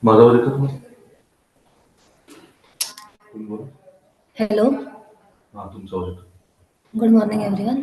माझा आवाज येतो तुम्हाला? तुम्ही बोला. Hello, हां, तुमचा आवाज येतो. good morning everyone.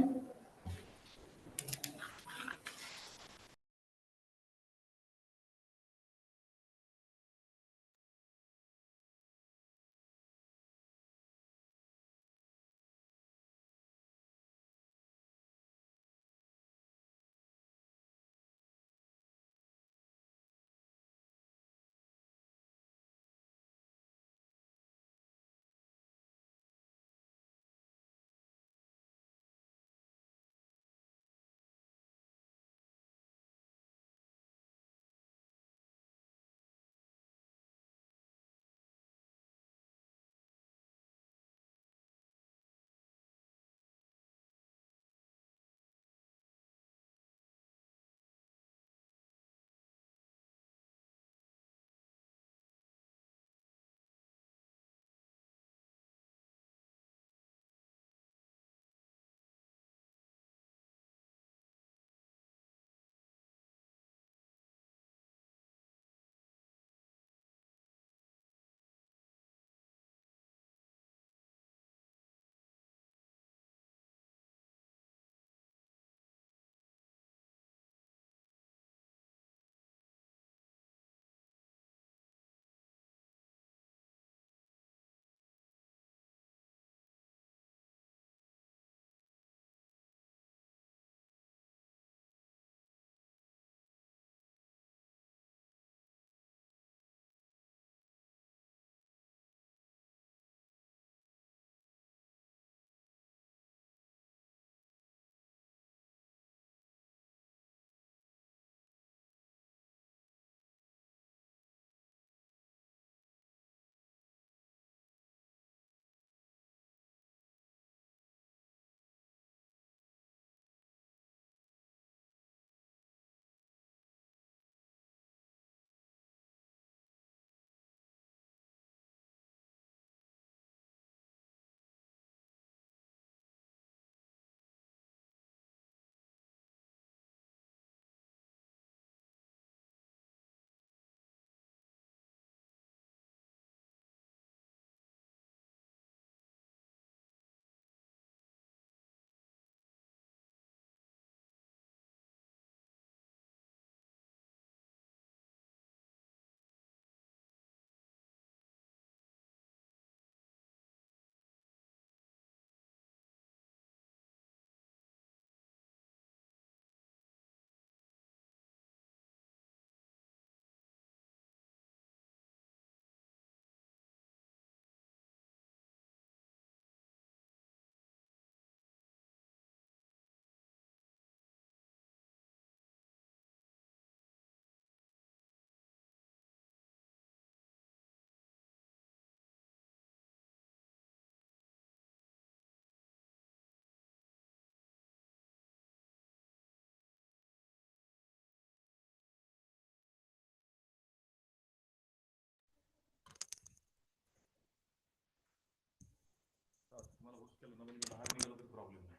तुम्हाला होस्ट केलं ना, म्हणजे मी बाहेर निघालो तरी प्रॉब्लेम नाही.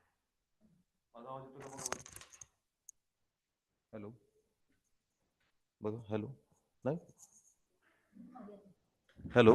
माझा आवाज येतो का बघा? हॅलो, बघा. हॅलो, नाही. Hello.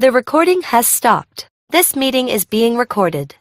The recording has stopped. This meeting is being recorded.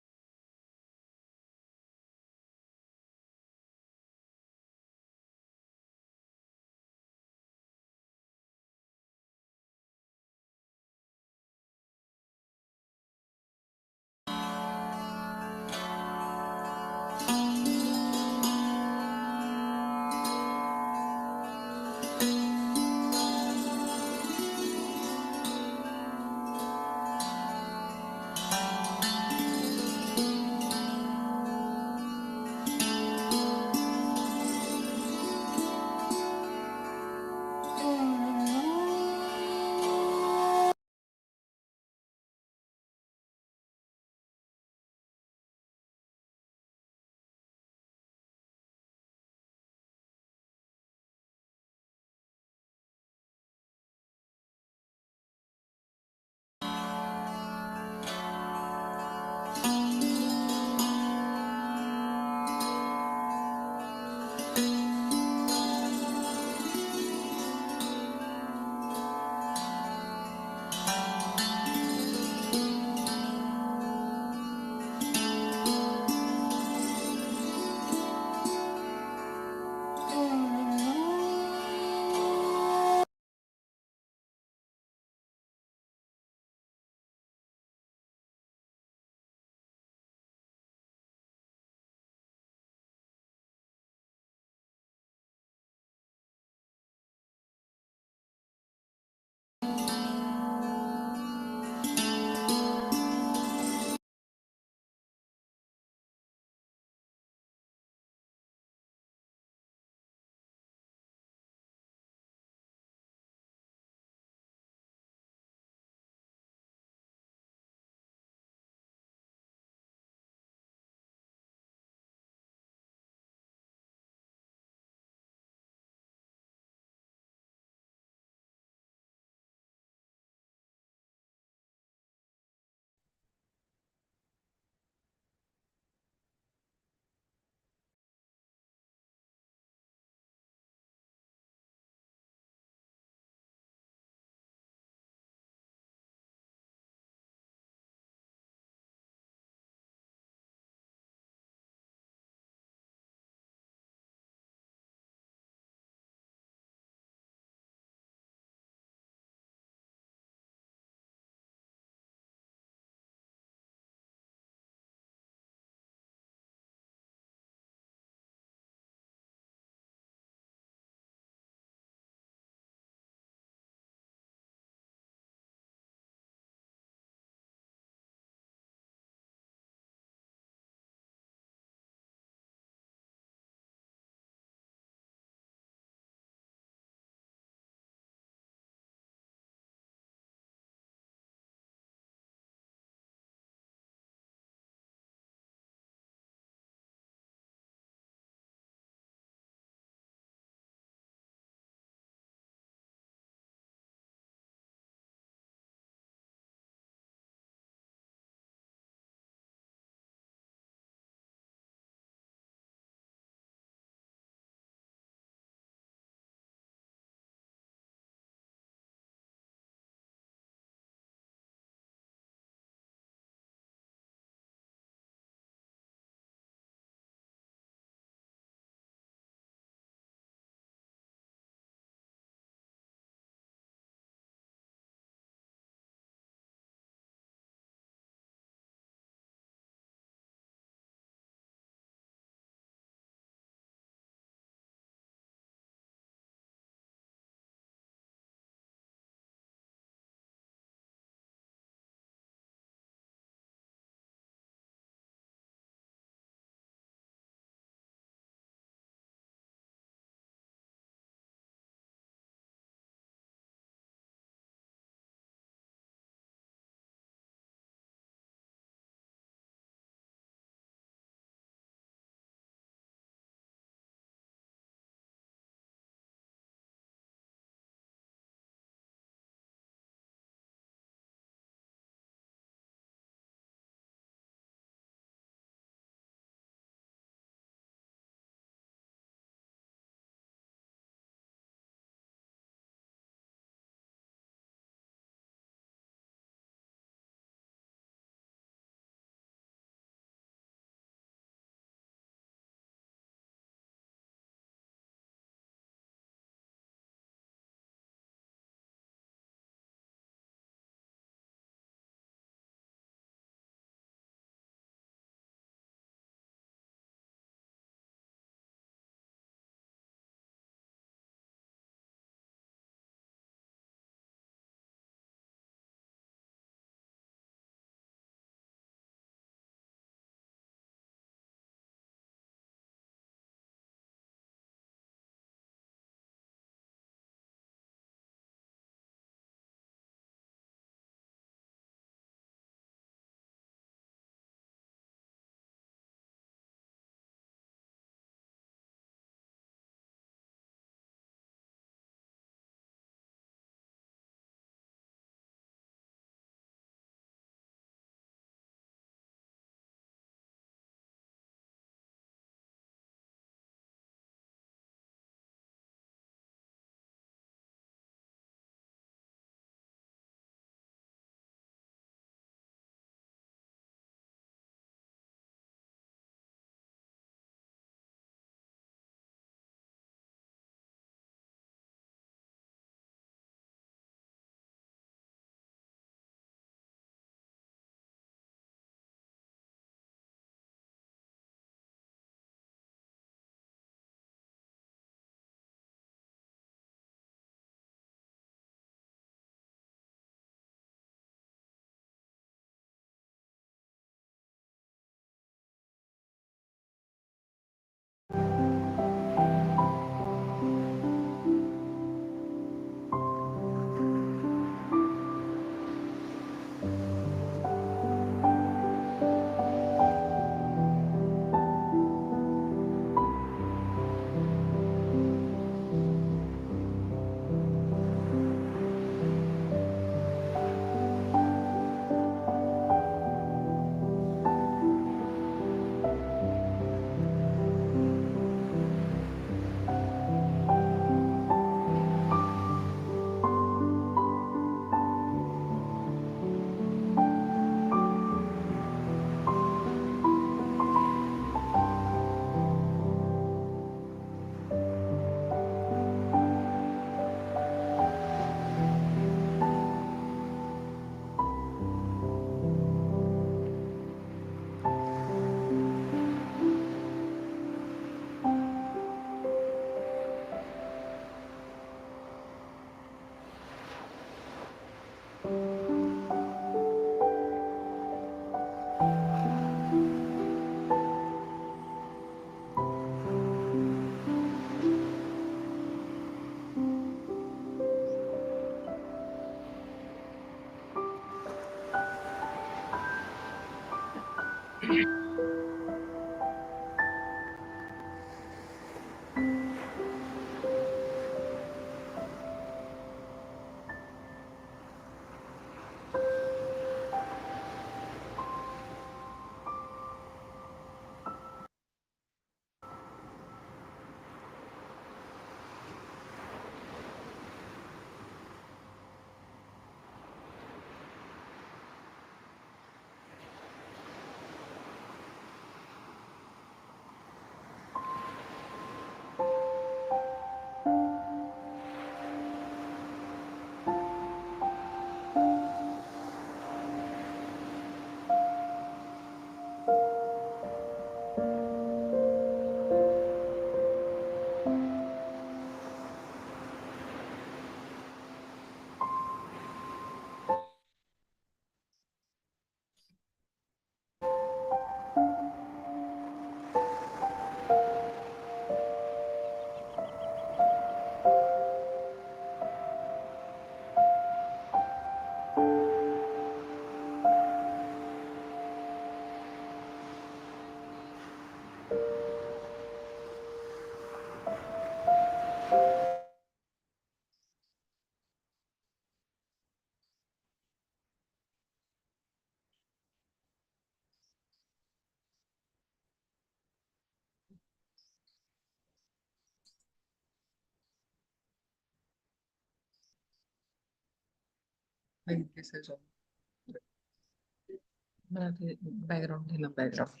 Background दिलं बॅकग्राऊंड.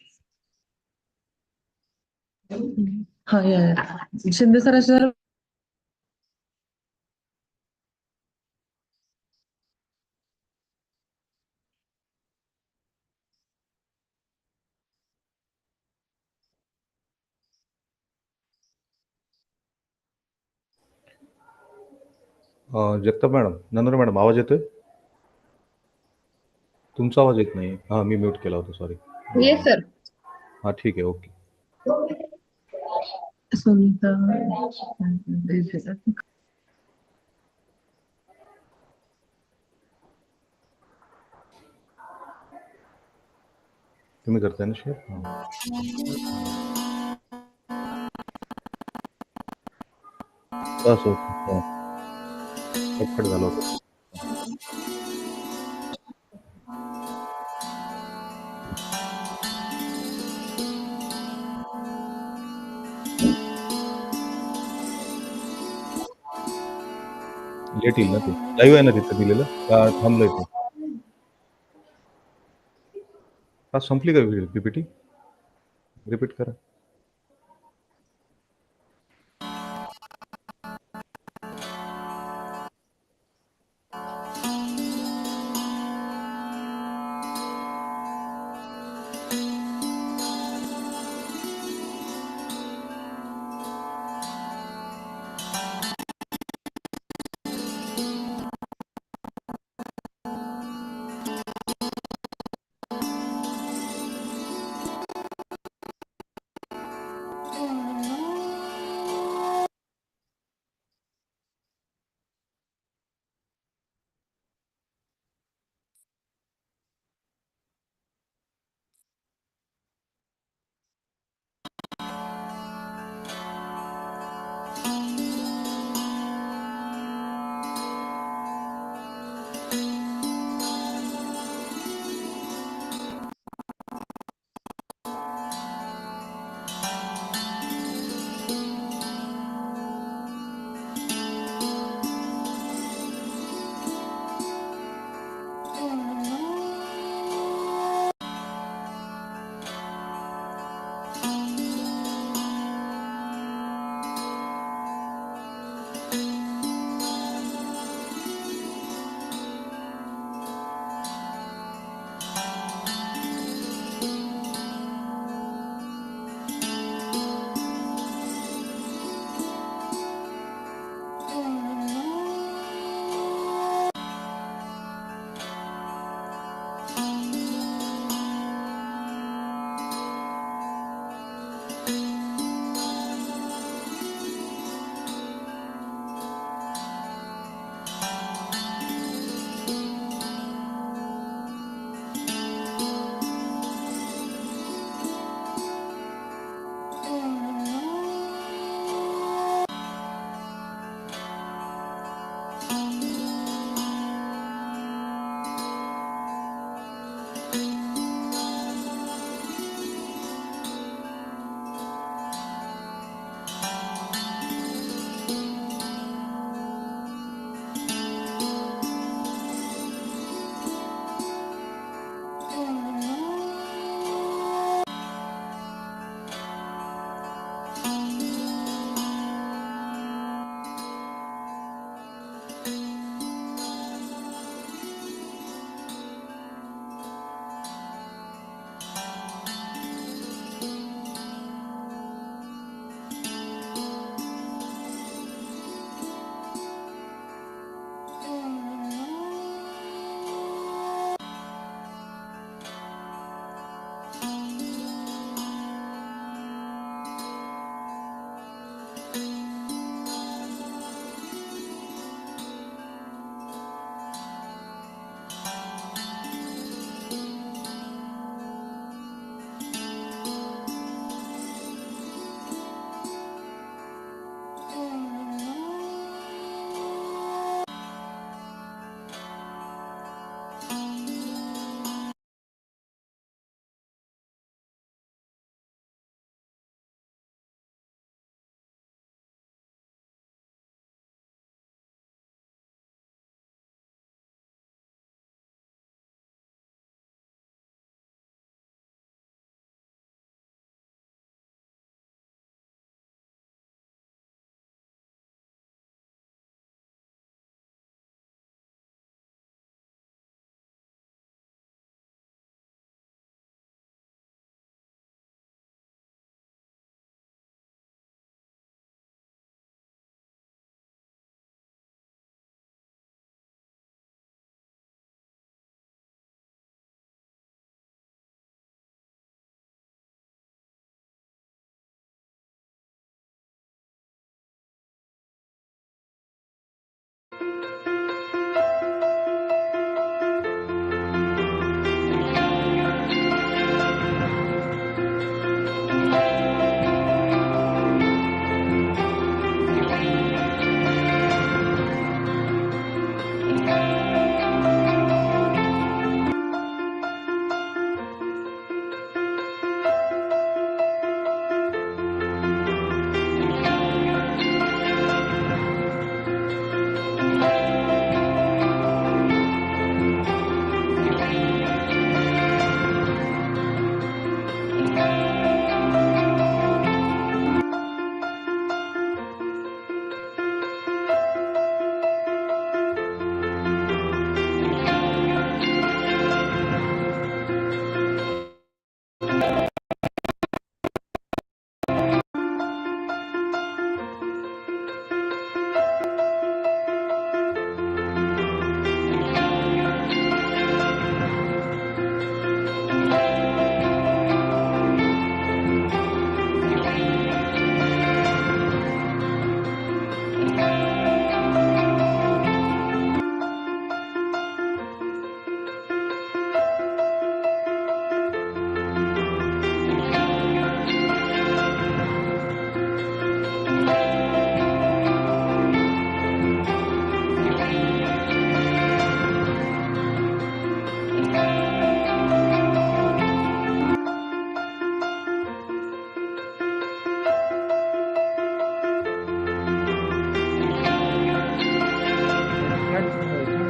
हा या शिंदे सरांच्या जगताप मॅडम, नंदुरे मॅडम, आवाज येतोय? तुमचा आवाज येत नाही. हां, मी म्यूट केला होता, सॉरी. Yes sir. हां, ठीक आहे, ओके. सुनीता तुम्ही करताय ना शेअर? हां. असं हां, कट झाला होता. लेट येईल ना ते. लाईव्ह आहे ना तिथं दिलेलं? का थांबलंय ते? का संपली का पीपीटी? रिपीट करा.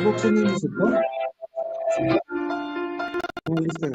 बॉक्स नहीं मिल सकता इंग्लिश का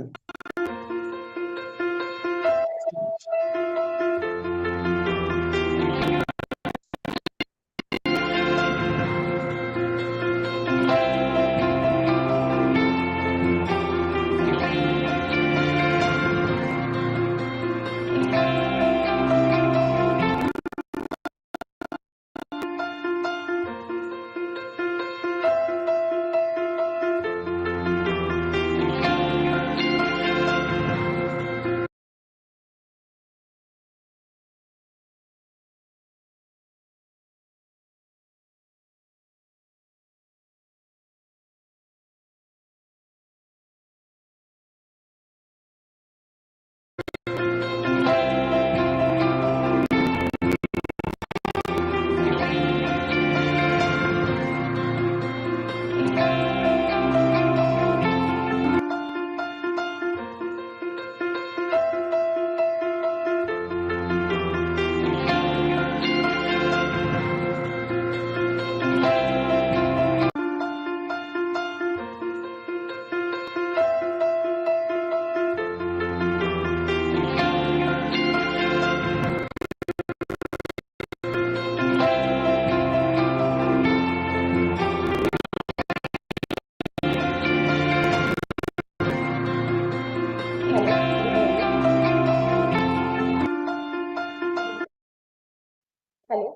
hello.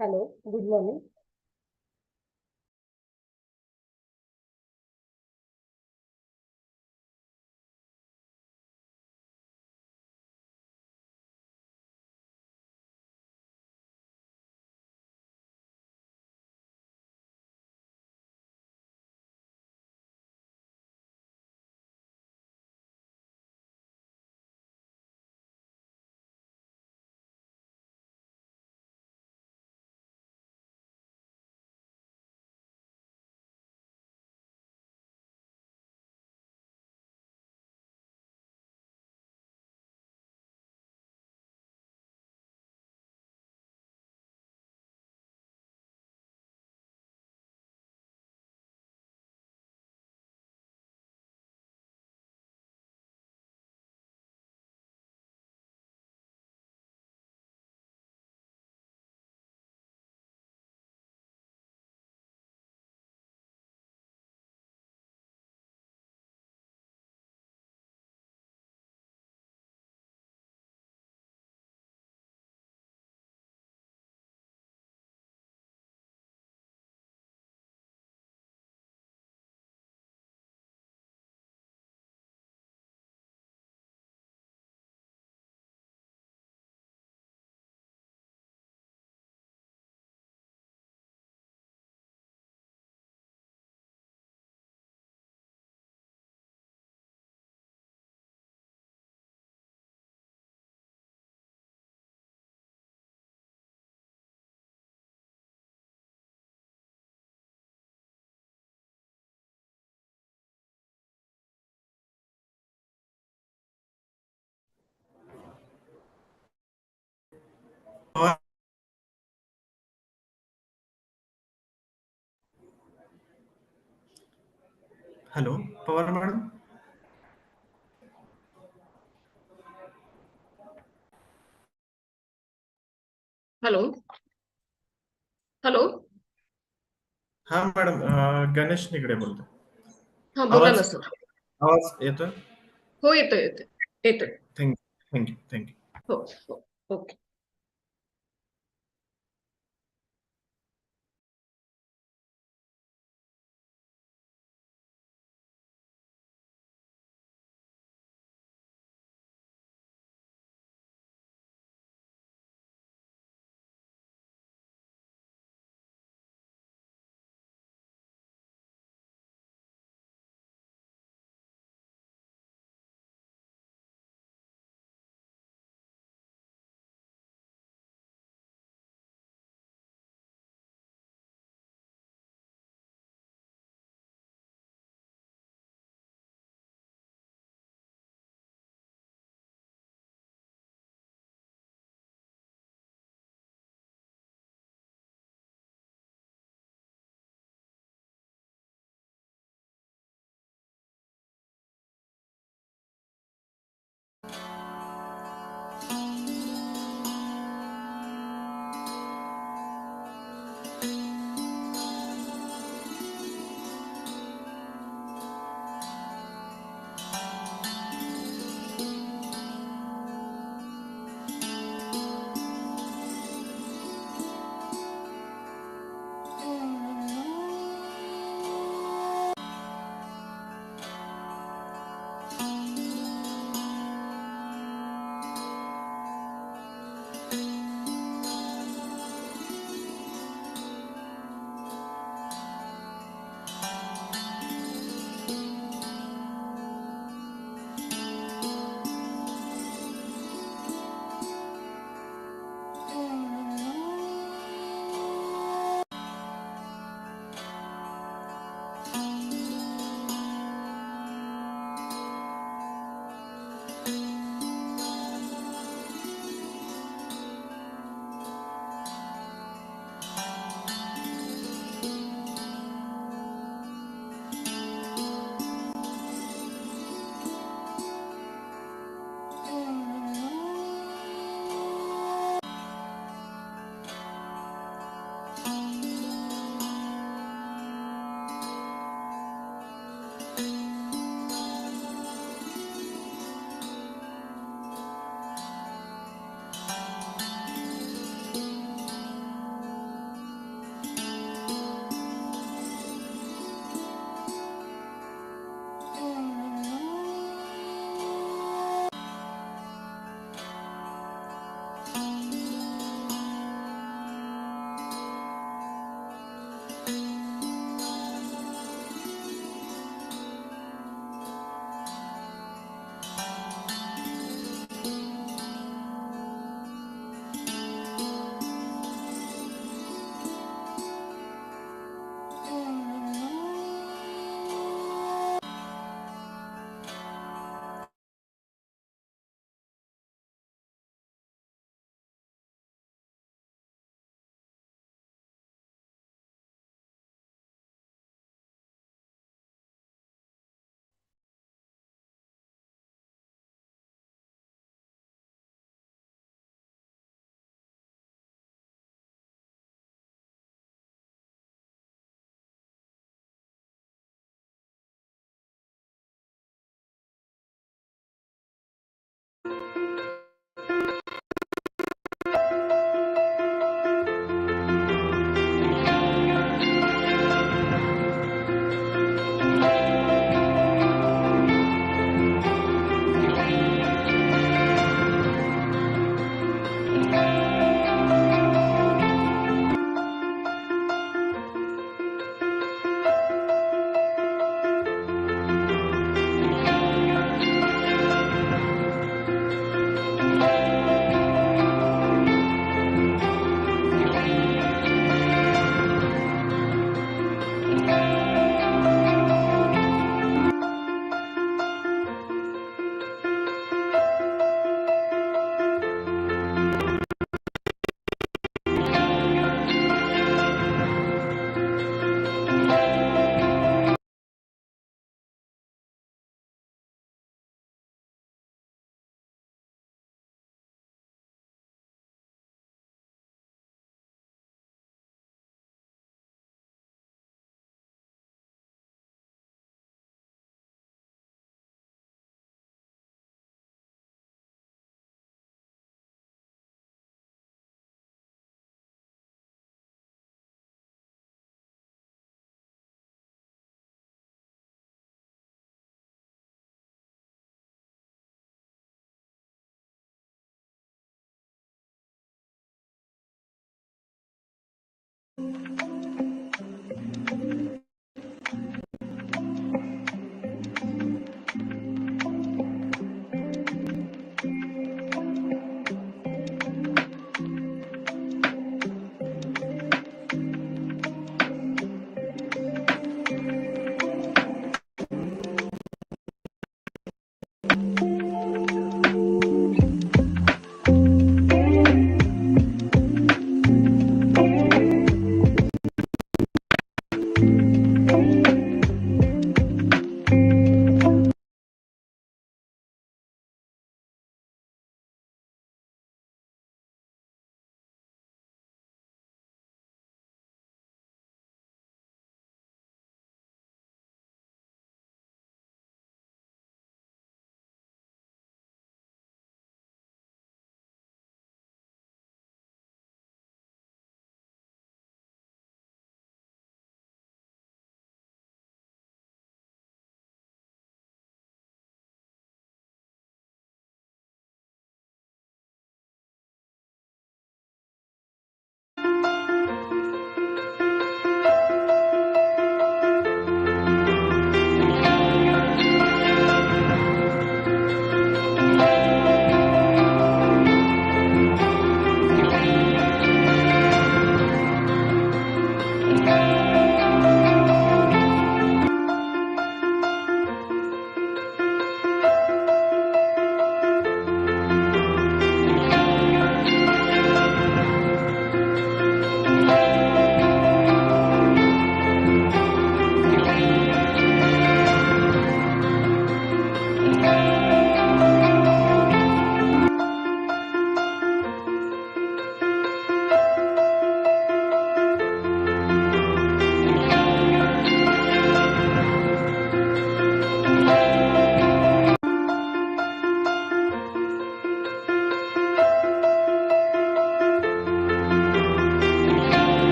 Hello, good morning. Hello Pawar madam hello hello. हाँ मैडम गणेश निगडे बोलतो हा बोला ना आवाज सर. आवाज येतोय हो येतोय येतोय येतोय. थँक्यू हो हो. Okay.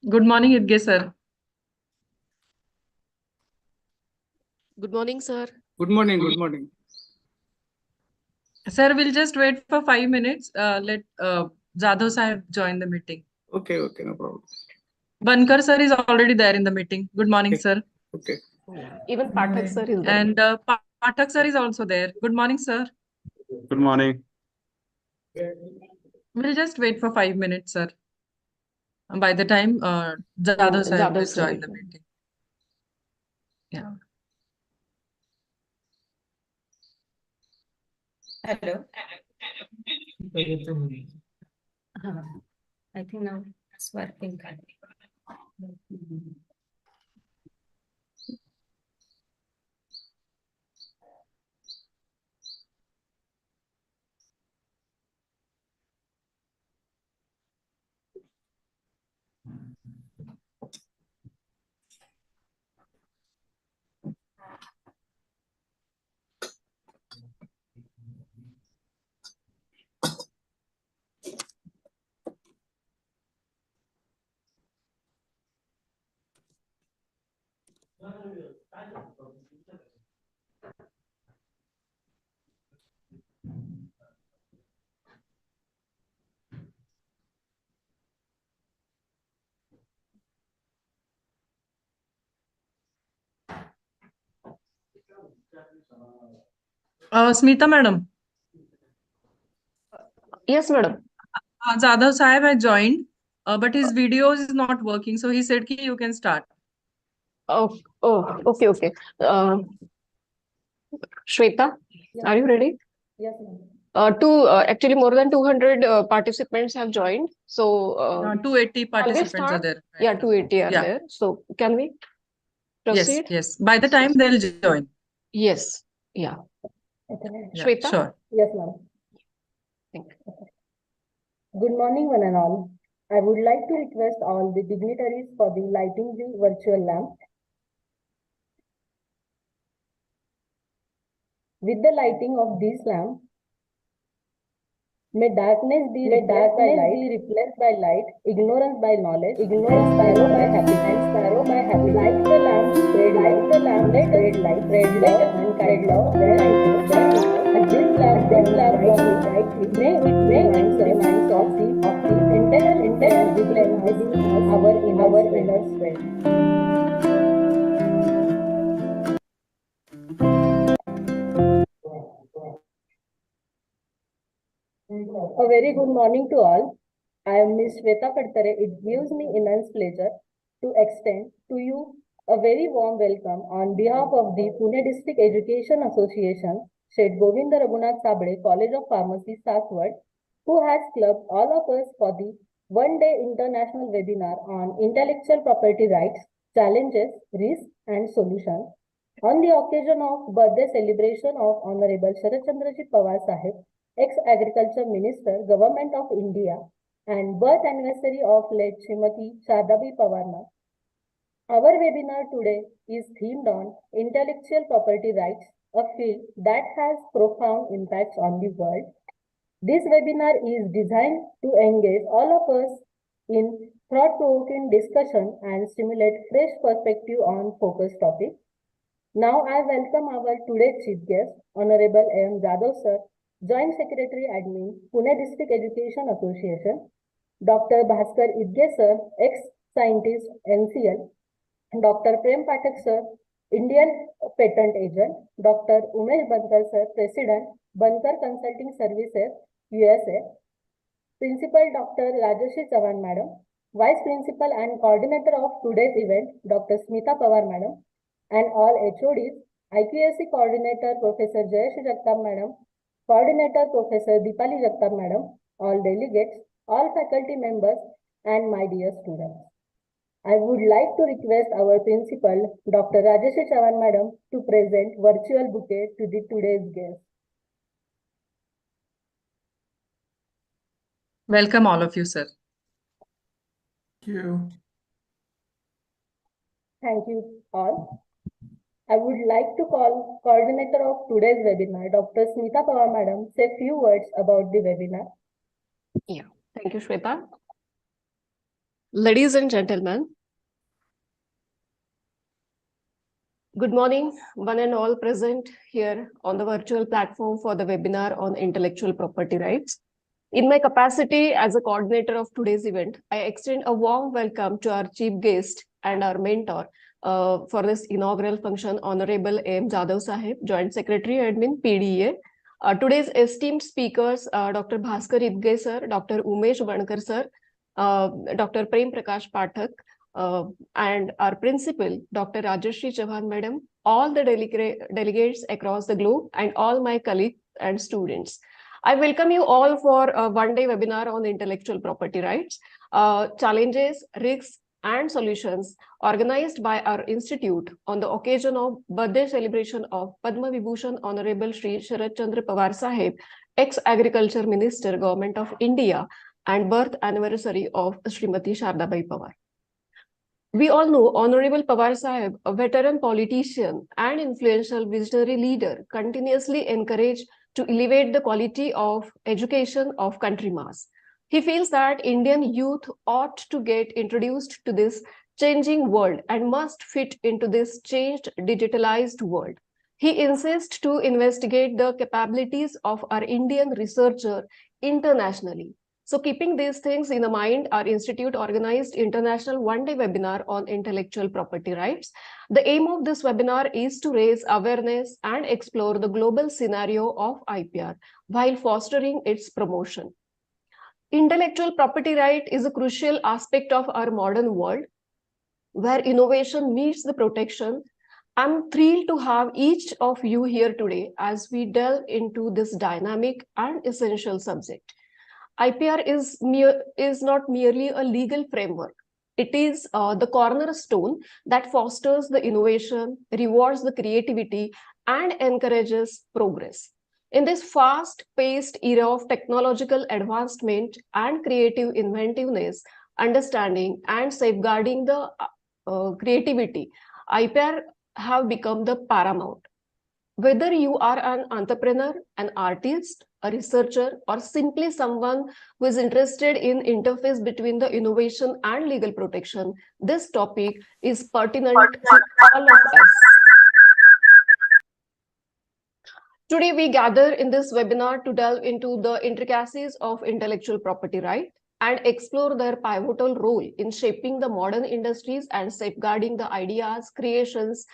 Good morning, Idge sir. Good morning, sir. Good morning. Good morning. Sir, we'll just wait for 5 minutes. Let Jadhav Sahib join the meeting. Okay, no problem. Bankar sir is already there in the meeting. Good morning, Okay. sir. Okay. Even Pathak sir is there. And Pathak sir is also there. Good morning, sir. Good morning. We'll just wait for 5 minutes, sir. By the time Jadhav Sahib Jadhav will sir join will the come. meeting. Yeah. Hello. I think now it's working. Smita madam, Yes, madam. Jadhav Sahib has joined, but his video is not working. So he said ki you can start. Oh, okay. Shweta, are you ready? Yes, ma'am. Actually, more than 200 participants have joined. So, 280 can we participants are start? there. Yeah, 280 are Yeah. there. So, can we Yes, proceed? yes. By the time they'll join. Yes. Yeah. Okay. Yeah, Shweta? sure. Yes, ma'am. Thank you. Good morning, one and all. I would like to request all the dignitaries for the lighting the virtual lamp. With the lighting of this lamp, may darkness be replaced by light, ignorance by knowledge, sparrow by happiness. Like the lamp spread light, let us spread love and kindness. As this lamp burns brightly, may it reminds us of the internal flame within us, our inner strength. A very good morning to all. I am Ms. Shweta Kadtare. It gives me immense pleasure to extend to you a very warm welcome on behalf of the Pune District Education Association, Shet Govinda Raghunath Sabde College of Pharmacy, Saswad, who has clubbed all of us for the one-day international webinar on intellectual property rights, challenges, risks, and solutions on the occasion of birthday celebration of Honorable Sharat Chandraji Pawar Sahib, ex-Agriculture Minister, Government of India, and birth anniversary of late Srimati Shadabi Pawarna. Our webinar today is themed on intellectual property rights, a field that has profound impacts on the world. This webinar is designed to engage all of us in thought-provoking discussion and stimulate fresh perspective on focused topics. Now I welcome our today's chief guest, Honorable M. Jadhav sir, Joint Secretary Admin, Pune District Education Association, Dr. Bhaskar Idge sir, ex-scientist NCL, Dr. Prem Pathak sir, Indian Patent Agent, Dr. Umesh Bankar sir, President, Bankar Consulting Services, USA, Principal Dr. Rajashri Chavan Madam, Vice Principal and Coordinator of today's event, Dr. Smita Pawar Madam, and all HODs, IPSC Coordinator Professor Jayesh Jagtap Madam, Coordinator Professor Deepali Jagtap Madam, all delegates, all faculty members, and my dear students. I would like to request our principal, Dr. Rajeshri Chavan Madam, to present virtual bouquet to the today's guest. Welcome all of you, sir. Thank you. Thank you all. I would like to call coordinator of today's webinar, Dr. Smita Pawar Madam, say few words about the webinar. Yeah, thank you, Shweta. Ladies and gentlemen, good morning, one and all present here on the virtual platform for the webinar on intellectual property rights. In my capacity as a coordinator of today's event, I extend a warm welcome to our chief guest and our mentor for this inaugural function, Honorable A.M. Jadhav Sahib, Joint Secretary Admin, PDA. Today's esteemed speakers, Dr. Bhaskar Idge sir, Dr. Umesh Vankar sir, Dr. Prem Prakash Pathak, and our principal, Dr. Rajashri Chauhan madam, all the delegates across the globe, and all my colleagues and students. I welcome you all for a one-day webinar on intellectual property rights, challenges, risks, and solutions organized by our institute on the occasion of birthday celebration of Padma Vibhushan Honorable Shri Sharad Chandra Pawar Sahib, ex-Agriculture Minister, Government of India, and birth anniversary of Srimati Shardabai Pawar. We all know Honorable Pawar Sahib, a veteran politician and influential visionary leader, continuously encouraged to elevate the quality of education of country mass. He feels that Indian youth ought to get introduced to this changing world and must fit into this changed, digitalized world. He insists to investigate the capabilities of our Indian researcher internationally. So keeping these things in mind, our institute organized international one-day webinar on intellectual property rights. The aim of this webinar is to raise awareness and explore the global scenario of IPR while fostering its promotion. Intellectual property right is a crucial aspect of our modern world where innovation meets the protection. I'm thrilled to have each of you here today as we delve into this dynamic and essential subject. IPR is not merely a legal framework. It is the cornerstone that fosters the innovation, rewards the creativity, and encourages progress. In this fast-paced era of technological advancement and creative inventiveness, understanding and safeguarding the creativity, IPR have become the paramount. Whether you are an entrepreneur, an artist, a researcher, or simply someone who is interested in interface between the innovation and legal protection, this topic is pertinent to all of us. Today, we gather in this webinar to delve into the intricacies of intellectual property right and explore their pivotal role in shaping the modern industries and safeguarding the ideas, creations,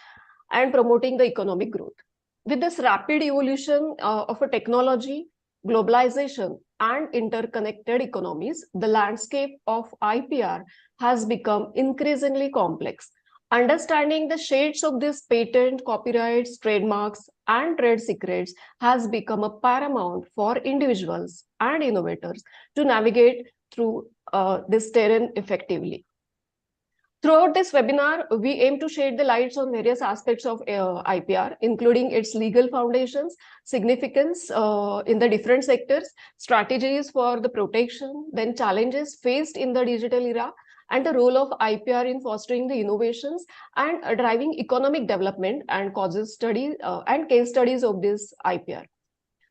and promoting the economic growth. With this rapid evolution of a technology, globalization, and interconnected economies, the landscape of IPR has become increasingly complex. Understanding the shades of these patent, copyrights, trademarks, and trade secrets has become a paramount for individuals and innovators to navigate through this terrain effectively. Throughout this webinar, we aim to shed the lights on various aspects of IPR, including its legal foundations, significance in the different sectors, strategies for the protection, then challenges faced in the digital era, and the role of IPR in fostering the innovations and driving economic development and causes studies and case studies of this IPR.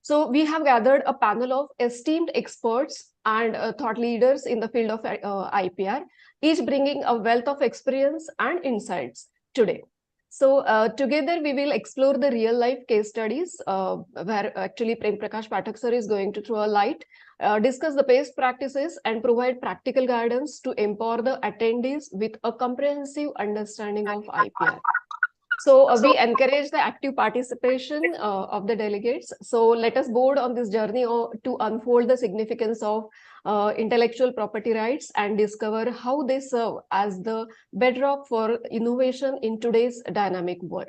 So we have gathered a panel of esteemed experts and thought leaders in the field of IPR, each bringing a wealth of experience and insights today. So together we will explore the real life case studies where actually Prem Prakash Pathak sir is going to throw a light, discuss the best practices and provide practical guidance to empower the attendees with a comprehensive understanding of IPR. So we encourage the active participation of the delegates. So let us board on this journey to unfold the significance of intellectual property rights and discover how they serve as the bedrock for innovation in today's dynamic world.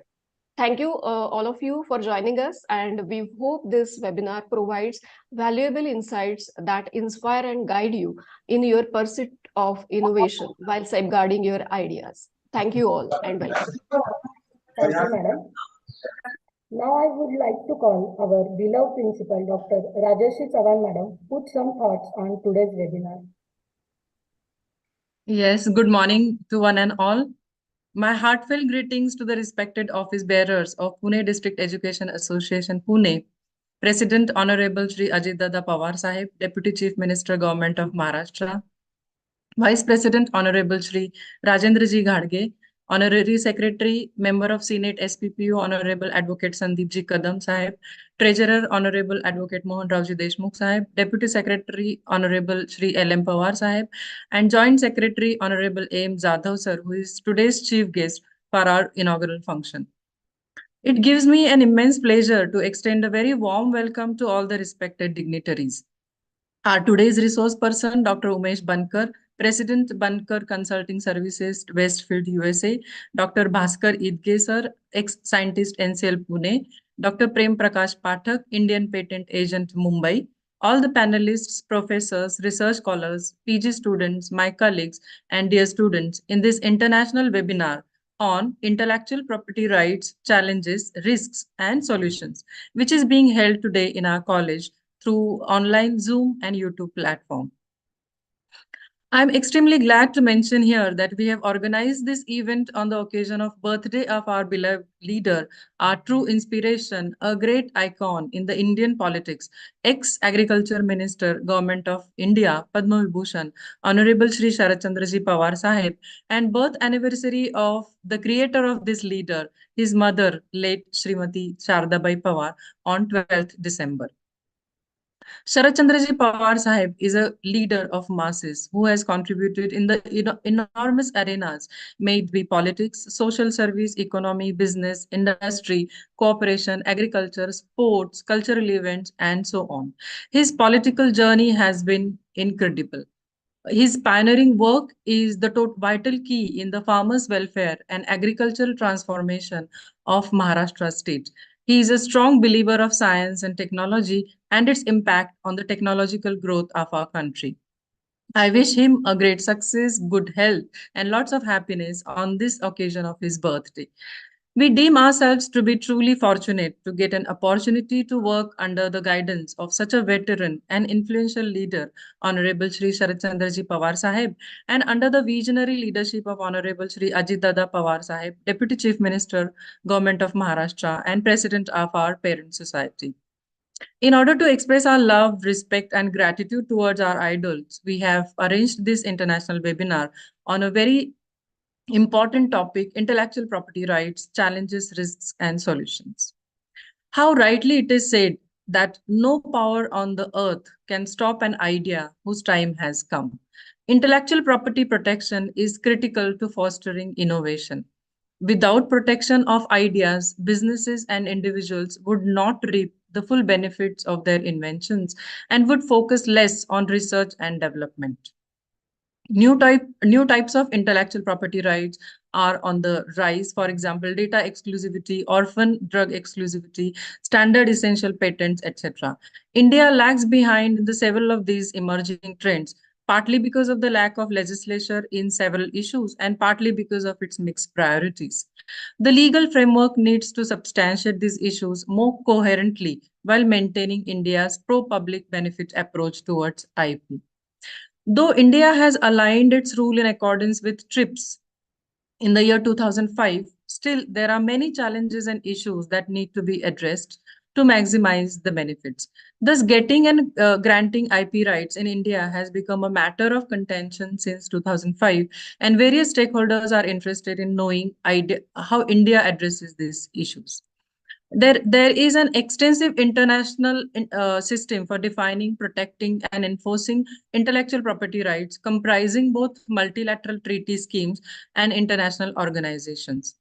Thank you all of you for joining us, and we hope this webinar provides valuable insights that inspire and guide you in your pursuit of innovation while safeguarding your ideas. Thank you all and welcome. Thank you, madam. Now I would like to call our beloved principal, Dr. Rajashri Chauhan madam, put some thoughts on today's webinar. Yes, good morning to one and all. My heartfelt greetings to the respected office bearers of Pune District Education Association, Pune, President Honorable Shri Ajit Dada Pawar Sahib, Deputy Chief Minister, Government of Maharashtra, Vice President Honorable Shri Rajendra Ji Ghadge, Honorary Secretary, Member of Senate SPPU Honorable Advocate Sandeep Ji Kadam Sahib, Treasurer Honorable Advocate Mohan Rao Ji Deshmukh Sahib, Deputy Secretary Honorable Shri L.M. Pawar Sahib, and Joint Secretary Honorable A.M. Jadhav Sir, who is today's chief guest for our inaugural function. It gives me an immense pleasure to extend a very warm welcome to all the respected dignitaries. Our today's resource person, Dr. Umesh Bankar, President Bankar Consulting Services, Westfield, USA, Dr. Bhaskar Idge sir, ex-scientist NCL Pune, Dr. Prem Prakash Pathak, Indian Patent Agent Mumbai, all the panelists, professors, research scholars, PG students, my colleagues, and dear students in this international webinar on intellectual property rights, challenges, risks, and solutions, which is being held today in our college through online Zoom and YouTube platform. I'm extremely glad to mention here that we have organized this event on the occasion of birthday of our beloved leader, our true inspiration, a great icon in the Indian politics, ex-Agriculture Minister, Government of India, Padma Vibhushan, Honorable Shri Sharad Ji Pawar Sahib, and birth anniversary of the creator of this leader, his mother, late Srimati Shardabai Pawar, on 12th December. Sharad Ji Pawar Sahib is a leader of masses who has contributed in the enormous arenas, may it be politics, social service, economy, business, industry, cooperation, agriculture, sports, cultural events, and so on. His political journey has been incredible. His pioneering work is the vital key in the farmers' welfare and agricultural transformation of Maharashtra state. He is a strong believer of science and technology and its impact on the technological growth of our country. I wish him a great success, good health, and lots of happiness on this occasion of his birthday. We deem ourselves to be truly fortunate to get an opportunity to work under the guidance of such a veteran and influential leader, Honorable Shri Sharad Ji Pawar Sahib, and under the visionary leadership of Honorable Shri Ajit Dada Pawar Sahib, Deputy Chief Minister, Government of Maharashtra, and President of our parent society. In order to express our love, respect, and gratitude towards our idols, we have arranged this international webinar on a very important topic, intellectual property rights, challenges, risks, and solutions. How rightly it is said that no power on the earth can stop an idea whose time has come. Intellectual property protection is critical to fostering innovation. Without protection of ideas, businesses and individuals would not reap the full benefits of their inventions and would focus less on research and development. New types of intellectual property rights are on the rise. For example, data exclusivity, orphan drug exclusivity, standard essential patents, etc. India lags behind in the several of these emerging trends, partly because of the lack of legislature in several issues and partly because of its mixed priorities. The legal framework needs to substantiate these issues more coherently while maintaining India's pro-public benefit approach towards IP. Though India has aligned its rule in accordance with TRIPS in the year 2005, still there are many challenges and issues that need to be addressed to maximize the benefits. Thus, getting and granting IP rights in India has become a matter of contention since 2005, and various stakeholders are interested in knowing how India addresses these issues. There is an extensive international system for defining, protecting, and enforcing intellectual property rights, comprising both multilateral treaty schemes and international organizations.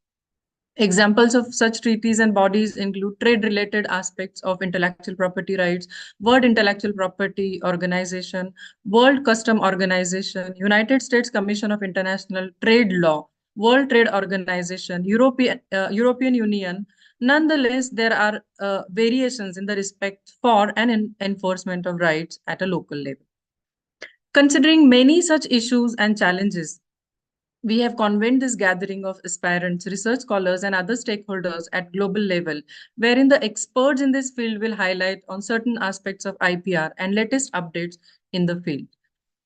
Examples of such treaties and bodies include trade-related aspects of intellectual property rights, World Intellectual Property Organization, World Custom Organization, United States Commission of International Trade Law, World Trade Organization, European Union. Nonetheless, there are variations in the respect for and enforcement of rights at a local level. Considering many such issues and challenges, we have convened this gathering of aspirants, research scholars, and other stakeholders at global level, wherein the experts in this field will highlight on certain aspects of IPR and latest updates in the field.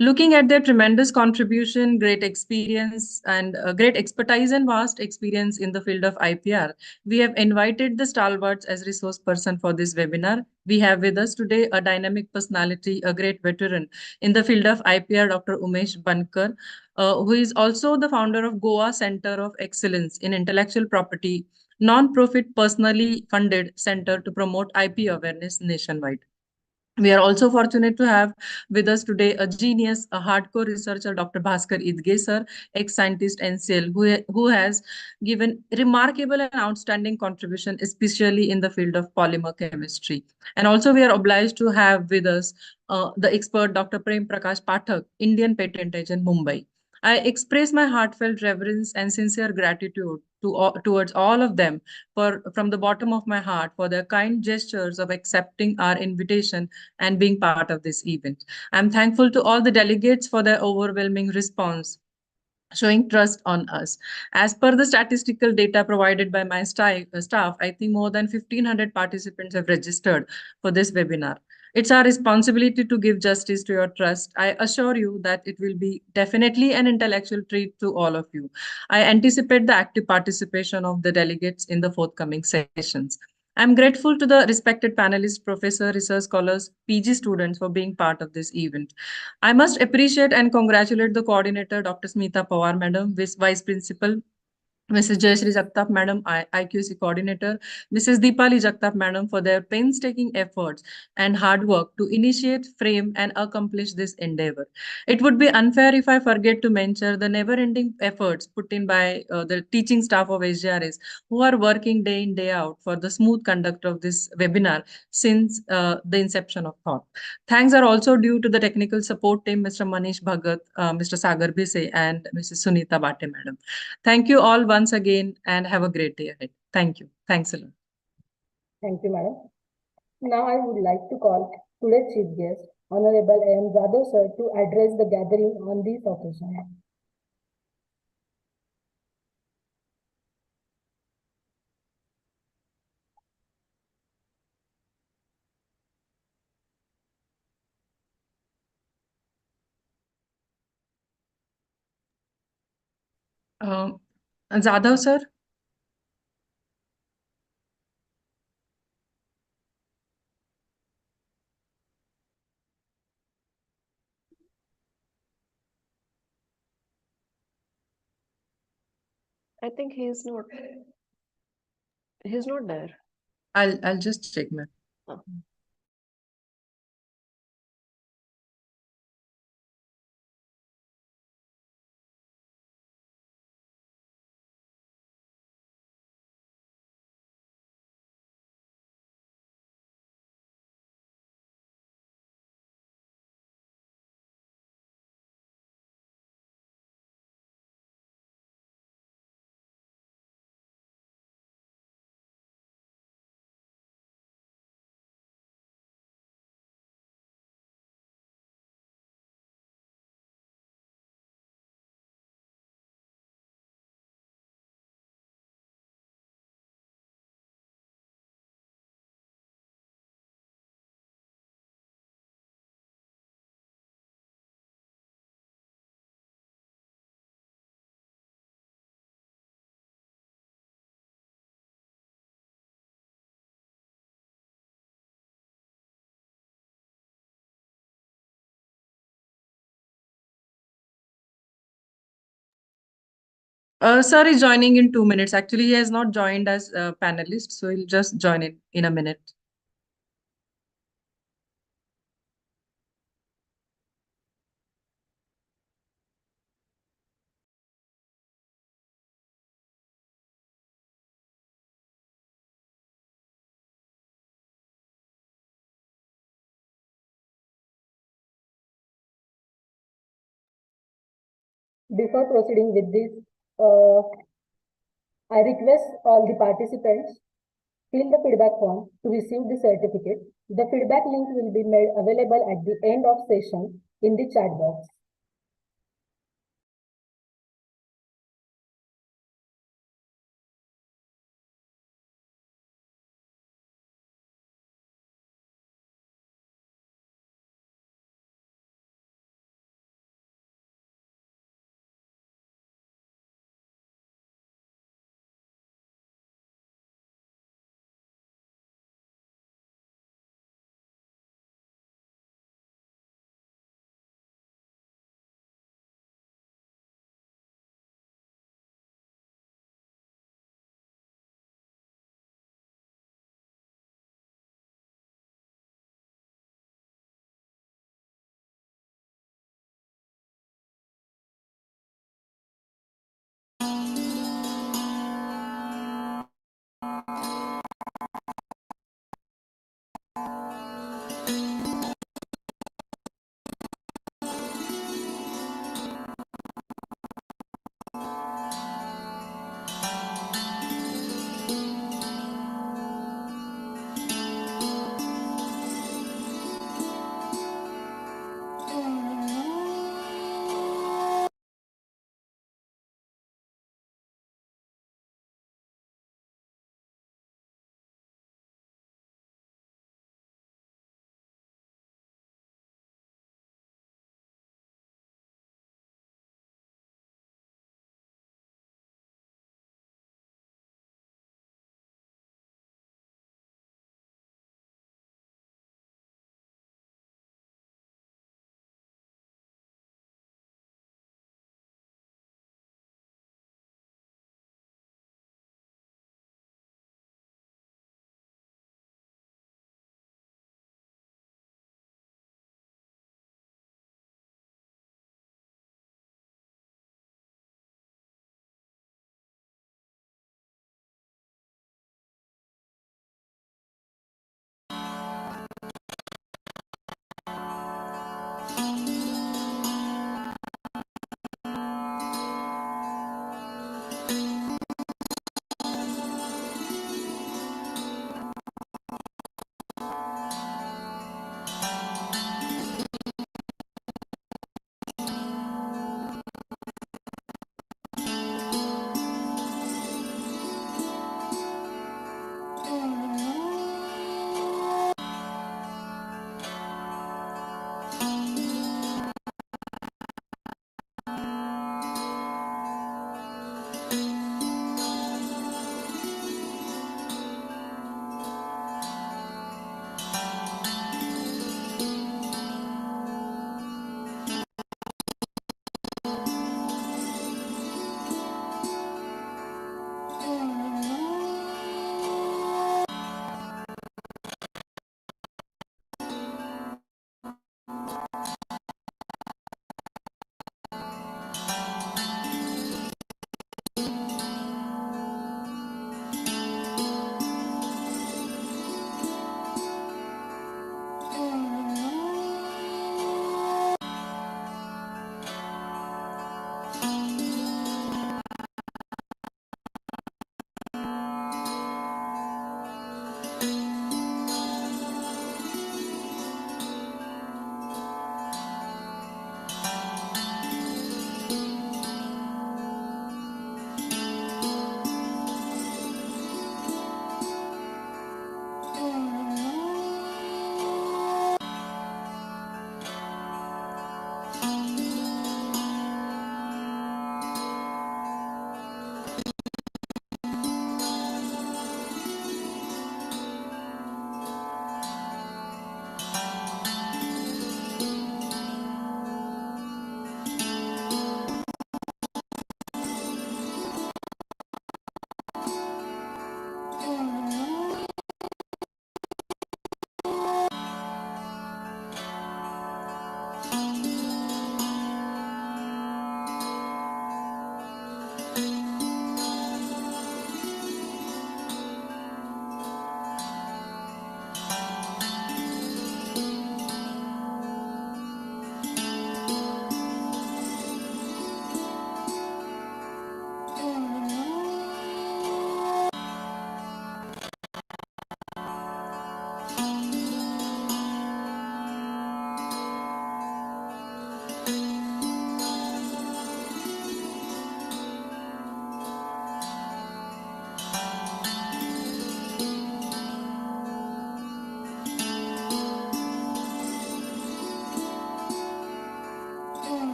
Looking at their tremendous contribution, great experience, and great expertise and vast experience in the field of IPR, we have invited the stalwarts as resource person for this webinar. We have with us today a dynamic personality, a great veteran in the field of IPR, Dr. Umesh Bankar, who is also the founder of Goa Center of Excellence in Intellectual Property, non-profit personally funded center to promote IP awareness nationwide. We are also fortunate to have with us today a genius, a hardcore researcher, Dr. Bhaskar Idge, sir, ex-scientist NCL, who has given remarkable and outstanding contribution, especially in the field of polymer chemistry. And also we are obliged to have with us the expert, Dr. Prem Prakash Pathak, Indian patent agent, Mumbai. I express my heartfelt reverence and sincere gratitude towards all of them from the bottom of my heart for their kind gestures of accepting our invitation and being part of this event. I'm thankful to all the delegates for their overwhelming response, showing trust on us. As per the statistical data provided by my staff, I think more than 1,500 participants have registered for this webinar. It's our responsibility to give justice to your trust. I assure you that it will be definitely an intellectual treat to all of you. I anticipate the active participation of the delegates in the forthcoming sessions. I'm grateful to the respected panelists, professor, research scholars, PG students for being part of this event. I must appreciate and congratulate the coordinator, Dr. Smita Pawar, Madam, Vice Principal, Mrs. Jayashree Jagtap, Madam, IQC Coordinator, Mrs. Deepali Jagtap, Madam, for their painstaking efforts and hard work to initiate, frame, and accomplish this endeavor. It would be unfair if I forget to mention the never-ending efforts put in by the teaching staff of SGRS, who are working day in, day out for the smooth conduct of this webinar since the inception of thought. Thanks are also due to the technical support team, Mr. Manish Bhagat, Mr. Sagar Bise, and Mrs. Sunita Bate, Madam. Thank you all once again and have a great day ahead. Thank you. Thanks a lot. Thank you, madam. Now I would like to call today's chief guest, Honorable A.M. Jadhav sir, to address the gathering on this occasion. Jadhav sir. I think he's not there. I'll just check, ma'am. Oh. Sir is joining in 2 minutes. Actually, he has not joined as a panelist, so he'll just join in a minute. Before proceeding with this, I request all the participants fill the feedback form to receive the certificate. The feedback link will be made available at the end of session in the chat box.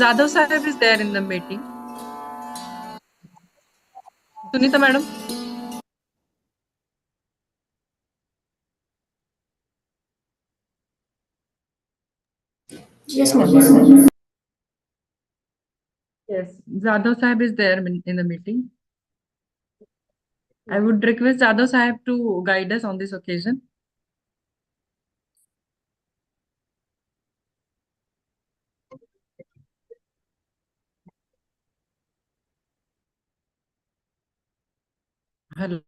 Jadhav Sahib is there in the meeting. Sunita madam. Yes, ma'am. Yes, Jadhav Sahib is there in the meeting. I would request Jadhav Sahib to guide us on this occasion. Hello.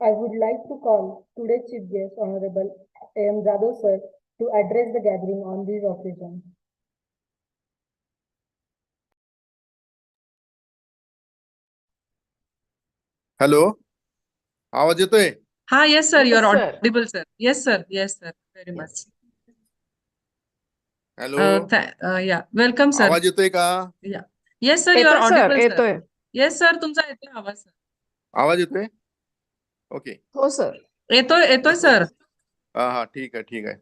I would like to call today's chief guest, Honorable A.M. Jadhav sir, to address the gathering on this occasion. Hello, आवाज येतोय? Ha, yes, sir. You Yes, are sir. audible, sir. Yes, sir. Yes, sir. Very much. Hello, Yeah. Welcome, sir. आवाज येतोय का? Yeah. Yes, sir. You are येतोय sir audible, sir. येतोय. Yes, sir. तुमचा येतोय आवाज, sir. आवाज येतोय? ओके. हो सर. येतोय, sir. हा ठीक आहे, ठीक आहे.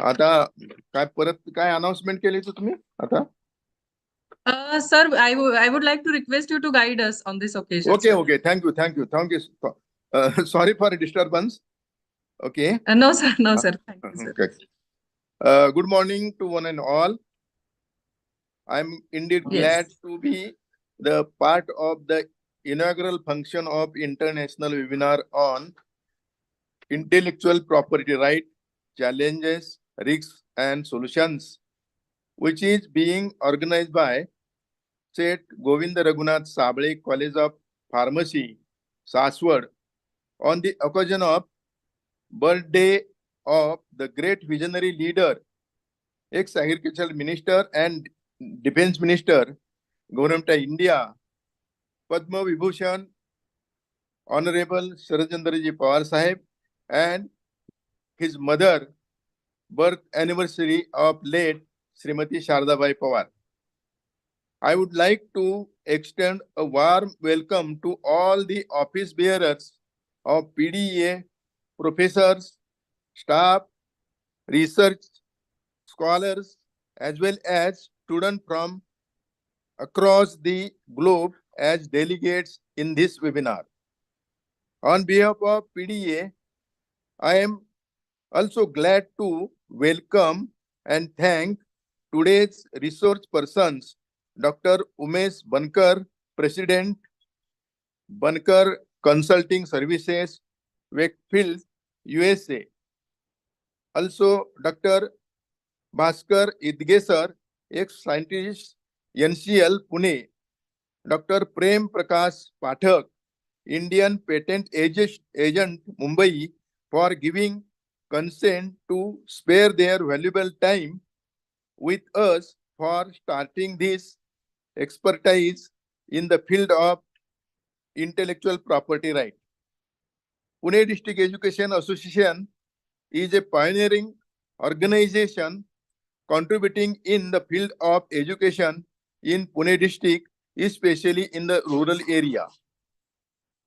आता काय परत काय अनाउन्समेंट केली तुम्ही आता? Sir, I would like to request you to guide us on this occasion, okay sir. Okay, thank you. Sorry for disturbance. Okay. No, sir. No, sir. Thank you, sir. Okay. Good morning to one and all. I'm indeed glad Yes. to be the part of the inaugural function of international webinar on intellectual property right, challenges, risks, and solutions, which is being organized by Seth Govinda Raghunath Sable College of Pharmacy, Saswad, on the occasion of birthday of the great visionary leader, ex-agricultural minister and defense minister, Government of India, Padma Vibhushan, Honorable Sharachandraji Pawar Sahib, and his mother, birth anniversary of late Srimati Shardabai Pawar. I would like to extend a warm welcome to all the office bearers of PDA, professors, staff, research scholars, as well as students from across the globe as delegates in this webinar. On behalf of PDA, I am also glad to welcome and thank today's resource persons, Dr. Umesh Bankar, President, Bankar Consulting Services, Wakefield, USA. Also, Dr. Bhaskar Idgesar, ex-scientist, NCL, Pune. Dr. Prem Prakash Pathak, Indian Patent Agent, Mumbai, for giving consent to spare their valuable time with us for starting this expertise in the field of intellectual property right. Pune District Education Association is a pioneering organization contributing in the field of education in Pune district, especially in the rural area.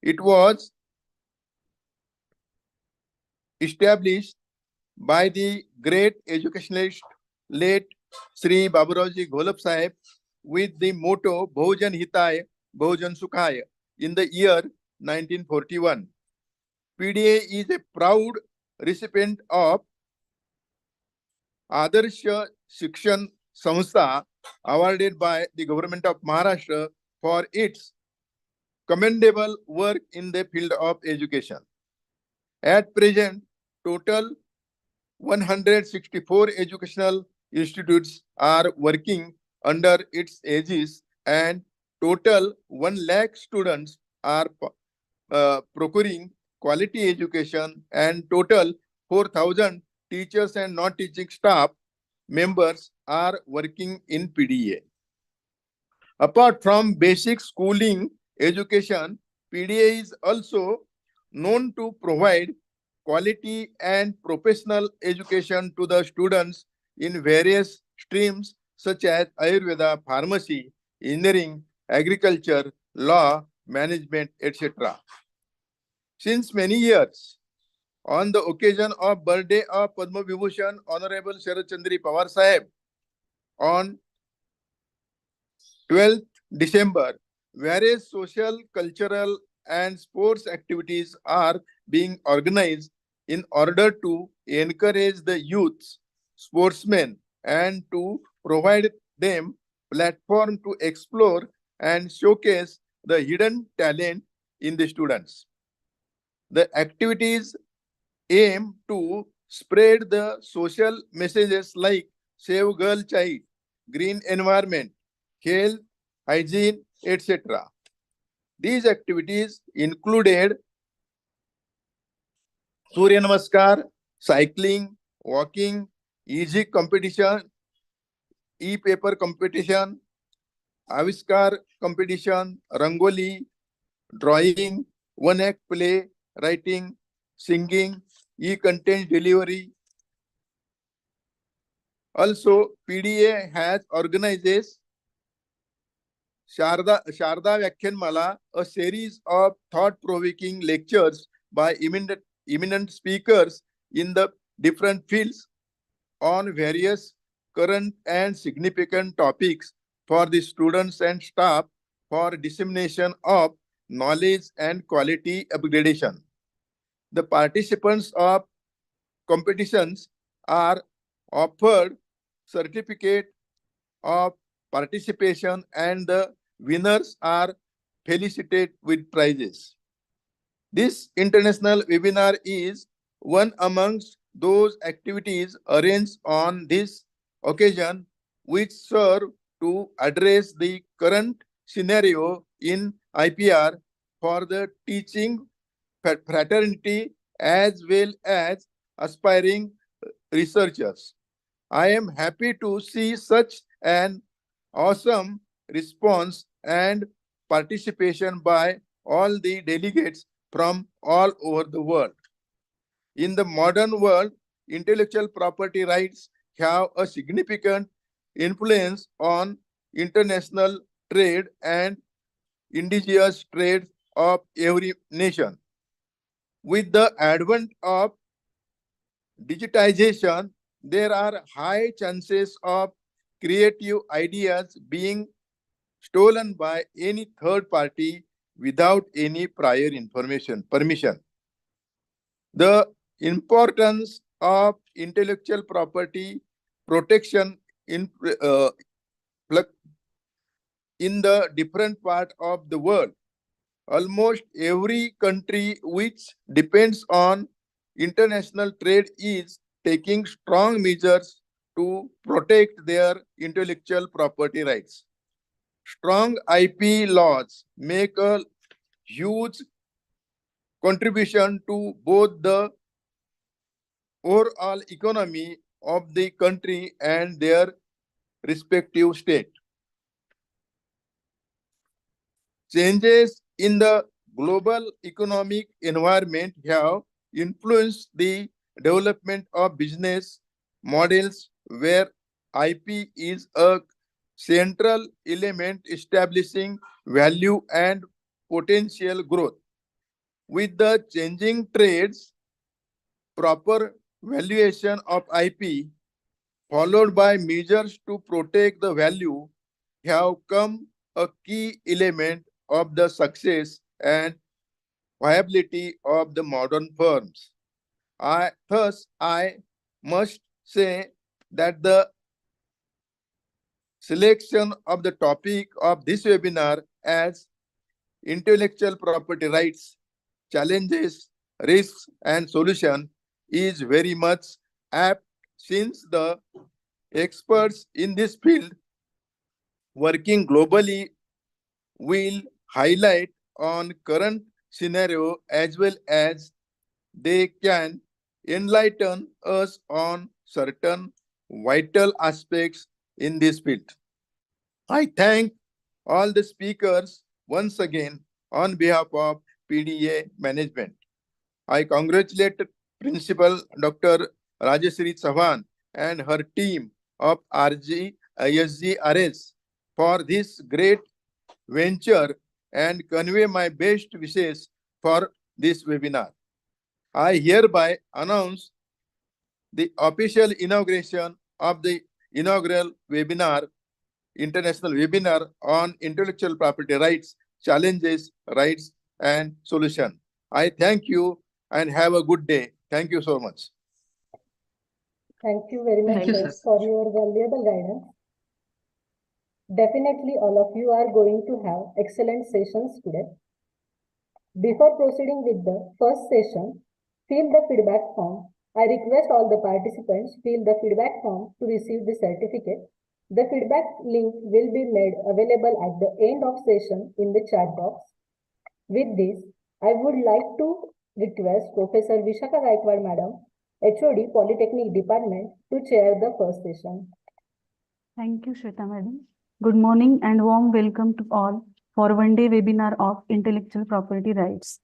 It was established by the great educationalist late Sri Baburauji Gholab Sahib with the motto Bhojan Hitaya, Bhojan Sukhaya in the year 1941. PDA is a proud recipient of Adarsha Shikshan Samstha awarded by the government of Maharashtra for its commendable work in the field of education. At present, total 164 educational institutes are working under its aegis, and total 1 lakh students are procuring quality education, and total 4,000 teachers and non-teaching staff members are working in PDA. Apart from basic schooling education, PDA is also known to provide quality and professional education to the students in various streams such as Ayurveda, pharmacy, engineering, agriculture, law, management, etc. Since many years, on the occasion of birthday of Padma Vibhushan Honorable Sharachandri Pawar Sahib on 12th December, various social, cultural, and sports activities are being organized in order to encourage the youths, sportsmen, and to provide them platform to explore and showcase the hidden talent in the students. The activities aim to spread the social messages like Save Girl Child, Green Environment, Health, Hygiene, etc. These activities included Surya Namaskar, cycling, walking, easy competition, e-paper competition, Aviskar competition, Rangoli, drawing, one-act play, writing, singing, e-content delivery. Also, PDA has organized Sharda Vyakhyanmala, a series of thought-provoking lectures by eminent speakers in the different fields on various current and significant topics for the students and staff for dissemination of knowledge and quality upgradation. The participants of competitions are offered certificate of participation and the winners are felicitated with prizes. This international webinar is one amongst those activities arranged on this occasion which serve to address the current scenario in IPR for the teaching fraternity as well as aspiring researchers. I am happy to see such an awesome response and participation by all the delegates from all over the world. In the modern world, intellectual property rights have a significant influence on international trade and indigenous trade of every nation. With the advent of digitization, there are high chances of creative ideas being stolen by any third party without any prior permission. The importance of intellectual property protection in in the different part of the world. Almost every country which depends on international trade is taking strong measures to protect their intellectual property rights. Strong IP laws make a huge contribution to both the overall economy of the country and their respective state. Changes in the global economic environment have influenced the development of business models where IP is a central element establishing value and potential growth. With the changing trades, proper valuation of IP followed by measures to protect the value have come a key element of the success and viability of the modern firms. I must say that the selection of the topic of this webinar as intellectual property rights, challenges, risks, and solution is very much apt since the experts in this field working globally will highlight on current scenario as well as they can enlighten us on certain vital aspects in this field. I thank all the speakers once again on behalf of PDA management. I congratulate Principal Dr. Rajeshri Chavan and her team of SGRS for this great venture and convey my best wishes for this webinar. I hereby announce the official inauguration of the inaugural webinar, international webinar on intellectual property rights, challenges, rights, and solution. I thank you and have a good day. Thank you so much. Thank you very much, Thank you, sir, sir. for your valuable guidance. Definitely, all of you are going to have excellent sessions today. Before proceeding with the first session, fill the feedback form. I request all the participants fill the feedback form to receive the certificate. The feedback link will be made available at the end of session in the chat box. With this, I would like to request Professor Vishaka Gaikwad Madam, HOD Polytechnic Department, to chair the first session. Thank you, Shweta Madam. Good morning and warm welcome to all for one-day webinar of intellectual property rights.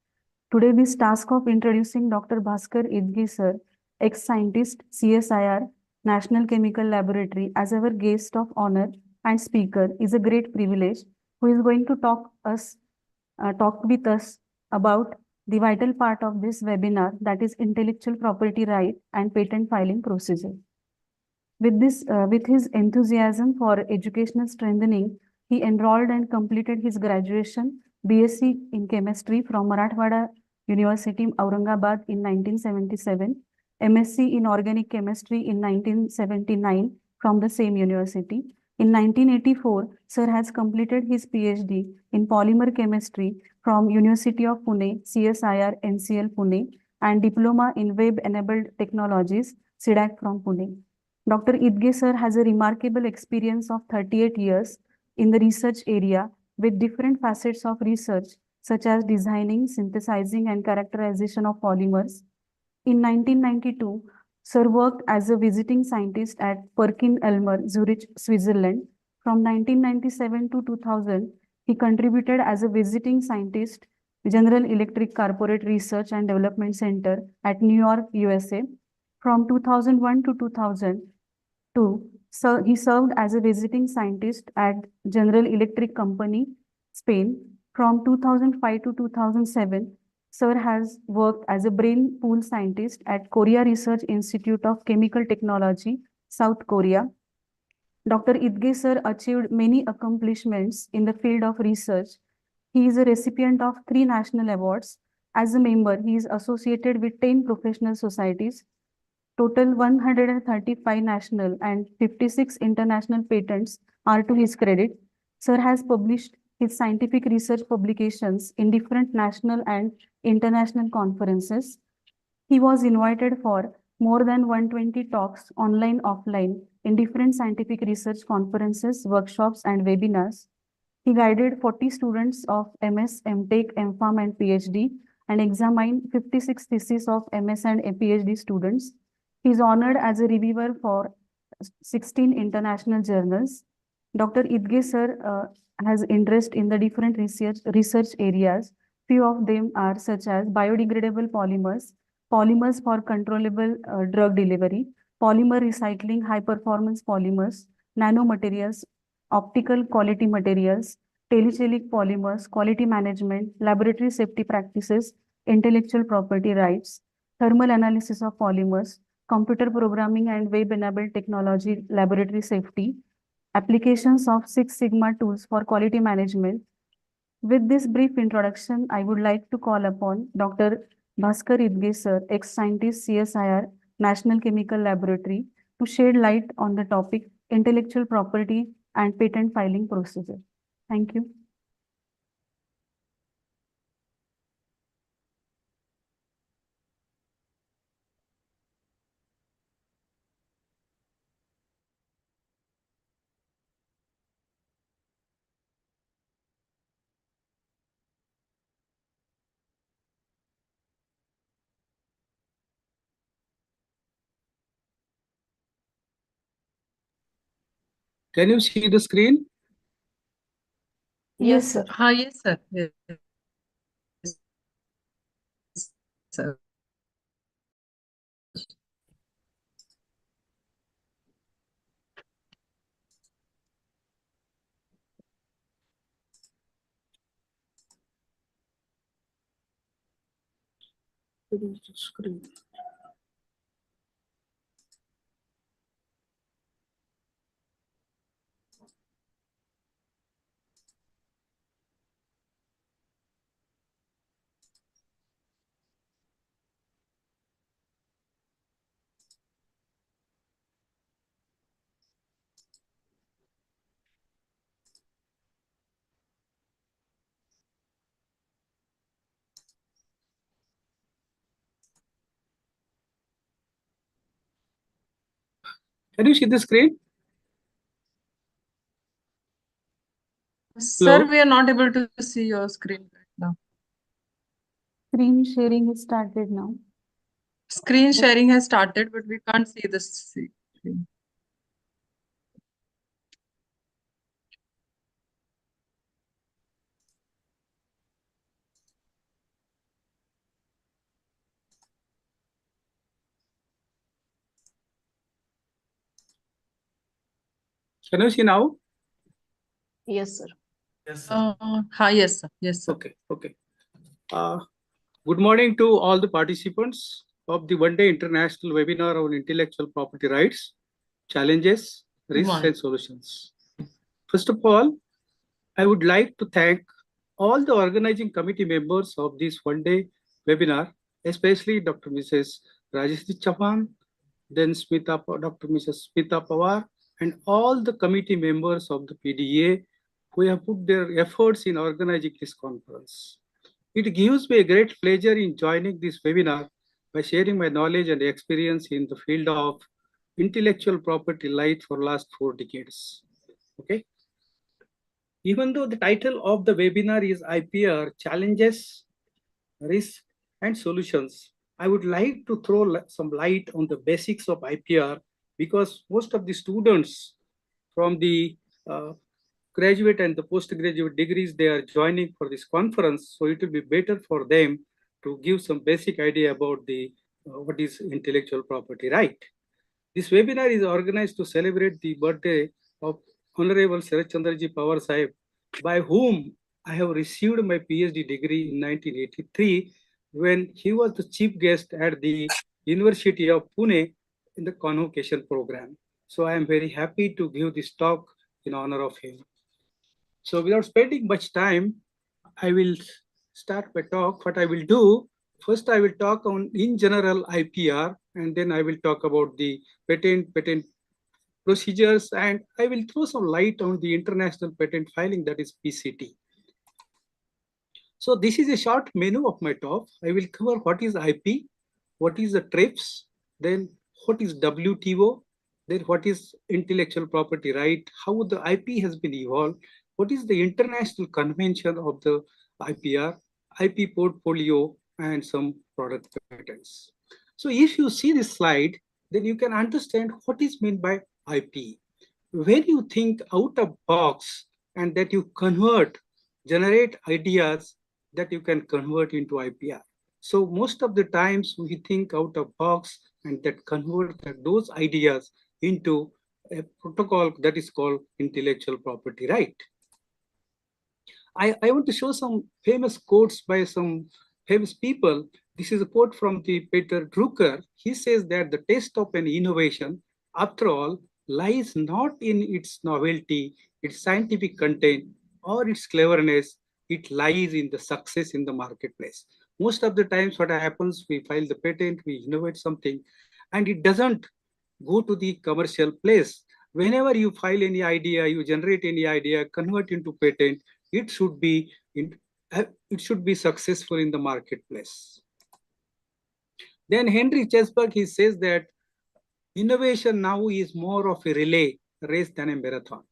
Today, this task of introducing Dr. Bhaskar Idgi sir, ex-scientist, CSIR, National Chemical Laboratory, as our guest of honor and speaker is a great privilege, who is going to talk with us about the vital part of this webinar, that is intellectual property right and patent filing procedure. With his enthusiasm for educational strengthening, he enrolled and completed his graduation BSc in chemistry from Marathwada University, Aurangabad in 1977 MSc in Organic Chemistry in 1979 from the same university. In 1984, Sir has completed his PhD in Polymer Chemistry from University of Pune, CSIR NCL Pune, and Diploma in Web Enabled Technologies, CDAC from Pune. Dr. Idge Sir has a remarkable experience of 38 years in the research area with different facets of research such as designing, synthesizing, and characterization of polymers. In 1992, Sir worked as a visiting scientist at Perkin-Elmer, Zurich, Switzerland. From 1997 to 2000, he contributed as a visiting scientist, General Electric Corporate Research and Development Center at New York, USA. From 2001 to 2002, he served as a visiting scientist at General Electric Company, Spain. From 2005 to 2007, Sir has worked as a brain pool scientist at Korea Research Institute of Chemical Technology, South Korea. Dr. Idge Sir achieved many accomplishments in the field of research. He is a recipient of 3 national awards. As a member, he is associated with 10 professional societies. Total 135 national and 56 international patents are to his credit. Sir has published his scientific research publications in different national and international conferences. He was invited for more than 120 talks, online, offline, in different scientific research conferences, workshops, and webinars. He guided 40 students of MS, MTech, MPharm, and PhD, and examined 56 theses of MS and PhD students. He is honored as a reviewer for 16 international journals. Dr. Idge Sir has interest in the different research areas. Few of them are such as biodegradable polymers, polymers for controllable drug delivery, polymer recycling, high performance polymers, nanomaterials, optical quality materials, telechellic polymers, quality management, laboratory safety practices, intellectual property rights, thermal analysis of polymers, computer programming and web-enabled technology, laboratory safety, applications of Six Sigma tools for quality management. With this brief introduction, I would like to call upon Dr. Bhaskar Idge Sir, ex-scientist CSIR, National Chemical Laboratory, to shed light on the topic intellectual property and patent filing procedure. Thank you. Can you see the screen? Yes, sir. Yes, sir. Yes, sir. It is the screen. Can you see the screen? Sir, Hello? we are not able to see your screen right now. Screen sharing is started now. Screen sharing has started, but we can't see the screen. Can you see now? Yes, sir. Yes, sir. Yes, sir. Yes, sir. Okay, okay. Good morning to all the participants of the one-day international webinar on intellectual property rights, challenges, risks, morning. and solutions. First of all, I would like to thank all the organizing committee members of this one-day webinar, especially Dr. Mrs. Rajeshri Chauhan, then Dr. Mrs. Smita Pawar, and all the committee members of the PDA who have put their efforts in organizing this conference. It gives me a great pleasure in joining this webinar by sharing my knowledge and experience in the field of intellectual property rights for last 4 decades. Okay. Even though the title of the webinar is IPR, Challenges, Risks, and Solutions, I would like to throw some light on the basics of IPR because most of the students from the graduate and the postgraduate degrees, they are joining for this conference. So it will be better for them to give some basic idea about the what is intellectual property right. This webinar is organized to celebrate the birthday of Honorable Sharat Chandraji Pawar Sahib, by whom I have received my PhD degree in 1983 when he was the chief guest at the University of Pune in the convocation program. So I am very happy to give this talk in honor of him. So without spending much time, I will start my talk. What I will do, first I will talk on in general IPR, and then I will talk about the patent procedures, and I will throw some light on the international patent filing, that is PCT. So this is a short menu of my talk. I will cover what is IP, what is the TRIPS, then what is WTO, then what is intellectual property right, how the IP has been evolved, what is the international convention of the IPR, IP portfolio, and some product patents. So if you see this slide, then you can understand what is meant by IP. When you think out of box and that you generate ideas that you can convert into IPR. So most of the times we think out of box and that convert those ideas into a protocol that is called intellectual property right. I want to show some famous quotes by some famous people. This is a quote from the Peter Drucker. He says that the test of an innovation, after all, lies not in its novelty, its scientific content, or its cleverness. It lies in the success in the marketplace. Most of the times what happens, we file the patent, we innovate something, and it doesn't go to the commercial place. Whenever you file any idea, you generate any idea, convert into patent, it should be successful in the marketplace. Then Henry Chesberg, he says that innovation now is more of a relay race than a marathon.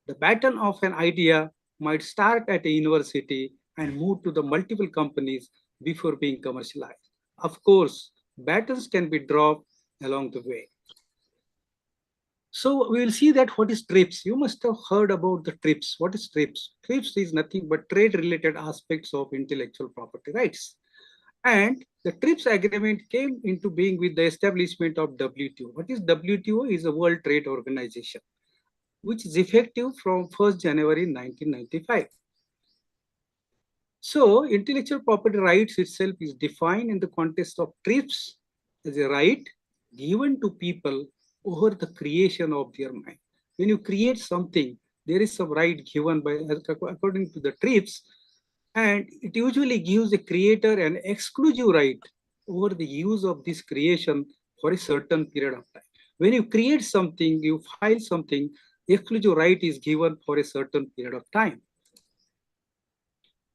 The baton of an idea might start at a university and move to the multiple companies before being commercialized. Of course, batons can be dropped along the way. So we will see that what is TRIPS. You must have heard about the TRIPS. What is TRIPS? TRIPS is nothing but trade-related aspects of intellectual property rights. And the TRIPS agreement came into being with the establishment of WTO. What is WTO? Is a World Trade Organization, which is effective from 1st January 1995. So intellectual property rights itself is defined in the context of TRIPS as a right given to people over the creation of their mind. When you create something, there is some right given by according to the TRIPS, and it usually gives a creator an exclusive right over the use of this creation for a certain period of time. When you create something, you file something, exclusive right is given for a certain period of time.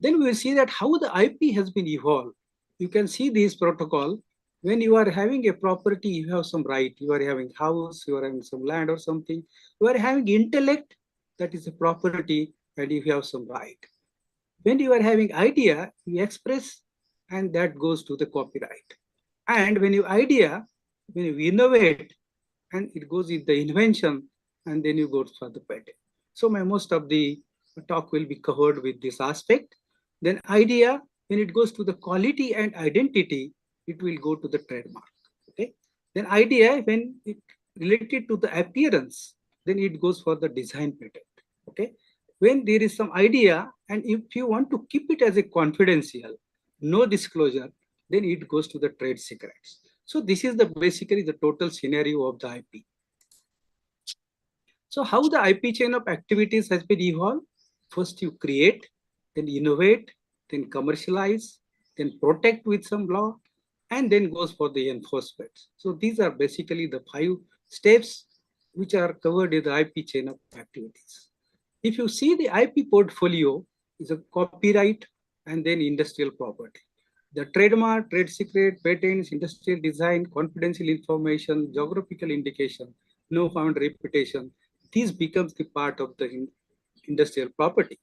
Then we will see that how the IP has been evolved. You can see this protocol. When you are having a property, you have some right. You are having house, you are having some land or something. You are having intellect, that is a property, and you have some right. When you are having idea, you express, and that goes to the copyright. And when you innovate, and it goes in the invention, and then you go for the patent. So most of the talk will be covered with this aspect. Then idea, when it goes to the quality and identity, it will go to the trademark. Okay. Then idea, when it related to the appearance, then it goes for the design patent. Okay. When there is some idea, and if you want to keep it as a confidential, no disclosure, then it goes to the trade secrets. So this is basically the total scenario of the IP. So how the IP chain of activities has been evolved? First you create, then innovate, then commercialize, then protect with some law, and then goes for the enforcement. So these are basically the 5 steps which are covered in the IP chain of activities. If you see the IP portfolio is a copyright and then industrial property. The trademark, trade secret, patents, industrial design, confidential information, geographical indication, no found reputation, these becomes the part of the industrial property.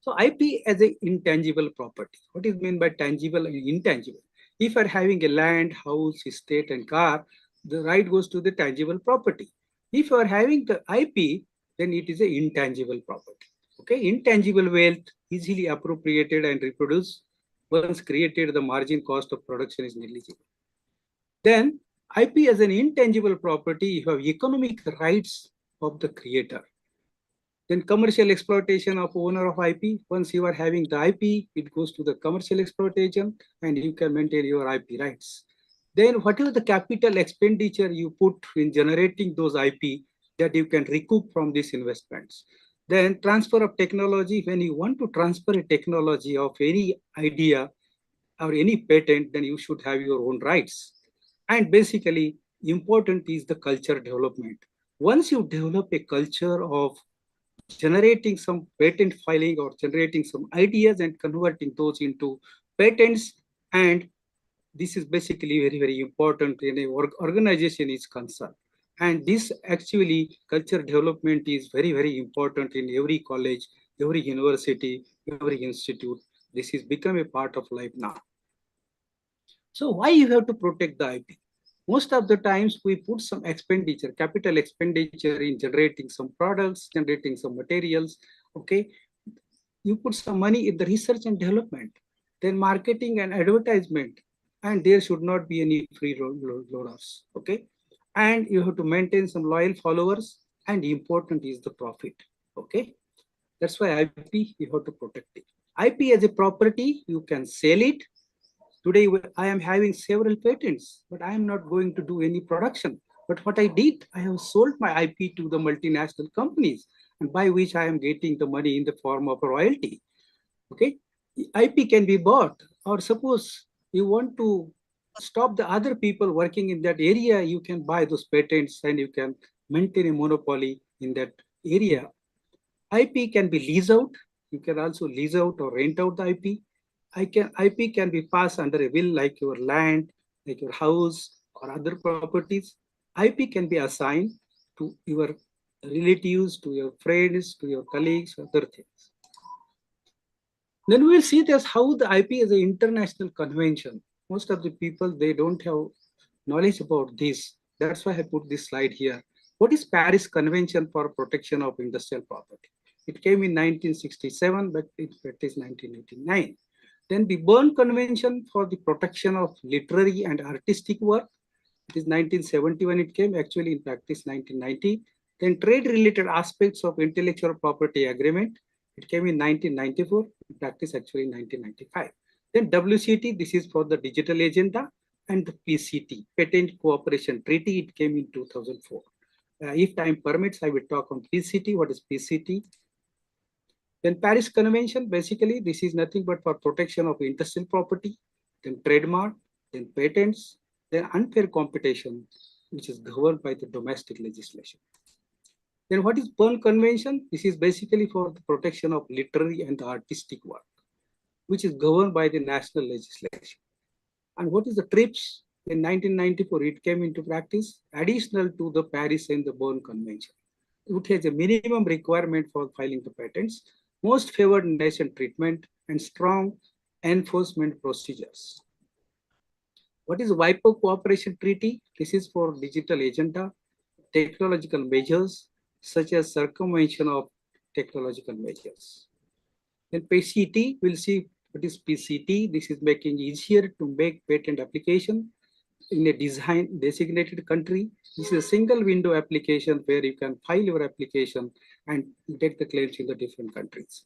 So IP as an intangible property. What is meant by tangible and intangible? If you're having a land, house, estate, and car, the right goes to the tangible property. If you are having the IP, then it is an intangible property. Okay, intangible wealth, easily appropriated and reproduced. Once created, the margin cost of production is negligible. Then IP as an intangible property, you have economic rights of the creator. Then commercial exploitation of owner of IP. Once you are having the IP, it goes to the commercial exploitation and you can maintain your IP rights. Then whatever the capital expenditure you put in generating those IP that you can recoup from these investments. Then transfer of technology, when you want to transfer a technology of any idea or any patent, then you should have your own rights. And basically, important is the culture development. Once you develop a culture of generating some patent filing or generating some ideas and converting those into patents, and this is basically very, very important in a organization is concerned. And this actually culture development is very, very important in every college, every university, every institute. This is become a part of life now. So why you have to protect the IP? Most of the times we put some expenditure, capital expenditure in generating some products, generating some materials, okay? You put some money in the research and development, then marketing and advertisement, and there should not be any free loaders, okay? And you have to maintain some loyal followers, and important is the profit, okay? That's why IP, you have to protect it. IP as a property, you can sell it. Today, I am having several patents, but I am not going to do any production. But what I did, I have sold my IP to the multinational companies, and by which I am getting the money in the form of a royalty. Okay, IP can be bought, or suppose you want to stop the other people working in that area, you can buy those patents and you can maintain a monopoly in that area. IP can be leased out. You can also lease out or rent out the IP. IP can be passed under a will, like your land, like your house or other properties. IP can be assigned to your relatives, to your friends, to your colleagues, other things. Then we will see this how the IP is an international convention. Most of the people, they don't have knowledge about this. That's why I put this slide here. What is Paris Convention for Protection of Industrial Property? It came in 1967, but it is 1989. Then the Berne Convention for the Protection of Literary and Artistic Work. It is 1971 it came, actually in practice 1990. Then trade-related aspects of intellectual property agreement. It came in 1994, in practice actually in 1995. Then WCT, this is for the digital agenda, and the PCT, Patent Cooperation Treaty, it came in 2004. If time permits, I will talk on PCT. What is PCT? Then Paris Convention, basically, this is nothing but for protection of industrial property, then trademark, then patents, then unfair competition, which is governed by the domestic legislation. Then what is Berne Convention? This is basically for the protection of literary and artistic work, which is governed by the national legislation. And what is the TRIPS? In 1994, it came into practice, additional to the Paris and the Berne Convention. It has a minimum requirement for filing the patents, most favored nation treatment, and strong enforcement procedures. What is WIPO Cooperation Treaty? This is for digital agenda, technological measures, such as circumvention of technological measures. Then PCT, we'll see what is PCT. This is making easier to make patent application in a designated country. This is a single window application where you can file your application and take the claims in the different countries.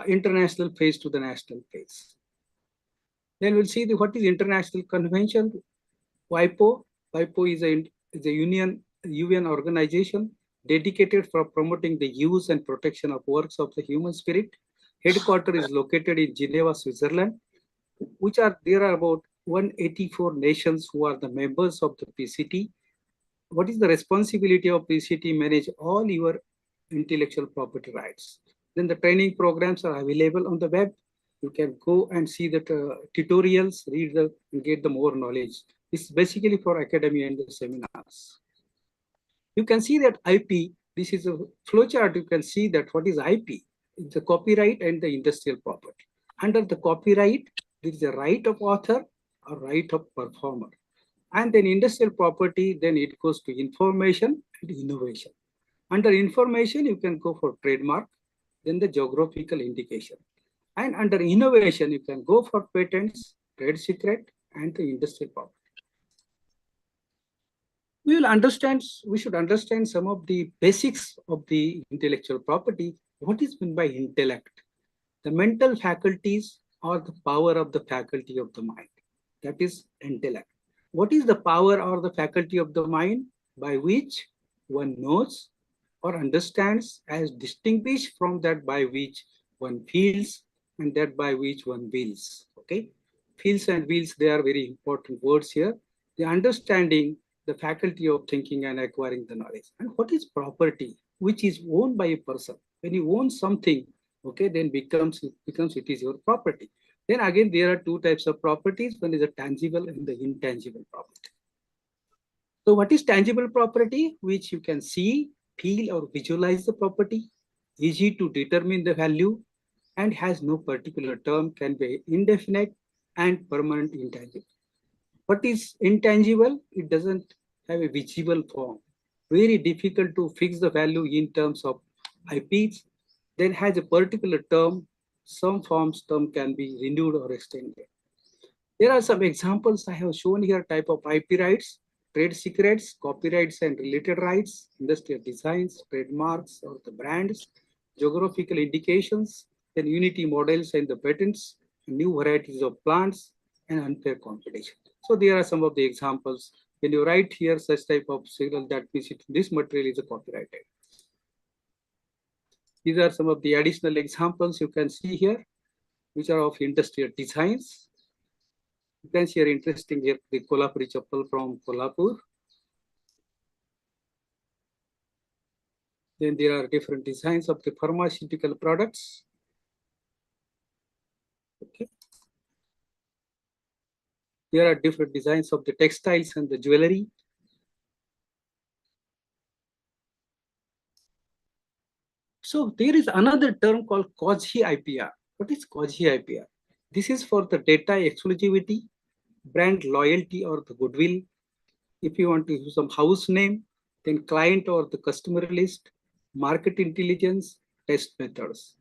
International phase to the national phase. Then we'll see what is international convention. WIPO. WIPO is a UN organization dedicated for promoting the use and protection of works of the human spirit. Headquarters is located in Geneva, Switzerland. there are about 184 nations who are the members of the PCT. What is the responsibility of PCT? Manage all your intellectual property rights. Then the training programs are available on the web. You can go and see the tutorials, read the, and get the more knowledge. This is basically for academia and the seminars. You can see that IP, this is a flowchart. You can see that what is IP? It's the copyright and the industrial property. Under the copyright, there is a right of author or right of performer. And then industrial property, then it goes to information and innovation. Under information, you can go for trademark, then the geographical indication. And under innovation, you can go for patents, trade secret, and the industrial property. We should understand some of the basics of the intellectual property. What is meant by intellect? The mental faculties or the power of the faculty of the mind. That is intellect. What is the power or the faculty of the mind by which one knows or understands as distinguished from that by which one feels and that by which one wills. Okay, feels and wills, they are very important words here. The understanding, the faculty of thinking and acquiring the knowledge. And what is property, which is owned by a person? When you own something, okay, then it is your property. Then again, there are two types of properties. One is a tangible and the intangible property. So what is tangible property? Which you can see, feel, or visualize the property, easy to determine the value, and has no particular term, can be indefinite and permanent intangible. What is intangible? It doesn't have a visible form. Very difficult to fix the value in terms of IPs. Then has a particular term. Some forms term can be renewed or extended. There are some examples I have shown here, type of IP rights, trade secrets, copyrights and related rights, industrial designs, trademarks or the brands, geographical indications, then unity models and the patents, new varieties of plants, and unfair competition. So there are some of the examples. When you write here such type of signal, that means this material is a copyrighted. These are some of the additional examples you can see here, which are of industrial designs. You can see here interesting here, the Kolhapuri chappal from Kolhapur. Then there are different designs of the pharmaceutical products. Okay. There are different designs of the textiles and the jewelry. So there is another term called quasi-IPR. What is quasi-IPR? This is for the data exclusivity, brand loyalty or the goodwill. If you want to use some house name, then client or the customer list, market intelligence, test methods,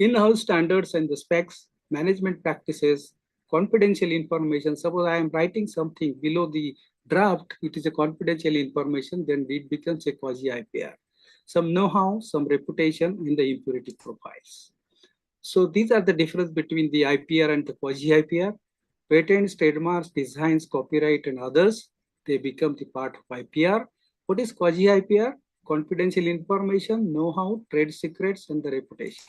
in-house standards and the specs, management practices, confidential information. Suppose I am writing something below the draft, it is a confidential information, then it becomes a quasi-IPR. Some know-how, some reputation in the impurity profiles. So these are the difference between the IPR and the quasi-IPR. Patents, trademarks, designs, copyright, and others, they become the part of IPR. What is quasi-IPR? Confidential information, know-how, trade secrets, and the reputation.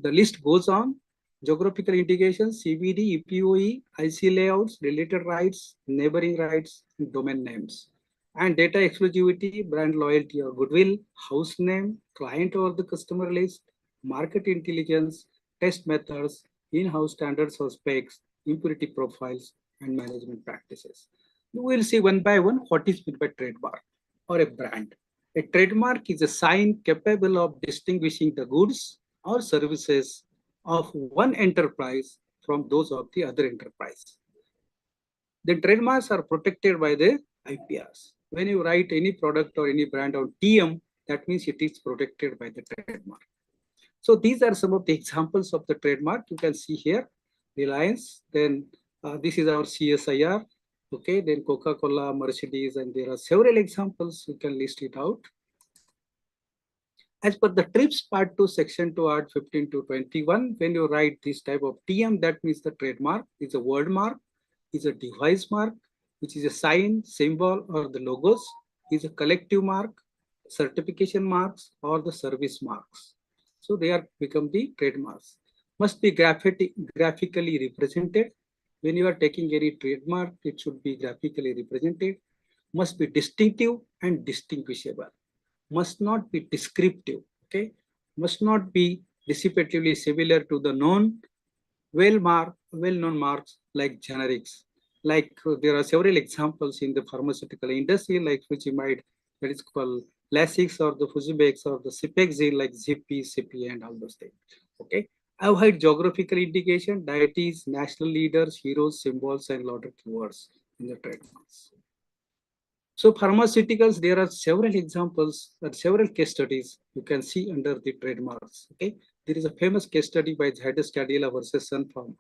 The list goes on. Geographical indications, CBD, EPOE, IC layouts, related rights, neighboring rights, and domain names. And data exclusivity, brand loyalty or goodwill, house name, client or the customer list, market intelligence, test methods, in-house standards or specs, impurity profiles, and management practices. We will see one by one what is meant by trademark or a brand. A trademark is a sign capable of distinguishing the goods or services of one enterprise from those of the other enterprise. The trademarks are protected by the IPRs. When you write any product or any brand on TM, that means it is protected by the trademark. So these are some of the examples of the trademark. You can see here, Reliance, then this is our CSIR, okay, then Coca-Cola, Mercedes, and there are several examples, you can list it out. As per the TRIPS Part 2, Section 2, Art 15 to 21, when you write this type of TM, that means the trademark is a word mark, is a device mark, which is a sign, symbol, or the logos, is a collective mark, certification marks, or the service marks. So they are become the trademarks. must be graphically represented. When you are taking any trademark, it should be graphically represented, must be distinctive and distinguishable, must not be descriptive, okay, must not be dissipatively similar to the well-known marks like generics. Like there are several examples in the pharmaceutical industry, like Fujimide, that is called Lasix, or the Fujibex, or the Cipexine, like Zippy, Sippy, and all those things. Okay. Avoid geographical indication, deities, national leaders, heroes, symbols, and lot of keywords in the trademarks. So pharmaceuticals, there are several examples and several case studies you can see under the trademarks. Okay, there is a famous case study by Zydus Cadila versus Sun Pharma.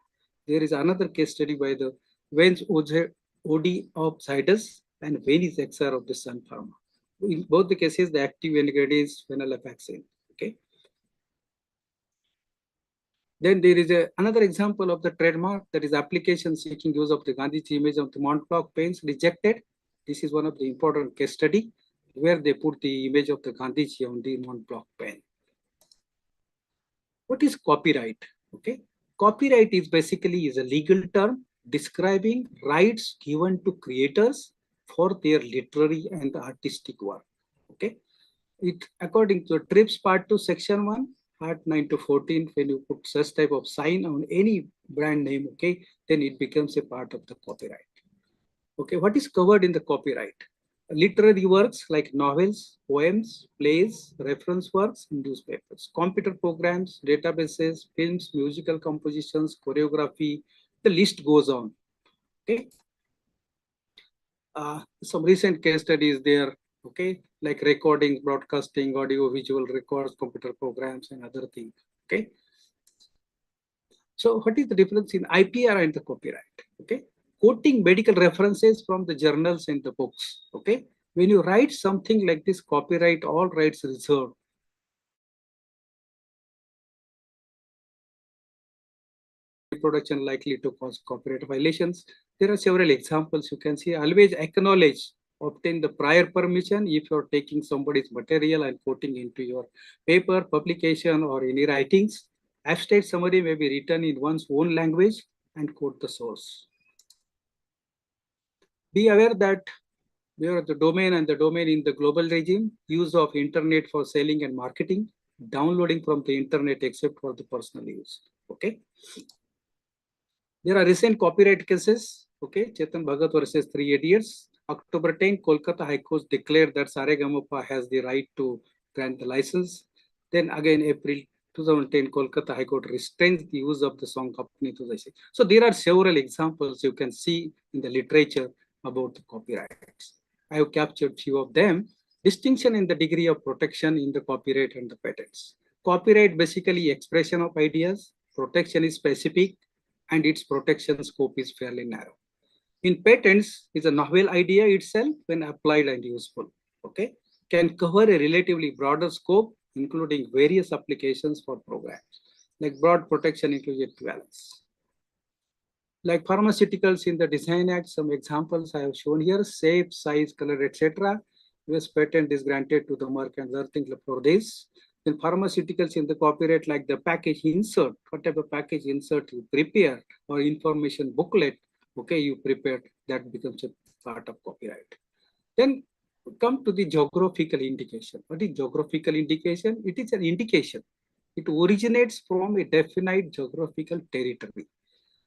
There is another case study by the Vance OD of Zydus and Venice XR of the Sun Pharma. In both the cases, the active ingredient is phenylephrine. Okay. Then there is another example of the trademark, that is application seeking use of the Gandhiji image of the Mont Blanc paints rejected. This is one of the important case study where they put the image of the Gandhiji on the Mont Blanc pen. What is copyright? Okay, copyright is basically a legal term describing rights given to creators for their literary and artistic work. Okay, it according to TRIPS Part 2, Section 1. Part 9 to 14, when you put such type of sign on any brand name, okay, then it becomes a part of the copyright. Okay, what is covered in the copyright? Literary works like novels, poems, plays, reference works, newspapers, computer programs, databases, films, musical compositions, choreography, the list goes on. Okay. Some recent case studies there, okay, like recording, broadcasting, audio, visual records, computer programs, and other things. Okay. So what is the difference in IPR and the copyright? Okay. Quoting medical references from the journals and the books. Okay. When you write something like this, copyright, all rights reserved. Reproduction likely to cause copyright violations. There are several examples you can see. Always acknowledge, obtain the prior permission if you're taking somebody's material and putting into your paper, publication, or any writings. Abstract summary may be written in one's own language and quote the source. Be aware that we are the domain and the domain in the global regime, use of internet for selling and marketing, downloading from the internet except for the personal use. Okay. There are recent copyright cases. Okay, Chetan Bhagat versus Three Idiots. October 10, Kolkata High Court declared that Saregamapa has the right to grant the license. Then again, April 2010, Kolkata High Court restrains the use of the song company to the state. So there are several examples you can see in the literature about the copyrights. I have captured few of them. Distinction in the degree of protection in the copyright and the patents. Copyright basically expression of ideas. Protection is specific, and its protection scope is fairly narrow. In patents, is a novel idea itself when applied and useful. Okay, can cover a relatively broader scope, including various applications for programs. Like broad protection includes equivalence. Like pharmaceuticals in the Design Act, some examples I have shown here: shape, size, color, etc. US patent is granted to the Merck and other things for this. Then pharmaceuticals in the copyright, like the package insert, whatever package insert you prepare, or information booklet, okay, you prepared, that becomes a part of copyright. Then come to the geographical indication. What is geographical indication? It is an indication. It originates from a definite geographical territory.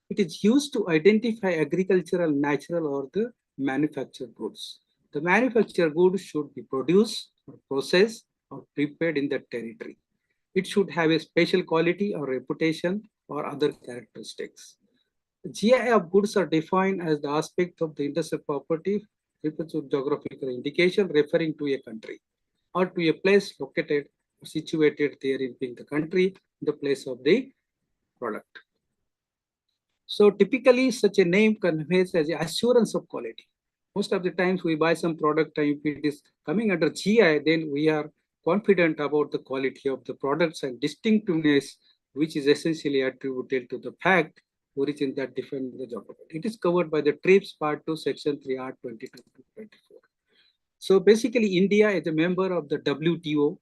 It is used to identify agricultural, natural, or the manufactured goods. The manufactured goods should be produced or processed or prepared in that territory. It should have a special quality or reputation or other characteristics. GI of goods are defined as the aspect of the industrial property with geographical indication referring to a country or to a place located or situated there in being the country, the place of the product. So typically such a name conveys as an assurance of quality. Most of the times we buy some product and if it is coming under GI, then we are confident about the quality of the products and distinctiveness, which is essentially attributed to the fact origin that defines the geography. It is covered by the TRIPS Part 2, Section 3R 22 to 24. So basically India is a member of the WTO,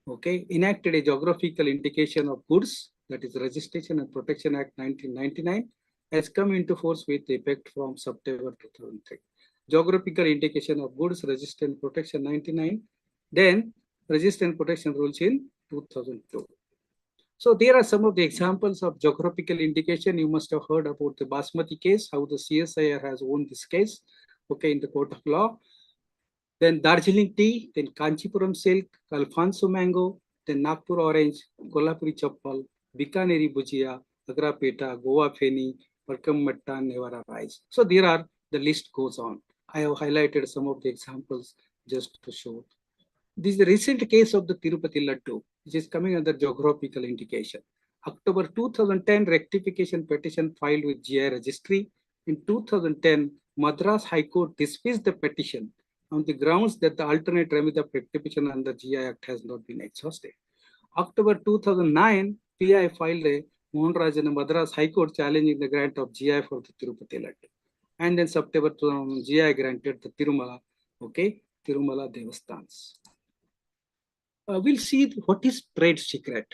okay, enacted a geographical indication of goods that is Registration and Protection Act 1999, has come into force with effect from September 2003. Geographical indication of goods, Registration and Protection 99, then Registration and Protection rules in 2002. So there are some of the examples of geographical indication. You must have heard about the Basmati case, how the CSIR has won this case, okay, in the court of law. Then Darjeeling tea, then Kanchipuram silk, Alfonso mango, then Nagpur orange, Kolhapuri chappal, Bikaneri bhujia, Agra peta, Goa feni, Parkam matta, Nevada rice. So there are, the list goes on. I have highlighted some of the examples just to show. This is the recent case of the Tirupati Laddu, which is coming under geographical indication. October 2010, rectification petition filed with GI registry. In 2010, Madras High Court dismissed the petition on the grounds that the alternate remedy of rectification under GI Act has not been exhausted. October 2009, PI filed a Mohan Rajan and Madras High Court challenging the grant of GI for the Tirupati Laddu. And then September 2000, GI granted the Tirumala, okay, Tirumala Devasthans. We'll see what is trade secret.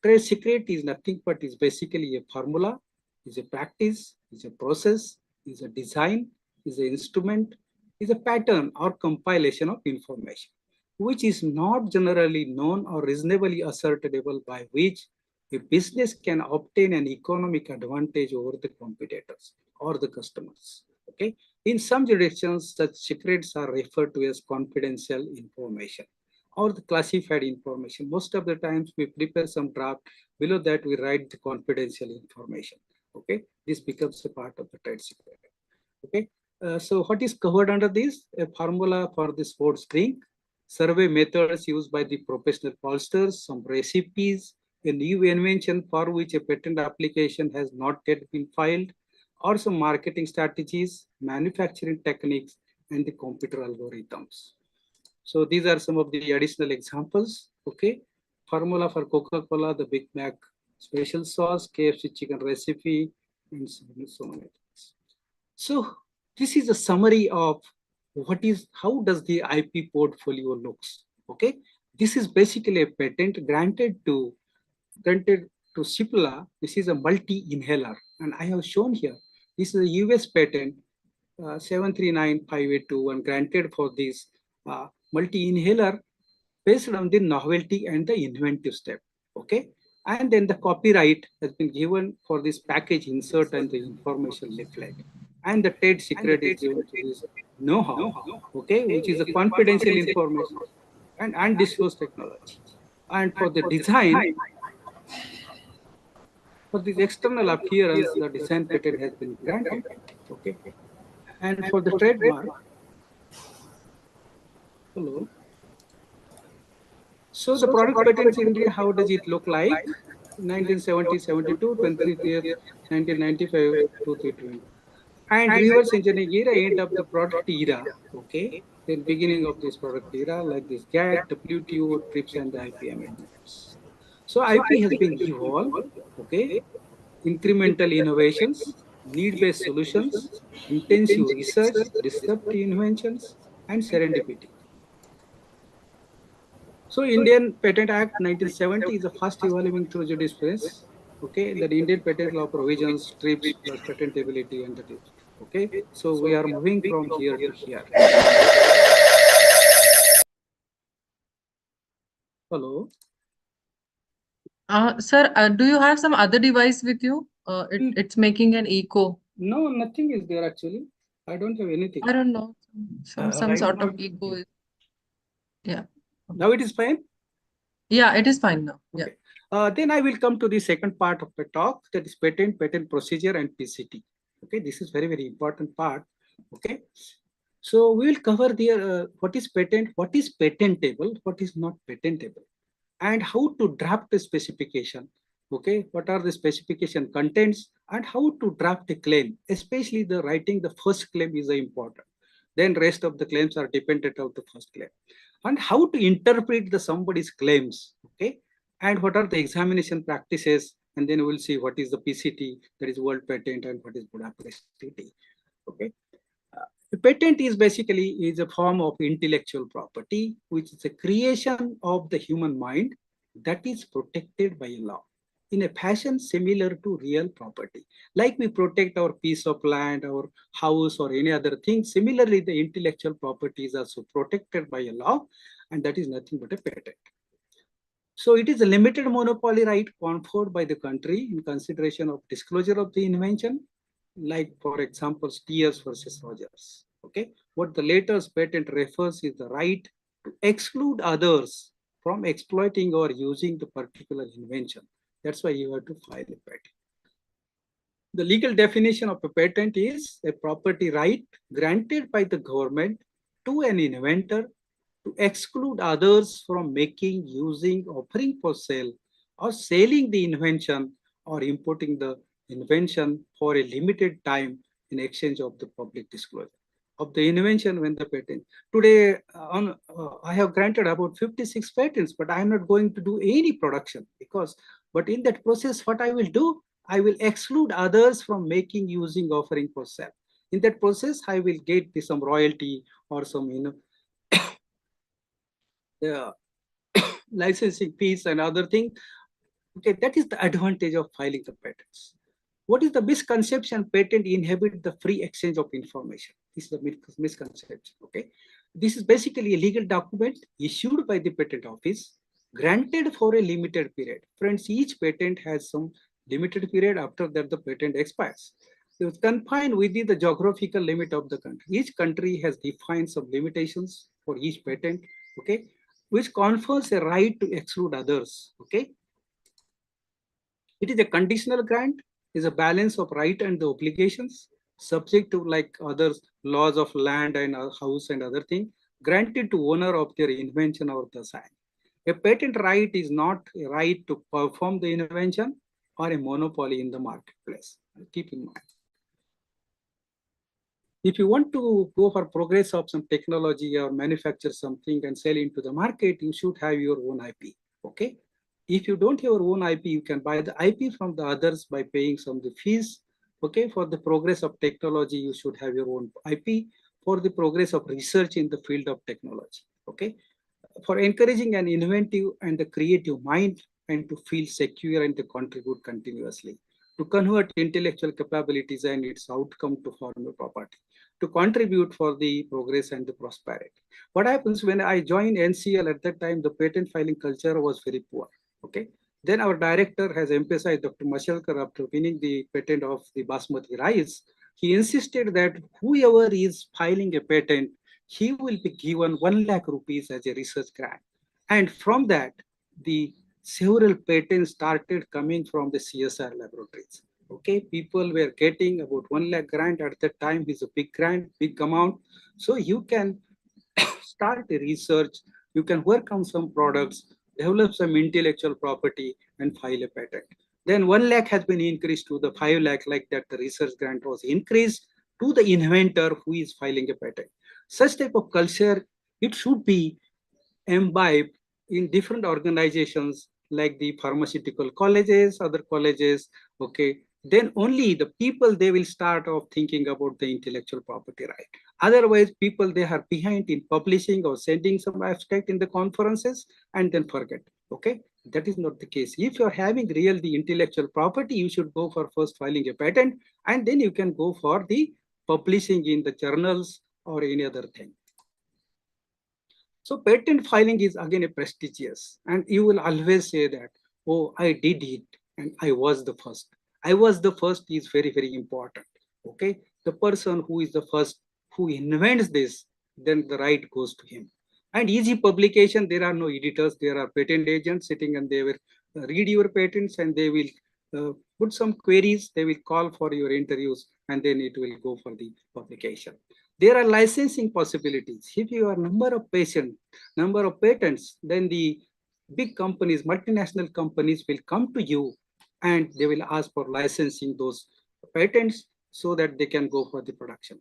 Trade secret is nothing but is basically a formula, is a practice, is a process, is a design, is an instrument, is a pattern or compilation of information, which is not generally known or reasonably ascertainable, by which a business can obtain an economic advantage over the competitors or the customers. Okay. In some jurisdictions, such secrets are referred to as confidential information or the classified information. Most of the times we prepare some draft, below that we write the confidential information. Okay, this becomes a part of the trade secret. Okay, so what is covered under this? A formula for the sports drink, survey methods used by the professional pollsters, some recipes, a new invention for which a patent application has not yet been filed, or some marketing strategies, manufacturing techniques, and the computer algorithms. So these are some of the additional examples. Okay, formula for Coca-Cola, the Big Mac special sauce, KFC chicken recipe, and so many things. So this is a summary of what is, how does the IP portfolio looks. Okay, this is basically a patent granted to Cipla. This is a multi-inhaler, and I have shown here. This is a US patent 7395821 granted for this multi-inhaler based on the novelty and the inventive step. Okay, and then the copyright has been given for this package insert and the information leaflet, and the trade secret is given to this know-how, okay, which is a confidential information and undisclosed technology. And for the design, for this external appearance, the design patent has been granted. Okay, and for the trademark, hello. So the product patents in India, how does it look like? 1970, 72, 23, 1995, 2320. And reverse engineering era, end of the product era. Okay, then beginning of this product era, like this GATT, WTO, TRIPS, and the IP amendments. So IP has been evolved. Okay, incremental innovations, need-based solutions, intensive research, disruptive inventions, and serendipity. So Indian Patent Act 1970 is a fast evolving through jurisprudence. Okay, the Indian patent law provisions, TRIPS plus patentability and the TRIPS. Okay, so we are moving from here to here. Hello. Sir, do you have some other device with you? It's making an echo. No, nothing is there actually. I don't have anything. I don't know. Some Right sort now, of echo. Yeah. now it is fine. Yeah, it is fine now. Yeah. Okay. Then I will come to the second part of the talk, that is patent procedure, and PCT. Okay, this is very, very important part. Okay, so we will cover the what is patent, what is patentable, what is not patentable, and how to draft a specification. Okay, what are the specification contents, and how to draft a claim, especially the writing the first claim is important. Then rest of the claims are dependent of the first claim, and how to interpret the somebody's claims. Okay, and what are the examination practices, and then we'll see what is the PCT, that is World Patent, and what is Budapest Treaty. Okay, the patent is basically is a form of intellectual property, which is a creation of the human mind that is protected by law. in a fashion similar to real property. Like we protect our piece of land, our house, or any other thing, similarly, the intellectual property is also protected by a law, and that is nothing but a patent. So it is a limited monopoly right conferred by the country in consideration of disclosure of the invention, like for example, Steers versus Rogers. Okay, what the latest patent refers is the right to exclude others from exploiting or using the particular invention. That's why you have to file a patent. The legal definition of a patent is a property right granted by the government to an inventor to exclude others from making, using, offering for sale, or selling the invention or importing the invention for a limited time in exchange of the public disclosure of the invention when the patent. Today, I have granted about 56 patents, but I am not going to do any production but in that process, what I will do, I will exclude others from making, using, offering for sale. In that process, I will get some royalty or some, licensing fees and other thing. Okay, that is the advantage of filing the patents. What is the misconception? Patent inhibit the free exchange of information. This is the misconception. Okay, this is basically a legal document issued by the patent office, granted for a limited period. Friends, each patent has some limited period. After that, the patent expires. It is confined within the geographical limit of the country. Each country has defined some limitations for each patent. Okay, which confers a right to exclude others. Okay, it is a conditional grant, is a balance of right and the obligations, subject to like others laws of land and house and other thing, granted to owner of their invention or design. A patent right is not a right to perform the invention or a monopoly in the marketplace. Keep in mind. If you want to go for progress of some technology or manufacture something and sell into the market, you should have your own IP. Okay. If you don't have your own IP, you can buy the IP from the others by paying some of the fees. Okay. For the progress of technology, you should have your own IP for the progress of research in the field of technology. Okay. For encouraging an inventive and the creative mind and to feel secure and to contribute continuously, to convert intellectual capabilities and its outcome to formal property, to contribute for the progress and the prosperity. What happens when I joined NCL at that time, the patent filing culture was very poor. Okay. Then our director has emphasized, Dr. Mashalkar, after winning the patent of the basmati rice, he insisted that whoever is filing a patent, he will be given 1 lakh rupees as a research grant. And from that, the several patents started coming from the CSR laboratories. Okay, people were getting about 1 lakh grant at that time. Is a big grant, big amount. So you can start a research, you can work on some products, develop some intellectual property and file a patent. Then 1 lakh has been increased to the 5 lakh, like that the research grant was increased to the inventor who is filing a patent. Such type of culture, it should be imbibed in different organizations like the pharmaceutical colleges, other colleges, okay, then only the people, they will start off thinking about the intellectual property right. Otherwise, people, they are behind in publishing or sending some abstract in the conferences and then forget, okay? That is not the case. If you're having real the intellectual property, you should go for first filing a patent and then you can go for the publishing in the journals or any other thing. So patent filing is again a prestigious, and you will always say that, oh, I did it and I was the first. I was the first is very, very important. Okay. The person who is the first who invents this, then the right goes to him. And easy publication, there are no editors, there are patent agents sitting and they will read your patents and they will put some queries, they will call for your interviews and then it will go for the publication. There are licensing possibilities. If you are number of patents, then the big companies, multinational companies will come to you and they will ask for licensing those patents so that they can go for the production.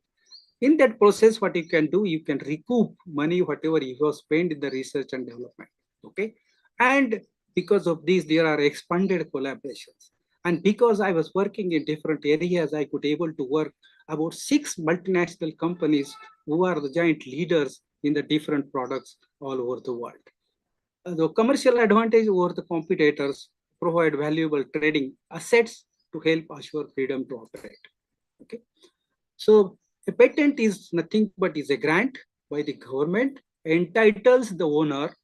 In that process, what you can do, you can recoup money, whatever you have spent in the research and development. Okay. And because of this, there are expanded collaborations. And because I was working in different areas, I could able to work about 6 multinational companies who are the giant leaders in the different products all over the world. The commercial advantage over the competitors, provide valuable trading assets to help assure freedom to operate. Okay. So a patent is nothing but is a grant by the government entitles the owner,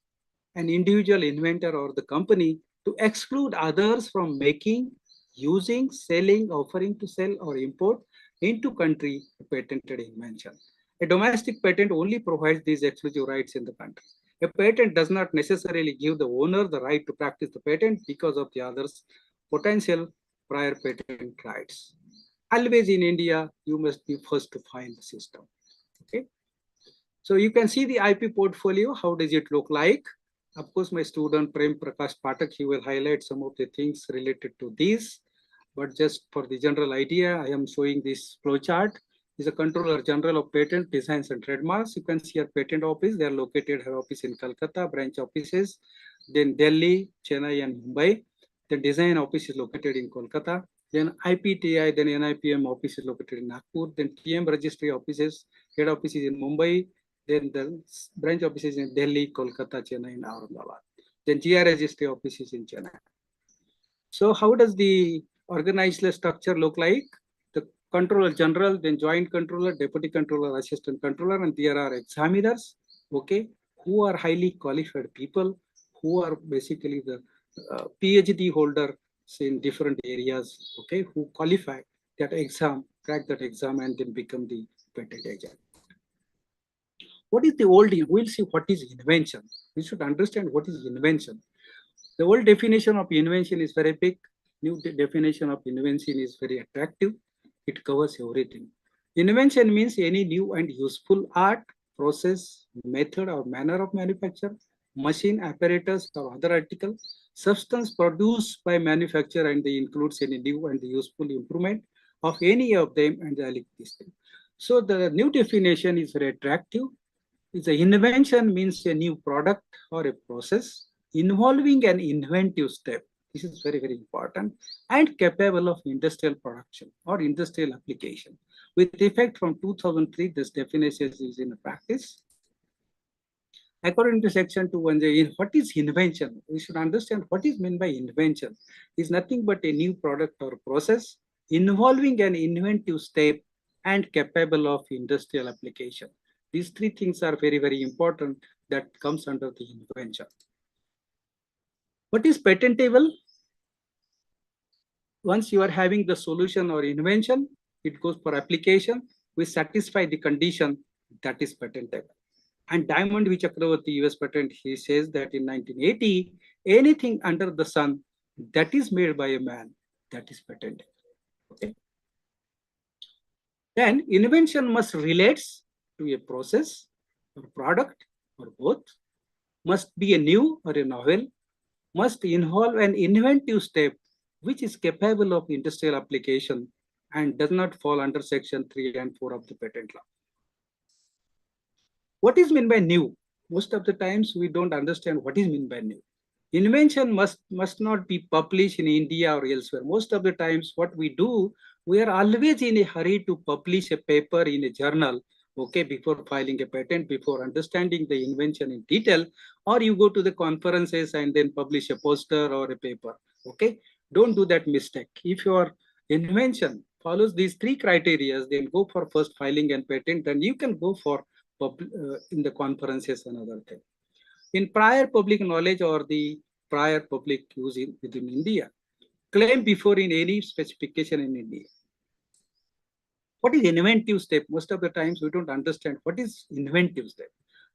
an individual inventor or the company to exclude others from making, using, selling, offering to sell or import into country a patented invention. A domestic patent only provides these exclusive rights in the country. A patent does not necessarily give the owner the right to practice the patent because of the other's potential prior patent rights. Always in India, you must be first to find the system. Okay. So you can see the IP portfolio. How does it look like? Of course, my student Prem Prakash Patak, he will highlight some of the things related to these. But just for the general idea, I am showing this flow chart. Is a Controller General of Patent, Designs and Trademarks. You can see our patent office. They are located, her office in Calcutta, branch offices, then Delhi, Chennai, and Mumbai. The design office is located in Kolkata. Then IPTI, then NIPM office is located in Nagpur. Then TM registry offices, head office is in Mumbai. Then the branch offices in Delhi, Kolkata, Chennai, and Aurangabad. Then GI registry offices in Chennai. So how does the organizational structure look like? The Controller General, then Joint Controller, Deputy Controller, Assistant Controller, and there are examiners, okay, who are highly qualified people, who are basically the PhD holders in different areas, okay, who qualify that exam, crack that exam, and then become the patent agent. What is the old? We'll see what is invention. We should understand what is invention. The old definition of invention is very big. New definition of invention is very attractive. It covers everything. Invention means any new and useful art, process, method, or manner of manufacture, machine, apparatus, or other article, substance produced by manufacturer, and they includes any new and useful improvement of any of them and the existing. So the new definition is very attractive. It's a invention means a new product or a process involving an inventive step. This is very, very important and capable of industrial production or industrial application. With effect from 2003, this definition is in practice. According to section 210, what is invention? We should understand what is meant by invention. Is nothing but a new product or process involving an inventive step and capable of industrial application. These three things are very, very important that comes under the invention. What is patentable? Once you are having the solution or invention, it goes for application. We satisfy the condition that is patentable. And Diamond V. Chakravarti US patent, he says that in 1980, anything under the sun that is made by a man, that is patentable. Okay. Then invention must relate to a process or product or both, must be a new or a novel, must involve an inventive step which is capable of industrial application and does not fall under section 3 and 4 of the patent law. What is meant by new? Most of the times we don't understand what is meant by new. Invention must not be published in India or elsewhere. Most of the times what we do, we are always in a hurry to publish a paper in a journal, okay, before filing a patent, before understanding the invention in detail, or you go to the conferences and then publish a poster or a paper, okay? Don't do that mistake. If your invention follows these three criteria, then go for first filing and patent, and you can go for in the conferences and other things. In prior public knowledge or the prior public use within India, claim before in any specification in India. What is inventive step? Most of the times we don't understand what is inventive step.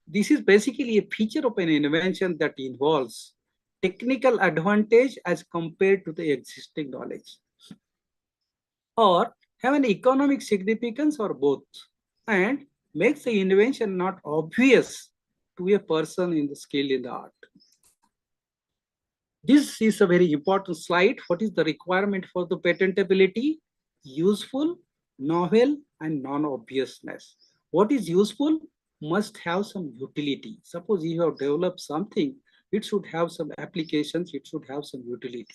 This is basically a feature of an invention that involves technical advantage as compared to the existing knowledge, or have an economic significance or both, and makes the invention not obvious to a person in the skill in the art. This is a very important slide. What is the requirement for the patentability? Useful, novel, and non-obviousness. What is useful? Must have some utility. Suppose you have developed something, it should have some applications, it should have some utility,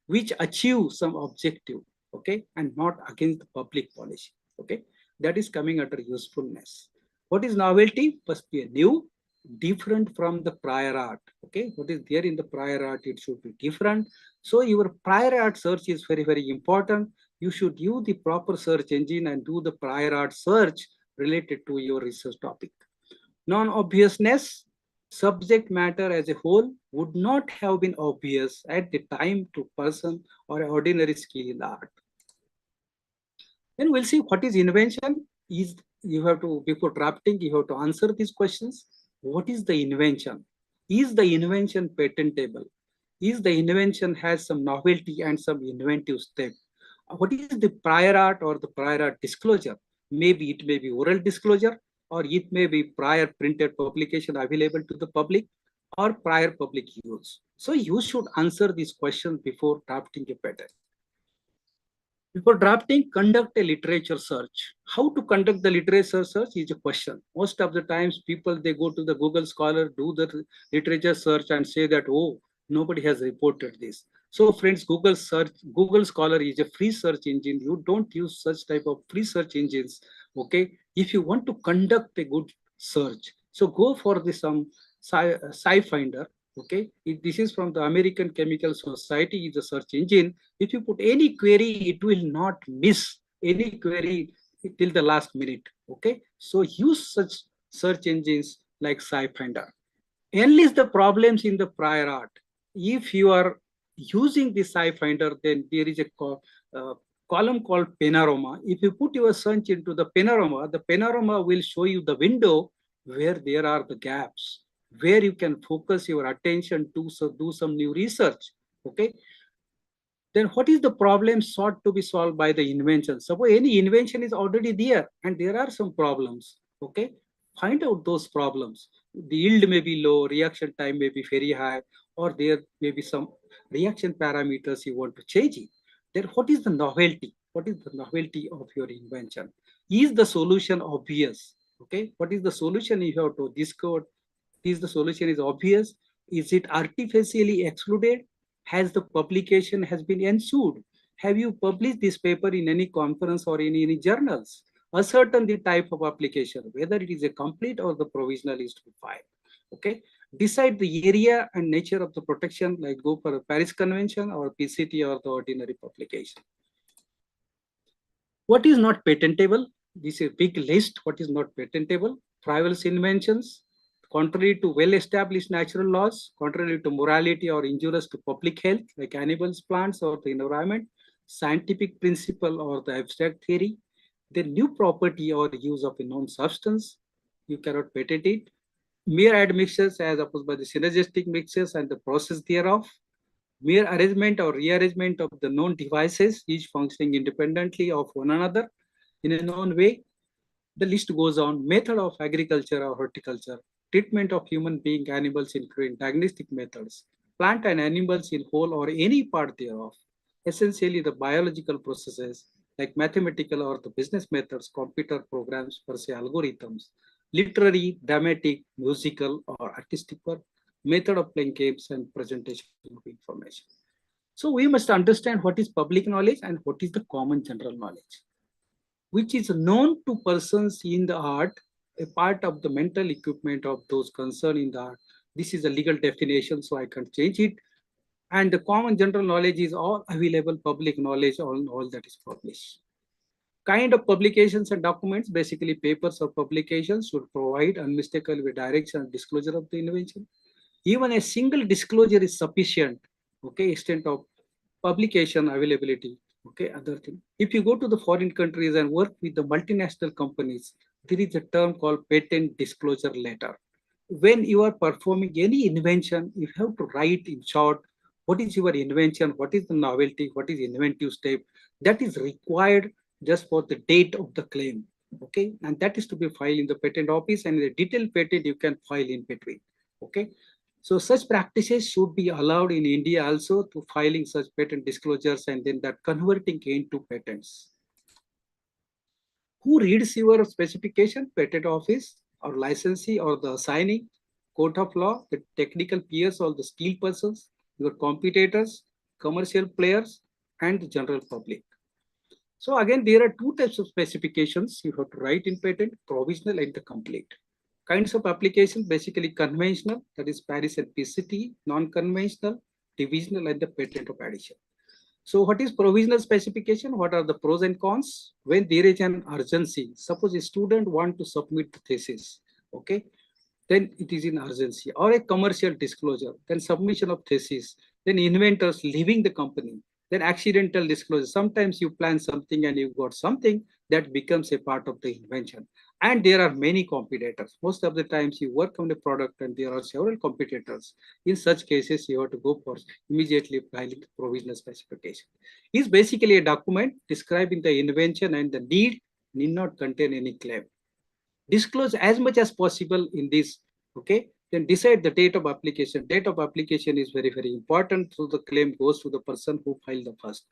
which achieve some objective, okay, and not against the public policy, okay. That is coming under usefulness. What is novelty? Must be a new, different from the prior art. Okay, what is there in the prior art, it should be different. So your prior art search is very, very important. You should use the proper search engine and do the prior art search related to your research topic. Non-obviousness, subject matter as a whole would not have been obvious at the time to person or ordinary skill in art. Then we'll see what is invention. Is you have to, before drafting, you have to answer these questions. What is the invention? Is the invention patentable? Is the invention has some novelty and some inventive step? What is the prior art or the prior art disclosure? Maybe it may be oral disclosure, or it may be prior printed publication available to the public, or prior public use. So you should answer these questions before drafting a patent. Before drafting, conduct a literature search. How to conduct the literature search is a question. Most of the times people, they go to the Google Scholar, do the literature search and say that, oh, nobody has reported this. So friends, Google Scholar is a free search engine. You don't use such type of free search engines. Okay. If you want to conduct a good search, so go for the some SciFinder. Okay. This is from the American Chemical Society, is a search engine. If you put any query, it will not miss any query till the last minute. Okay, so use such search engines like SciFinder. Enlist the problems in the prior art. If you are using the SciFinder, then there is a column called Panorama. If you put your search into the Panorama will show you the window where there are the gaps, where you can focus your attention to do some new research. Okay, then what is the problem sought to be solved by the invention? Suppose any invention is already there and there are some problems. Okay, find out those problems. The yield may be low, reaction time may be very high, or there may be some reaction parameters you want to change it. Then what is the novelty? What is the novelty of your invention? Is the solution obvious? Okay, what is the solution you have to discover? Is the solution is obvious? Is it artificially excluded? Has the publication has been ensued? Have you published this paper in any conference or in any journals? Ascertain the type of application, whether it is a complete or the provisional is to be filed. Okay. Decide the area and nature of the protection, like go for a Paris Convention or PCT or the ordinary publication. What is not patentable? This is a big list. What is not patentable? Frivolous inventions, contrary to well-established natural laws, contrary to morality or injurious to public health, like animals, plants, or the environment, scientific principle or the abstract theory, the new property or use of a known substance, you cannot patent it. Mere admixtures as opposed by the synergistic mixtures and the process thereof, mere arrangement or rearrangement of the known devices, each functioning independently of one another in a known way. The list goes on. Method of agriculture or horticulture, treatment of human being, animals, including diagnostic methods, plant and animals in whole or any part thereof. Essentially, the biological processes like mathematical or the business methods, computer programs, per se algorithms, literary, dramatic, musical, or artistic work, method of playing games and presentation of information. So we must understand what is public knowledge and what is the common general knowledge, which is known to persons in the art, a part of the mental equipment of those concerned in the art. This is a legal definition, so I can't change it. And the common general knowledge is all available public knowledge on all that is published. Kind of publications and documents, basically papers or publications, should provide unmistakable direction and disclosure of the invention. Even a single disclosure is sufficient. Okay, extent of publication availability. Okay, other thing. If you go to the foreign countries and work with the multinational companies, there is a term called patent disclosure letter. When you are performing any invention, you have to write in short, what is your invention, what is the novelty, what is inventive step, that is required just for the date of the claim. Okay, and that is to be filed in the patent office, and the detailed patent you can file in between. Okay, so such practices should be allowed in India also, to filing such patent disclosures and then that converting into patents. Who reads your specification? Patent office or licensee or the assignee, court of law, the technical peers or the skilled persons, your competitors, commercial players, and the general public. So again, there are two types of specifications you have to write in patent: provisional and the complete. Kinds of applications, basically conventional, that is Paris and PCT, non-conventional, divisional, and the patent of addition. So what is provisional specification? What are the pros and cons? When there is an urgency, suppose a student want to submit the thesis, okay, then it is in urgency, or a commercial disclosure, then submission of thesis, then inventors leaving the company, then accidental disclosure. Sometimes you plan something and you got something that becomes a part of the invention. And there are many competitors. Most of the times you work on the product and there are several competitors. In such cases, you have to go for immediately filing the provisional specification. It's basically a document describing the invention, and the need not contain any claim. Disclose as much as possible in this, okay? Then decide the date of application. Date of application is very, very important. So the claim goes to the person who filed the first.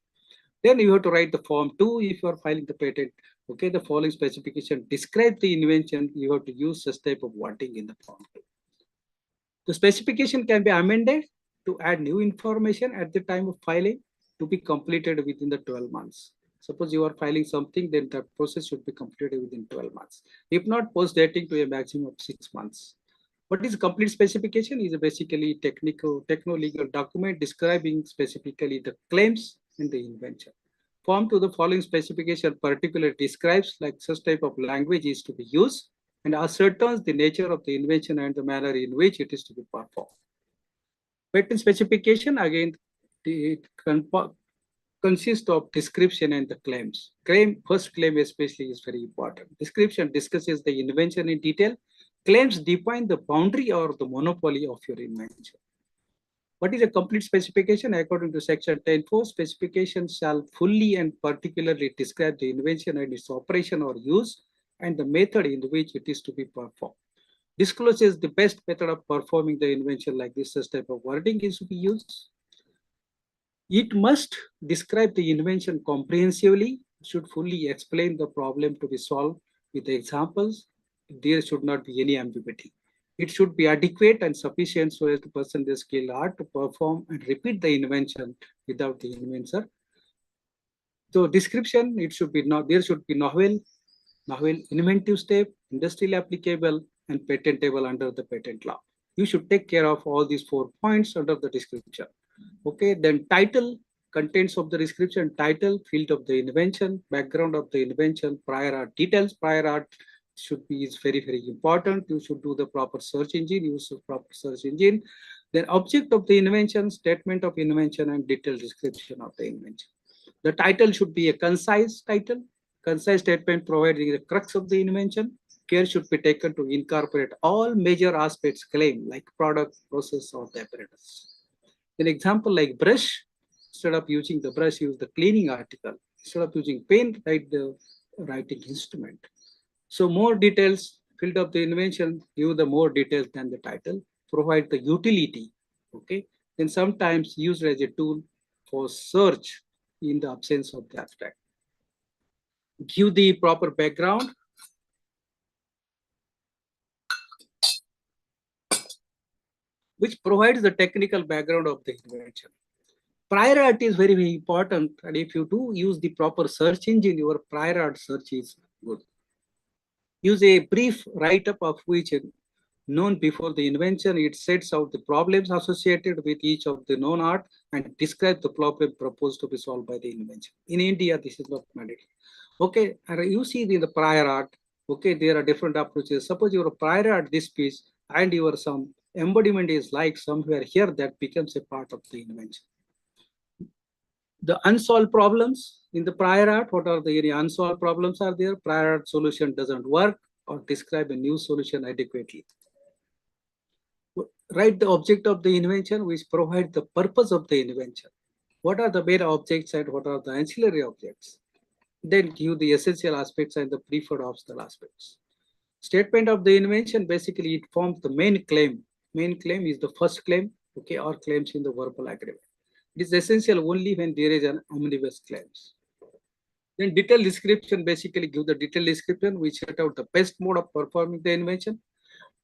Then you have to write the form 2 if you are filing the patent. Okay, the following specification describe the invention. You have to use such type of wording in the form 2. The specification can be amended to add new information at the time of filing to be completed within the 12 months. Suppose you are filing something, then that process should be completed within 12 months. If not, post dating to a maximum of 6 months. What is complete specification? Is basically techno-legal document describing specifically the claims and the invention. Form to the following specification particularly describes like such type of language is to be used and ascertains the nature of the invention and the manner in which it is to be performed. Patent specification, again, it consists of description and the claims. First claim especially is very important. Description discusses the invention in detail. Claims define the boundary or the monopoly of your invention. What is a complete specification? According to section 10.4, specification shall fully and particularly describe the invention and its operation or use and the method in which it is to be performed. Discloses the best method of performing the invention, like this type of wording is to be used. It must describe the invention comprehensively, should fully explain the problem to be solved with the examples. There should not be any ambiguity. It should be adequate and sufficient so as the person the skill art to perform and repeat the invention without the inventor. So description, it should be there should be novel, inventive step, industrially applicable, and patentable under the patent law. You should take care of all these 4 points under the description. Okay, then title, contents of the description, title, field of the invention, background of the invention, prior art details. Prior art is very, very important. You should do the proper search engine, use the proper search engine. Then object of the invention, statement of invention, and detailed description of the invention. The title should be a concise title. Concise statement providing the crux of the invention. Care should be taken to incorporate all major aspects claimed, like product, process, or the apparatus. An example like brush, instead of using the brush, use the cleaning article. Instead of using pen, write the writing instrument. So more details, field of the invention, give the more details than the title, provide the utility, okay? Then sometimes used as a tool for search in the absence of the abstract. Give the proper background. Which provides the technical background of the invention. Prior art is very, very important, and if you do use the proper search engine, your prior art search is good. Use a brief write-up of which known before the invention. It sets out the problems associated with each of the known art and describes the problem proposed to be solved by the invention. In India, this is not mandatory. Okay, and you see in the prior art, okay, there are different approaches. Suppose your prior art this piece and your some embodiment is like somewhere here, that becomes a part of the invention. The unsolved problems in the prior art, what are the unsolved problems are there? Prior art solution doesn't work or describe a new solution adequately. Write the object of the invention, which provide the purpose of the invention. What are the main objects and what are the ancillary objects? Then give the essential aspects and the preferred optional aspects. Statement of the invention, basically it forms the main claim. Main claim is the first claim, okay, or claims in the verbal agreement. It is essential only when there is an omnibus claims. Then detailed description, basically give the detailed description which set out the best mode of performing the invention.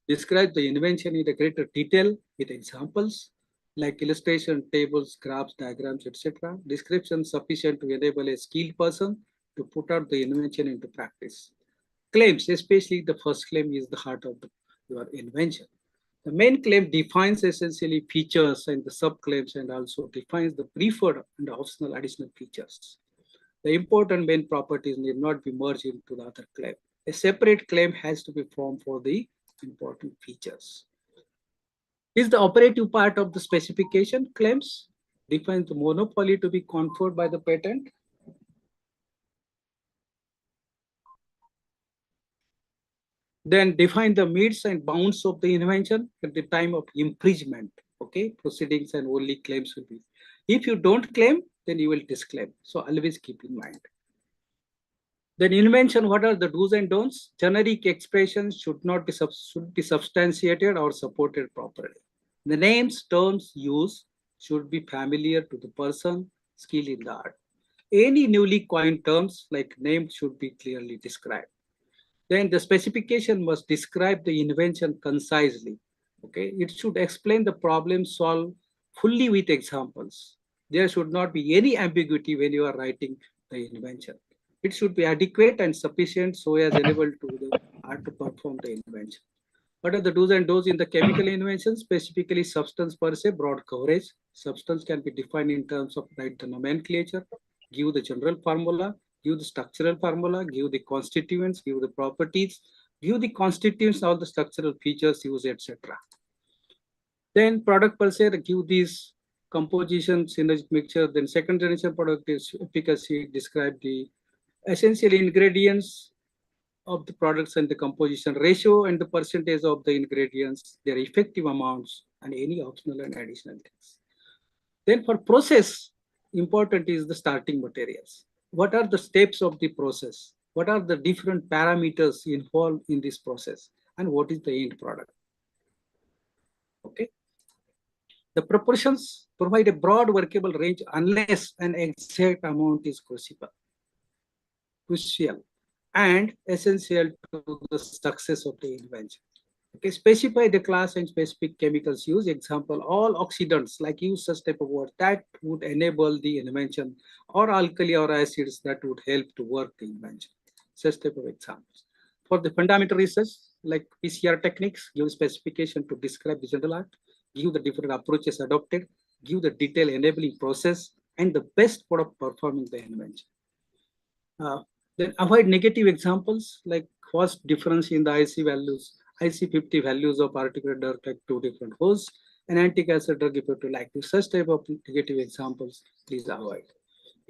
Describe the invention in a greater detail with examples like illustration, tables, graphs, diagrams, etc. Description sufficient to enable a skilled person to put out the invention into practice. Claims, especially the first claim, is the heart of the your invention. The main claim defines essentially features and the subclaims and also defines the preferred and optional additional features. The important main properties need not be merged into the other claim. A separate claim has to be formed for the important features. Is the operative part of the specification claims defines the monopoly to be conferred by the patent. Then define the means and bounds of the invention at the time of infringement. Okay, proceedings and only claims will be. If you don't claim, then you will disclaim. So always keep in mind. Then invention, what are the do's and don'ts? Generic expressions should not be substantiated or supported properly. The names, terms used should be familiar to the person skilled in the art. Any newly coined terms like name should be clearly described. Then the specification must describe the invention concisely. Okay, it should explain the problem solved fully with examples. There should not be any ambiguity when you are writing the invention. It should be adequate and sufficient so as enable to the art to perform the invention. What are the do's and don'ts in the chemical invention? Specifically, substance per se, broad coverage. Substance can be defined in terms of write the nomenclature, give the general formula, give the structural formula, give the constituents, give the properties, give the constituents, all the structural features used, etc. Then product per se, give these composition, synergistic mixture. Then second generation product is efficacy, describe the essential ingredients of the products and the composition ratio and the percentage of the ingredients, their effective amounts, and any optional and additional things. Then for process, important is the starting materials. What are the steps of the process? What are the different parameters involved in this process? And what is the end product? Okay. The proportions provide a broad workable range unless an exact amount is crucial and essential to the success of the invention. Okay, specify the class and specific chemicals used. Example, all oxidants, like use such type of word that would enable the invention, or alkali or acids that would help to work the invention. Such type of examples. For the fundamental research, like PCR techniques, give specification to describe the general art, give the different approaches adopted, give the detailed enabling process, and the best for performing the invention. Then avoid negative examples like cost difference in the IC values, IC50 values of particular drug like two different hosts, and antic acid drug effect like this. Such type of negative examples, please avoid.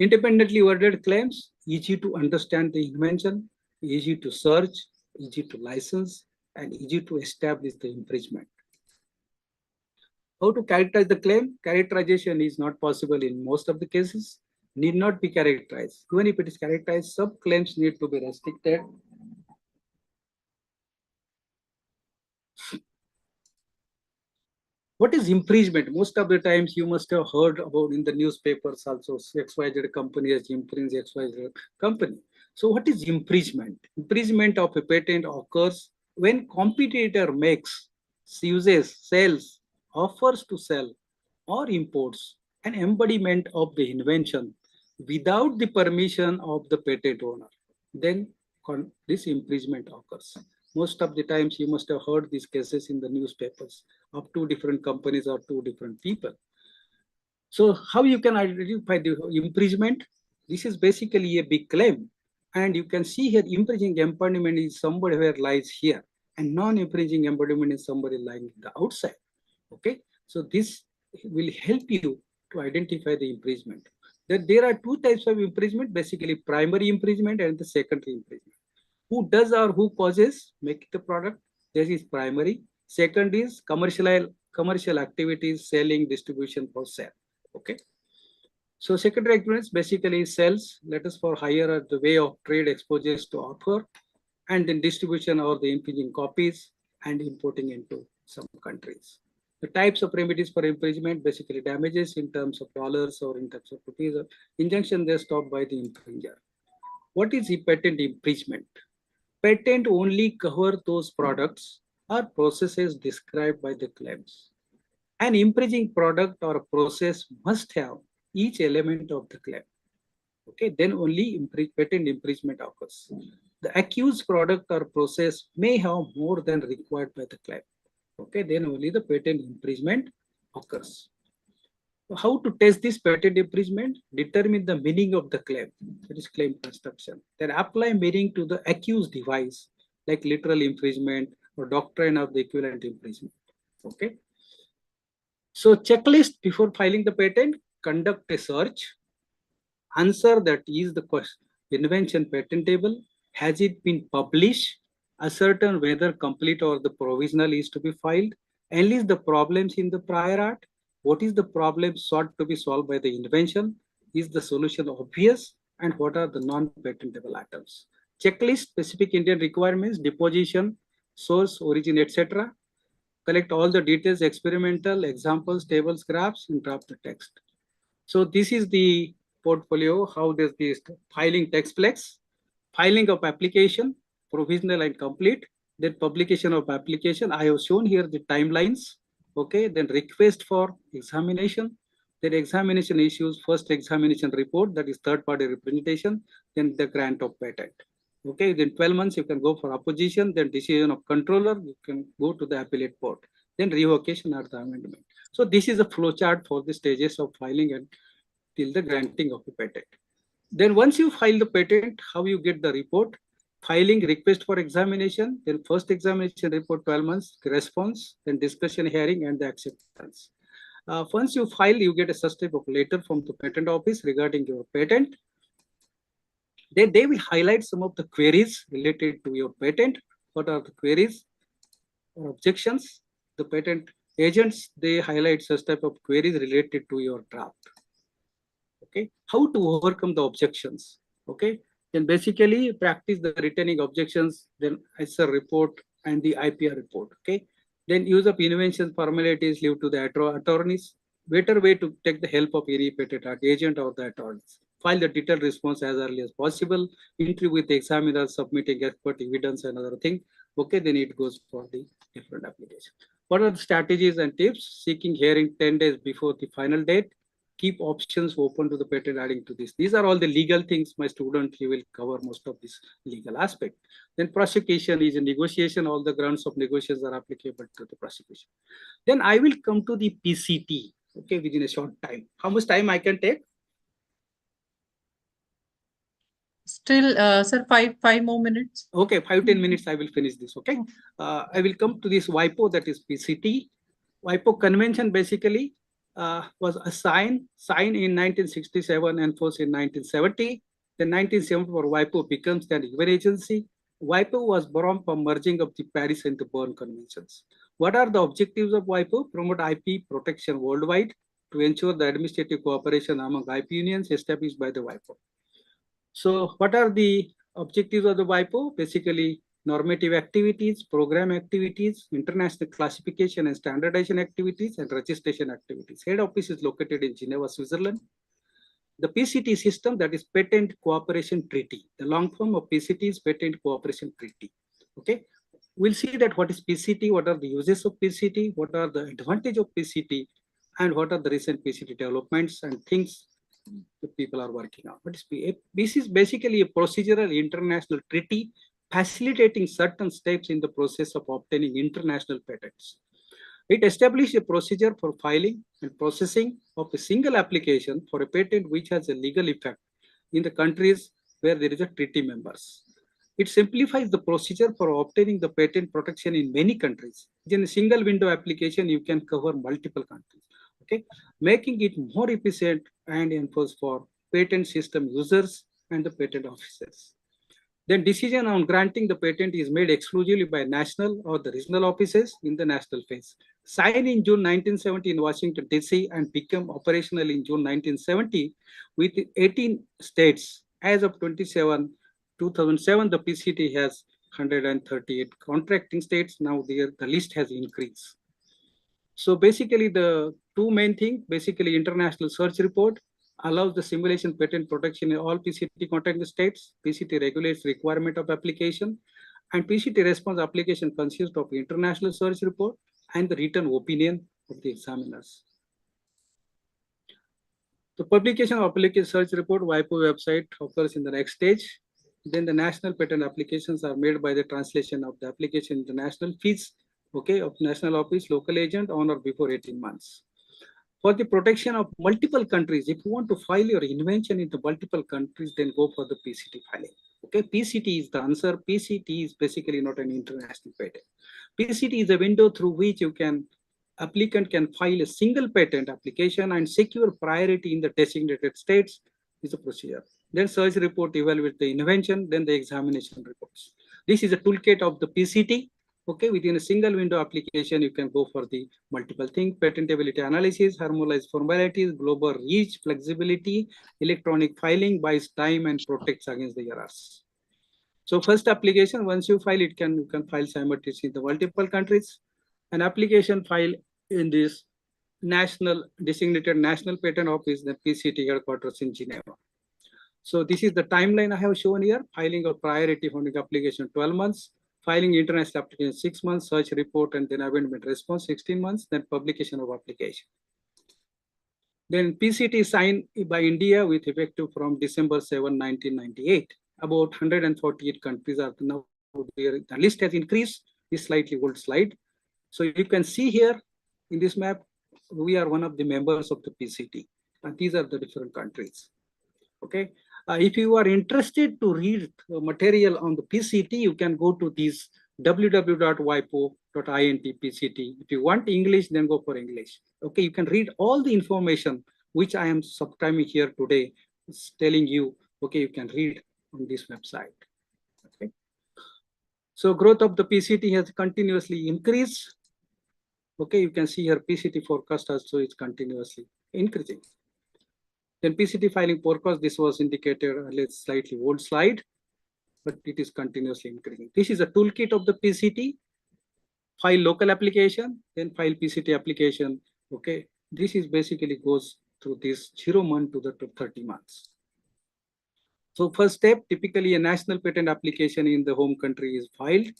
Independently worded claims, easy to understand the invention, easy to search, easy to license, and easy to establish the infringement. How to characterize the claim? Characterization is not possible in most of the cases, need not be characterized. Even if it is characterized, sub-claims need to be restricted. What is infringement? Most of the times you must have heard about in the newspapers also, XYZ company has infringed XYZ company. So what is infringement? Infringement of a patent occurs when competitor makes, uses, sells, offers to sell, or imports an embodiment of the invention without the permission of the patent owner. Then this infringement occurs. Most of the times you must have heard these cases in the newspapers of two different companies or two different people. So how you can identify the infringement? This is basically a big claim. And you can see here infringing embodiment is somebody where lies here, and non-infringing embodiment is somebody lying the outside. Okay, so this will help you to identify the infringement. That there are two types of infringement, basically primary infringement and the secondary infringement. Who does or who causes make the product? This is primary. Second is commercial activities, selling, distribution for sale. Okay. So secondary activities basically sells, let us for hire at the way of trade exposures to offer, and then distribution or the infringing copies and importing into some countries. The types of remedies for infringement, basically damages in terms of dollars or in terms of rupees, or injunction they stopped by the infringer. What is the patent infringement? Patent only cover those products or processes described by the claims. An infringing product or process must have each element of the claim. Okay, then only patent infringement occurs. the accused product or process may have more than required by the claim. Okay, then only the patent infringement occurs. How to test this patent infringement? Determine the meaning of the claim, that is claim construction. Then apply meaning to the accused device, like literal infringement or doctrine of the equivalent infringement. Okay. So checklist before filing the patent, conduct a search, answer that is the question, invention patentable, has it been published, ascertain whether complete or the provisional is to be filed, enlist the problems in the prior art, what is the problem sought to be solved by the invention, is the solution obvious, and what are the non-patentable items. Checklist specific Indian requirements, deposition, source, origin, etc. Collect all the details, experimental, examples, tables, graphs, and draft the text. So this is the portfolio, how does this filing takes place, filing of application, provisional and complete, then publication of application. I have shown here the timelines, okay, then request for examination, then examination issues, first examination report, that is third party representation, then the grant of patent. Okay, then 12 months you can go for opposition, then decision of controller, you can go to the appellate court, then revocation or the amendment. So this is a flowchart for the stages of filing and till the granting of the patent. Then once you file the patent, how you get the report? Filing request for examination, then first examination report 12 months, response, then discussion hearing and the acceptance. Once you file, you get a such type of letter from the patent office regarding your patent. Then they will highlight some of the queries related to your patent. What are the queries or objections? The patent agents, they highlight such type of queries related to your draft. Okay, how to overcome the objections. Okay, then basically practice the returning objections, then answer report and the IPR report. Okay, then use of invention formalities, leave to the attorneys. Better way to take the help of any patent agent or the attorneys. File the detailed response as early as possible. Interview with the examiner, submitting expert evidence and other thing. Okay, then it goes for the different application. What are the strategies and tips? Seeking hearing 10 days before the final date. Keep options open to the patent adding to this. These are all the legal things. My student, he will cover most of this legal aspect. Then prosecution is a negotiation. All the grounds of negotiations are applicable to the prosecution. Then I will come to the PCT, okay, within a short time. How much time I can take? Still, sir, five more minutes. Okay, 5-10 minutes I will finish this, okay. I will come to this WIPO, that is PCT. WIPO convention basically was signed in 1967 and enforced in 1970. Then 1974 WIPO becomes the UN agency. WIPO was born from merging of the Paris and the Berne conventions. What are the objectives of WIPO? Promote IP protection worldwide to ensure the administrative cooperation among IP unions established by the WIPO. So what are the objectives of the WIPO? Basically, normative activities, program activities, international classification and standardization activities, and registration activities. Head office is located in Geneva, Switzerland. The PCT system, that is Patent Cooperation Treaty. The long form of PCT is Patent Cooperation Treaty. Okay, we'll see that what is PCT, what are the uses of PCT, what are the advantage of PCT, and what are the recent PCT developments and things that people are working on. But this is basically a procedural international treaty facilitating certain steps in the process of obtaining international patents. It established a procedure for filing and processing of a single application for a patent which has a legal effect in the countries where there is a treaty members. It simplifies the procedure for obtaining the patent protection in many countries. In a single window application, you can cover multiple countries. Okay, making it more efficient and enforced for patent system users and the patent officers. Then decision on granting the patent is made exclusively by national or the regional offices in the national phase. Signed in June 1970 in Washington, D.C. and become operational in June 1970 with 18 states. As of 2007, the PCT has 138 contracting states. Now the list has increased. So basically the two main things, basically international search report allows the simulation patent protection in all PCT contracting states. PCT regulates requirement of application, and PCT response application consists of international search report and the written opinion of the examiners. The publication of application search report WIPO website occurs in the next stage. Then the national patent applications are made by the translation of the application into national fees, okay, of national office, local agent on or before 18 months. For the protection of multiple countries, if you want to file your invention into multiple countries, then go for the PCT filing. Okay, PCT is the answer. PCT is basically not an international patent. PCT is a window through which applicant can file a single patent application and secure priority in the designated states is the procedure. Then search report evaluate the invention, then the examination reports. This is a toolkit of the PCT. Okay, within a single window application, you can go for the multiple things: patentability analysis, harmonized formalities, global reach, flexibility, electronic filing, buys time and protects against the errors. So first application, once you file, you can file simultaneously in the multiple countries. An application file in this national designated national patent office, the PCT headquarters in Geneva. So this is the timeline I have shown here. Filing of priority funding application 12 months, filing international application 6 months, search report and then amendment response 16 months, then publication of application. Then PCT signed by India with effective from December 7, 1998. About 148 countries are now there. The list has increased. This slightly old slide. So you can see here in this map, we are one of the members of the PCT. And these are the different countries. Okay. If you are interested to read material on the PCT, you can go to these www.wipo.int PCT. If you want English, then go for English. Okay, you can read all the information which I am subscribing here today. It's telling you, okay, you can read on this website. Okay. So growth of the PCT has continuously increased. Okay, you can see here PCT forecast also is continuously increasing. Then PCT filing forecast, this was indicated earlier, slightly old slide, but it is continuously increasing. This is a toolkit of the PCT. File local application, then file PCT application. Okay, this is basically goes through this 0 month to the 30 months. So first step, typically a national patent application in the home country is filed.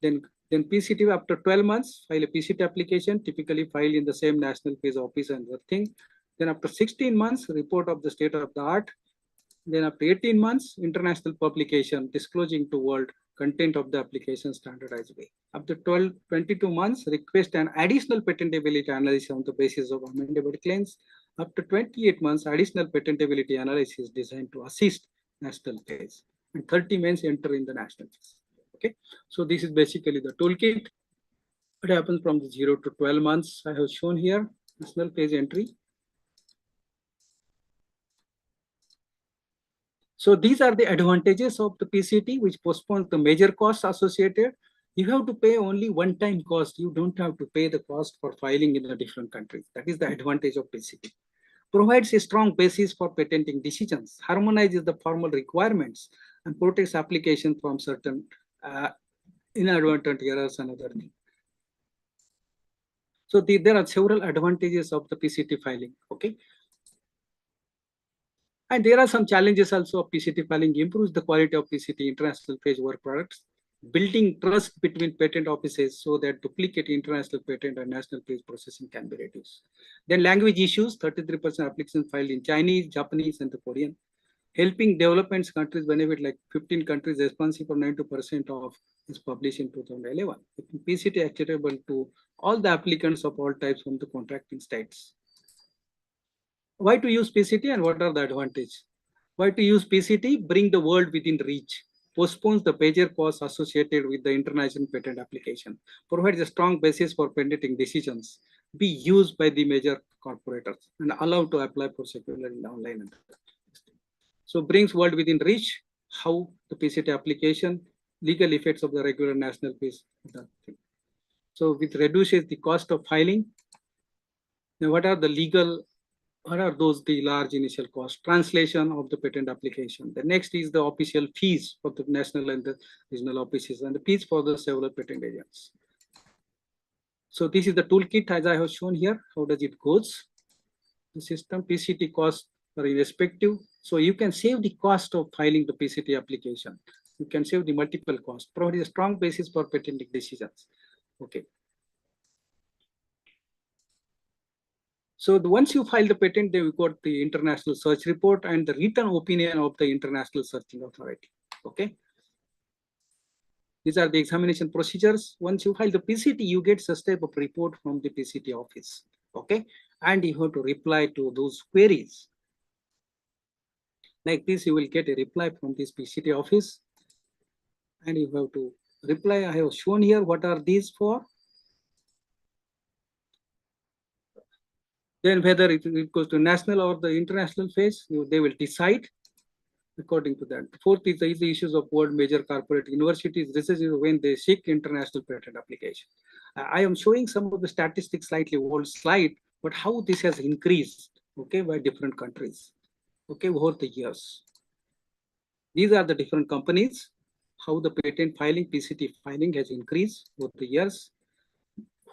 Then PCT after 12 months, file a PCT application, typically filed in the same national phase office and the thing. Then after 16 months, report of the state of the art. Then after 18 months, international publication disclosing to world content of the application standardized way. After 22 months, request an additional patentability analysis on the basis of amendable claims. After 28 months, additional patentability analysis designed to assist national phase. And 30 months enter in the national phase. Okay, so this is basically the toolkit. What happens from the 0 to 12 months I have shown here, national phase entry. So these are the advantages of the PCT, which postpones the major costs associated. You have to pay only one-time cost. You don't have to pay the cost for filing in the different countries. That is the advantage of PCT. Provides a strong basis for patenting decisions, harmonizes the formal requirements, and protects application from certain inadvertent errors and other things. So there are several advantages of the PCT filing. Okay. And there are some challenges also of PCT filing. Improves the quality of PCT international phase work products, building trust between patent offices so that duplicate international patent and national phase processing can be reduced. Then language issues, 33% applications filed in Chinese, Japanese, and the Korean. Helping development countries benefit, like 15 countries responsible for 92% of is published in 2011. PCT acceptable to all the applicants of all types from the contracting states. Why to use PCT and what are the advantages? Why to use PCT? Bring the world within reach, postpones the major costs associated with the international patent application, provides a strong basis for patenting decisions, be used by the major corporators, and allowed to apply for secularly online. So brings world within reach, how the PCT application, legal effects of the regular national fees. So it reduces the cost of filing. Now, what are the large initial costs? Translation of the patent application. The next is the official fees for the national and the regional offices and the fees for the several patent agents. So this is the toolkit as I have shown here. How does it goes? The system PCT costs are irrespective. So you can save the cost of filing the PCT application. You can save the multiple costs, provide a strong basis for patenting decisions. Okay. So once you file the patent, then we got the international search report and the written opinion of the international searching authority. Okay. These are the examination procedures. Once you file the PCT, you get such type of report from the PCT office. Okay. And you have to reply to those queries. Like this, you will get a reply from this PCT office. And you have to reply. I have shown here what are these for. Then whether it goes to national or the international phase, they will decide according to that. Fourth is the issues of world major corporate universities. This is when they seek international patent application. I am showing some of the statistics, slightly old slide, but how this has increased, okay, by different countries, okay, over the years. These are the different companies, how the patent filing, PCT filing has increased over the years.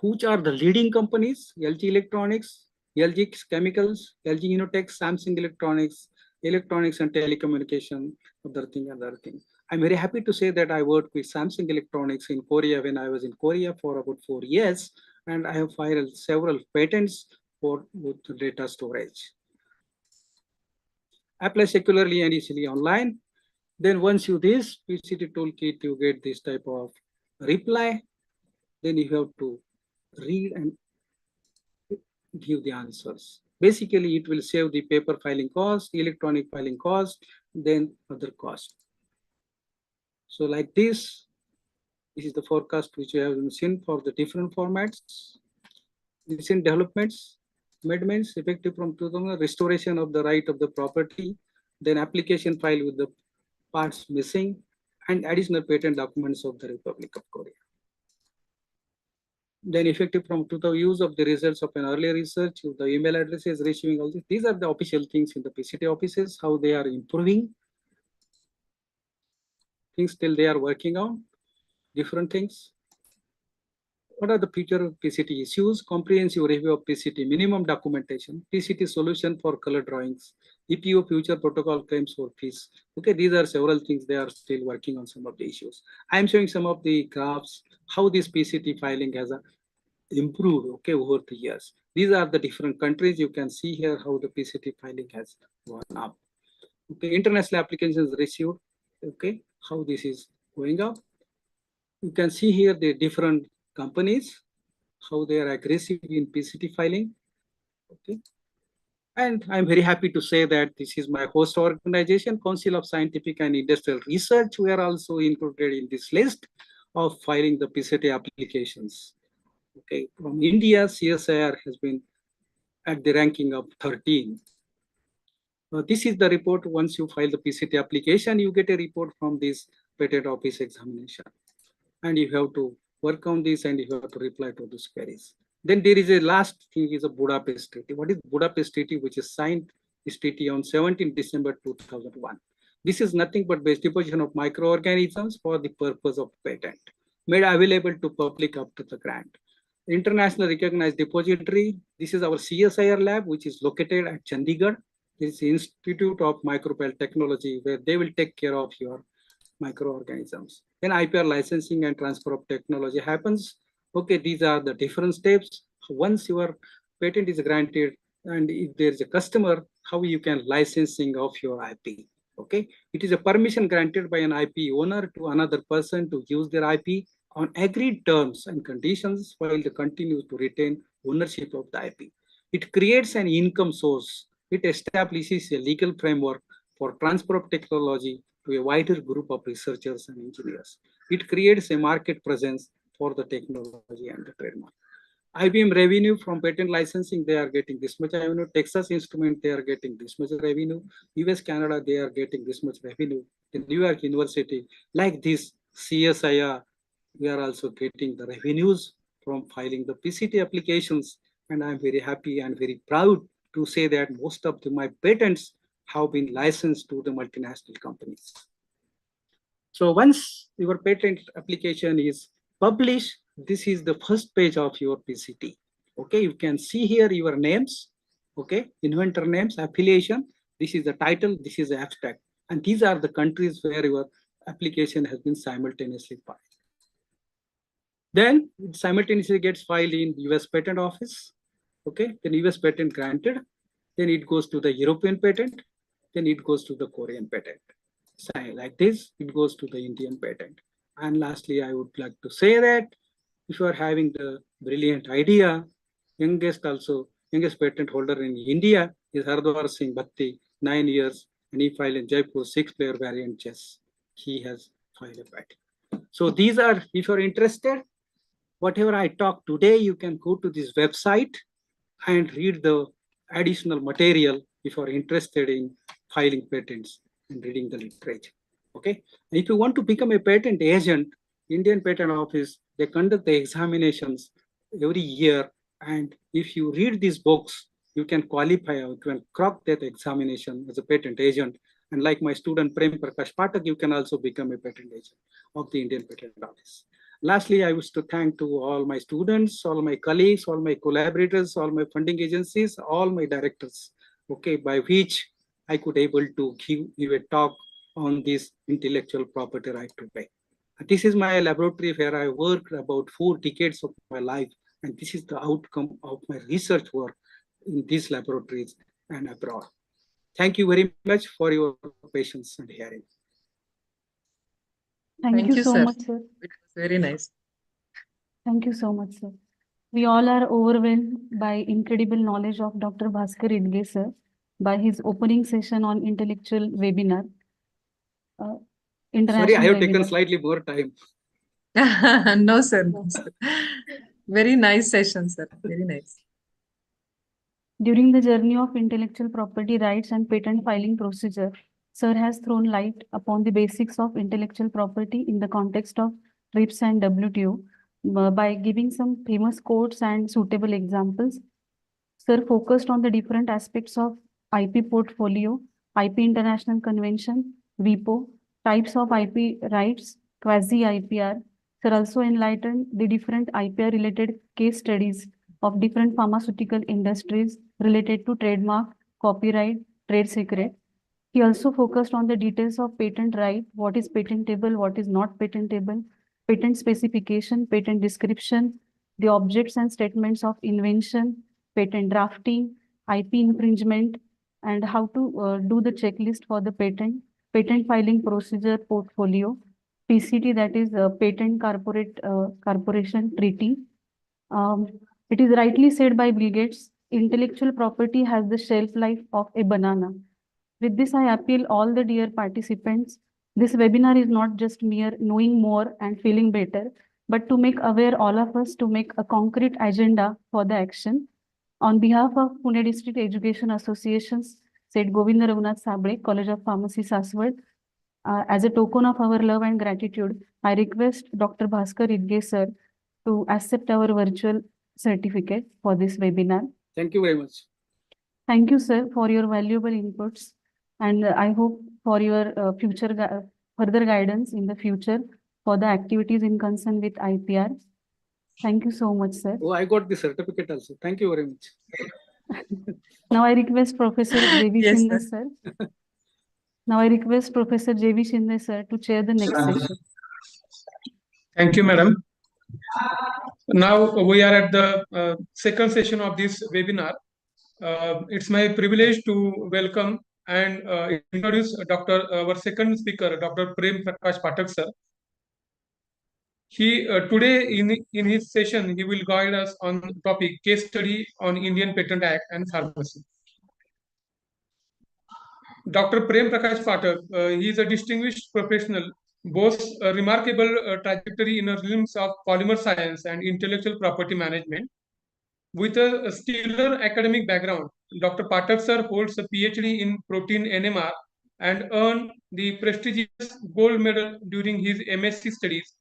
Which are the leading companies? LG Electronics, LG Chemicals, LG Innotex, Samsung Electronics, Electronics and Telecommunication, other thing. I'm very happy to say that I worked with Samsung Electronics in Korea when I was in Korea for about 4 years, and I have filed several patents for data storage. Apply secularly and easily online. Then once you this PCT toolkit, you get this type of reply. Then you have to read and give the answers. Basically, it will save the paper filing cost, electronic filing cost, then other cost. So like this is the forecast which we have seen for the different formats. Recent developments, amendments effective from 2000, restoration of the right of the property, then application file with the parts missing, and additional patent documents of the Republic of Korea. Then effective from 2000, use of the results of an earlier research, the email addresses, receiving all this. These are the official things in the PCT offices, how they are improving. Things still they are working on, different things. What are the future of PCT issues? Comprehensive review of PCT, minimum documentation, PCT solution for color drawings, EPO future protocol claims for fees. Okay, these are several things they are still working on some of the issues. I'm showing some of the graphs, how this PCT filing has improved, okay, over the years. These are the different countries. You can see here how the PCT filing has gone up. Okay, international applications received, okay, how this is going up. You can see here the different companies, how they are aggressive in PCT filing. Okay. And I'm very happy to say that this is my host organization, Council of Scientific and Industrial Research. We are also included in this list of filing the PCT applications. Okay, from India, CSIR has been at the ranking of 13. This is the report. Once you file the PCT application, you get a report from this patent office examination. And you have to work on this and you have to reply to these queries. Then there is a last thing is a Budapest Treaty. What is Budapest Treaty, which is signed this treaty on 17 December 2001. This is nothing but base deposition of microorganisms for the purpose of patent, made available to public up to the grant. International recognized depository. This is our CSIR lab, which is located at Chandigarh. This is the Institute of Microbial Technology, where they will take care of your microorganisms. Then IPR licensing and transfer of technology happens. Okay, these are the different steps. Once your patent is granted, and if there is a customer, how you can licensing of your IP. Okay, it is a permission granted by an IP owner to another person to use their IP on agreed terms and conditions while they continue to retain ownership of the IP. It creates an income source. It establishes a legal framework for transfer of technology to a wider group of researchers and engineers. It creates a market presence for the technology and the trademark. IBM revenue from patent licensing, they are getting this much revenue. Texas Instrument, they are getting this much revenue. US, Canada, they are getting this much revenue. The New York University, like this CSIR, we are also getting the revenues from filing the PCT applications. And I'm very happy and very proud to say that most of my patents have been licensed to the multinational companies. So once your patent application is published, this is the first page of your PCT. Okay, you can see here your names, okay, inventor names, affiliation. This is the title, this is the abstract. And these are the countries where your application has been simultaneously filed. Then it simultaneously gets filed in US Patent Office. Okay, then US patent granted. Then it goes to the European patent. Then it goes to the Korean patent. sign like this, it goes to the Indian patent. And lastly, I would like to say that if you are having the brilliant idea, youngest patent holder in India is Hardwar Singh Bhatti, 9 years, and he filed in Jaipur 6-player variant chess. He has filed a patent. So these are, if you're interested, whatever I talk today, you can go to this website and read the additional material if you're interested in filing patents and reading the literature. Okay. And if you want to become a patent agent, Indian Patent Office, they conduct the examinations every year. And if you read these books, you can qualify, you can crack that examination as a patent agent. And like my student Prem Prakash Patak, you can also become a patent agent of the Indian Patent Office. Lastly, I wish to thank to all my students, all my colleagues, all my collaborators, all my funding agencies, all my directors, okay, by which I could able to give you a talk on this intellectual property right today. This is my laboratory where I worked about 4 decades of my life, and this is the outcome of my research work in these laboratories and abroad. Thank you very much for your patience and hearing. Thank you so sir. much, sir. It was very nice. Thank you so much, sir. We all are overwhelmed by incredible knowledge of Dr. Bhaskar Idge, sir, by his opening session on intellectual webinar. Sorry, I have taken webinar. slightly more time. No, sir. No, sir. Very nice session, sir. Very nice. During the journey of intellectual property rights and patent filing procedure, sir has thrown light upon the basics of intellectual property in the context of TRIPS and WTO by giving some famous quotes and suitable examples. Sir focused on the different aspects of IP portfolio, IP International Convention, WIPO, types of IP rights, quasi-IPR. Sir also enlightened the different IPR related case studies of different pharmaceutical industries related to trademark, copyright, trade secret. He also focused on the details of patent right, what is patentable, what is not patentable, patent specification, patent description, the objects and statements of invention, patent drafting, IP infringement, and how to do the checklist for the patent filing procedure portfolio, PCT, that is Patent Corporation Treaty. It is rightly said by Bill Gates, intellectual property has the shelf life of a banana. With this, I appeal all the dear participants. This webinar is not just mere knowing more and feeling better, but to make aware all of us to make a concrete agenda for the action. On behalf of Pune District Education Associations, said Govinda Raghunath Sabre, College of Pharmacy, Saswad, as a token of our love and gratitude, I request Dr. Bhaskar Idge, sir, to accept our virtual certificate for this webinar. Thank you very much. Thank you, sir, for your valuable inputs. And I hope for your further guidance in the future for the activities in concern with IPR. Thank you so much, sir. Oh, I got the certificate also. Thank you very much. Now I request Professor J.V. Yes, Shinde, sir. sir. Now I request Professor J.V. Shinde, sir, to chair the next session. Thank you, madam. Now we are at the second session of this webinar. It's my privilege to welcome and introduce our second speaker, Dr. Prem Prakash Patak, sir. He today in his session he will guide us on the topic case study on Indian Patent Act and pharmacy. Dr. Prem Prakash Patak, he is a distinguished professional, boasts a remarkable trajectory in the realms of polymer science and intellectual property management. With a stellar academic background, Dr. Patak sir holds a PhD in protein NMR and earned the prestigious gold medal during his MSc studies,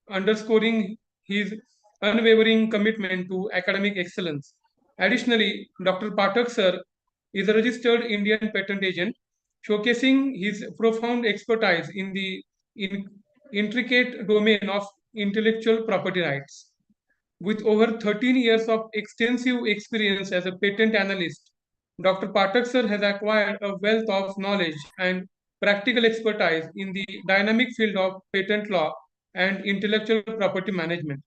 underscoring his unwavering commitment to academic excellence. Additionally, Dr. Patak sir is a registered Indian patent agent, showcasing his profound expertise in the intricate domain of intellectual property rights. With over 13 years of extensive experience as a patent analyst, Dr. Patak sir has acquired a wealth of knowledge and practical expertise in the dynamic field of patent law and intellectual property management.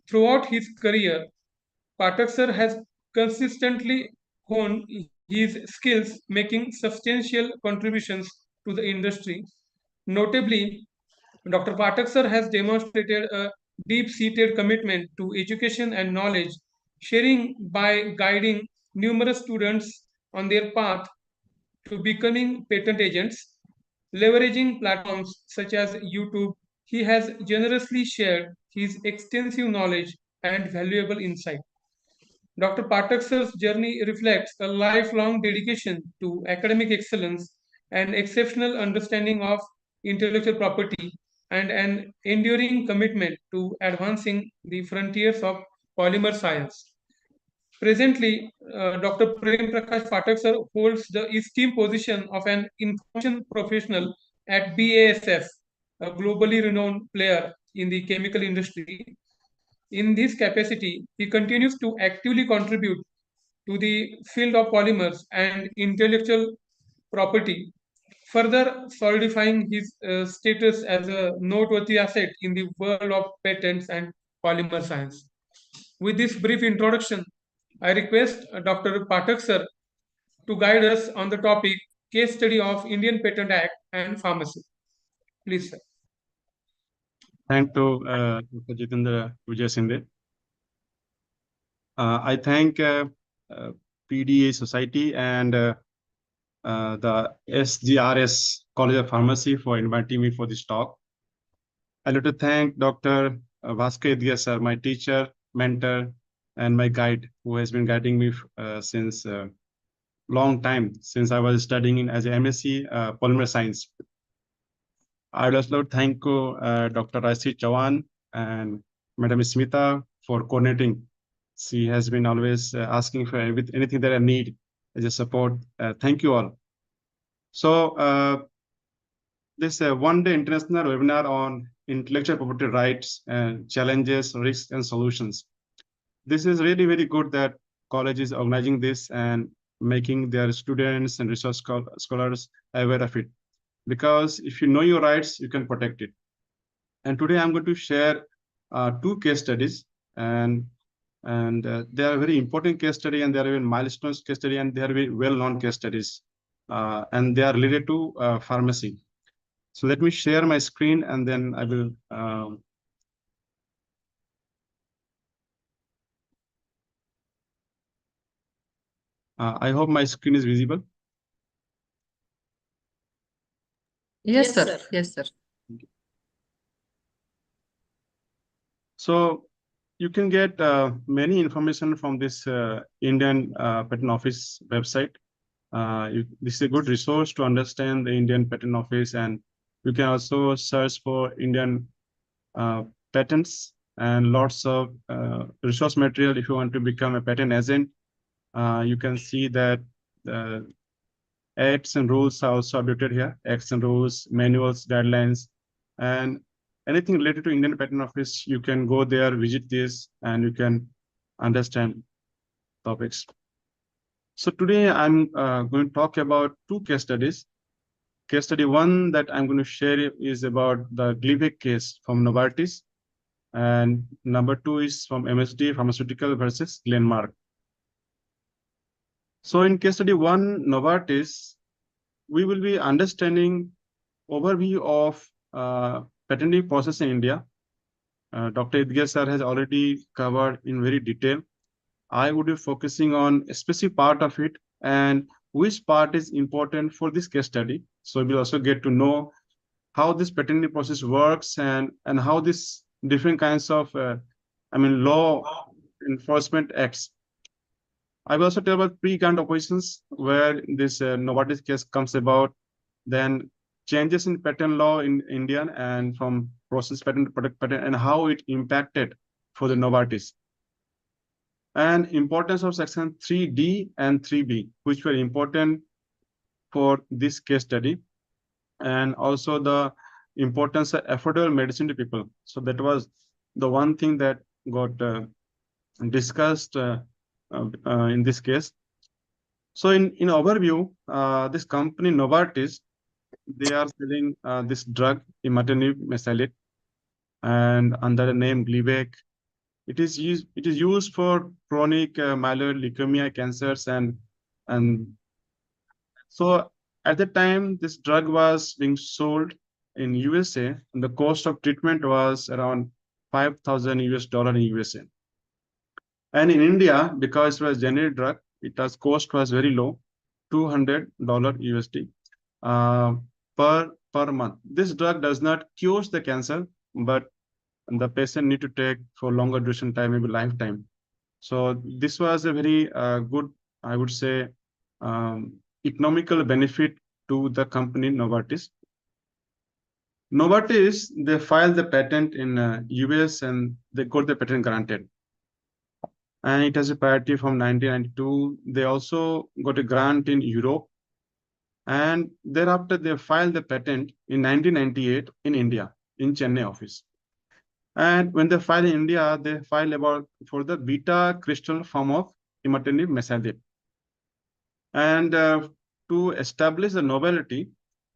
Throughout his career, Patak sir has consistently honed his skills, making substantial contributions to the industry Notably, Dr. Pathak sir has demonstrated a deep-seated commitment to education and knowledge sharing by guiding numerous students on their path to becoming patent agents. Leveraging platforms such as YouTube, he has generously shared his extensive knowledge and valuable insight. Dr. Pathak sir's journey reflects a lifelong dedication to academic excellence, an exceptional understanding of intellectual property, and an enduring commitment to advancing the frontiers of polymer science. Presently, Dr. Prem Prakash Pathak sir holds the esteemed position of an information professional at BASF, a globally renowned player in the chemical industry. In this capacity, he continues to actively contribute to the field of polymers and intellectual property, further solidifying his status as a noteworthy asset in the world of patents and polymer science. With this brief introduction, I request Dr. Pathak sir to guide us on the topic case study of Indian Patent Act and pharmacy. Please, sir. Thank to Dr. Jitendra Vijay Sindhe. I thank PDA Society and the SGRS College of Pharmacy for inviting me for this talk. I'd like to thank Dr. Bhaskar Idgia sir, my teacher, mentor, and my guide, who has been guiding me since long time, since I was studying as a MSc Polymer Science. I'd also thank Dr. Raisi Chavan and Madam Smita for coordinating. She has been always asking for anything that I need as a support. Thank you all. So this one-day international webinar on intellectual property rights and challenges, risks, and solutions. This is really very good that college is organizing this and making their students and research scholars aware of it. Because if you know your rights, you can protect it. And today I'm going to share two case studies, and they are very important case study, and they are even milestones case study, and they are very well-known case studies, and they are related to pharmacy. So let me share my screen, and then I will. I hope my screen is visible. Yes, sir. Yes, sir. So you can get many information from this Indian Patent Office website. This is a good resource to understand the Indian Patent Office, and you can also search for Indian patents and lots of resource material. If you want to become a patent agent, you can see that acts and rules are also updated here. Acts and rules, manuals, guidelines, and anything related to Indian Patent Office, you can go there, visit this, and you can understand topics. So today I'm going to talk about two case studies. Case study one that I'm going to share is about the Glivec case from Novartis, and number two is from MSD Pharmaceutical versus Glenmark. So in case study one, Novartis, we will be understanding overview of patenting process in India. Dr. Idgia sir has already covered in very detail. I would be focusing on a specific part of it and which part is important for this case study. So we'll also get to know how this patenting process works and how this different kinds of, law enforcement acts. I will also tell about pre-grant operations where this Novartis case comes about, then changes in patent law in India and from process patent, product patent, and how it impacted for the Novartis. And importance of section 3D and 3B, which were important for this case study. And also the importance of affordable medicine to people. So that was the one thing that got discussed in this case. So in overview, this company Novartis, they are selling this drug, imatinib mesylate, and under the name Glivec. It is used for chronic myeloid leukemia cancers, and so at the time this drug was being sold, in USA, the cost of treatment was around 5,000 US dollar in USA. And in India, because it was generic drug, cost was very low, $200 USD per month. This drug does not cure the cancer, but the patient need to take for longer duration time, maybe lifetime. So this was a very good, I would say, economical benefit to the company Novartis. Novartis, they filed the patent in US and they got the patent granted. And it has a priority from 1992. They also got a grant in Europe. And thereafter, they filed the patent in 1998 in India, in Chennai office. And when they filed in India, they filed for the beta crystal form of imatinib mesylate. And to establish the novelty,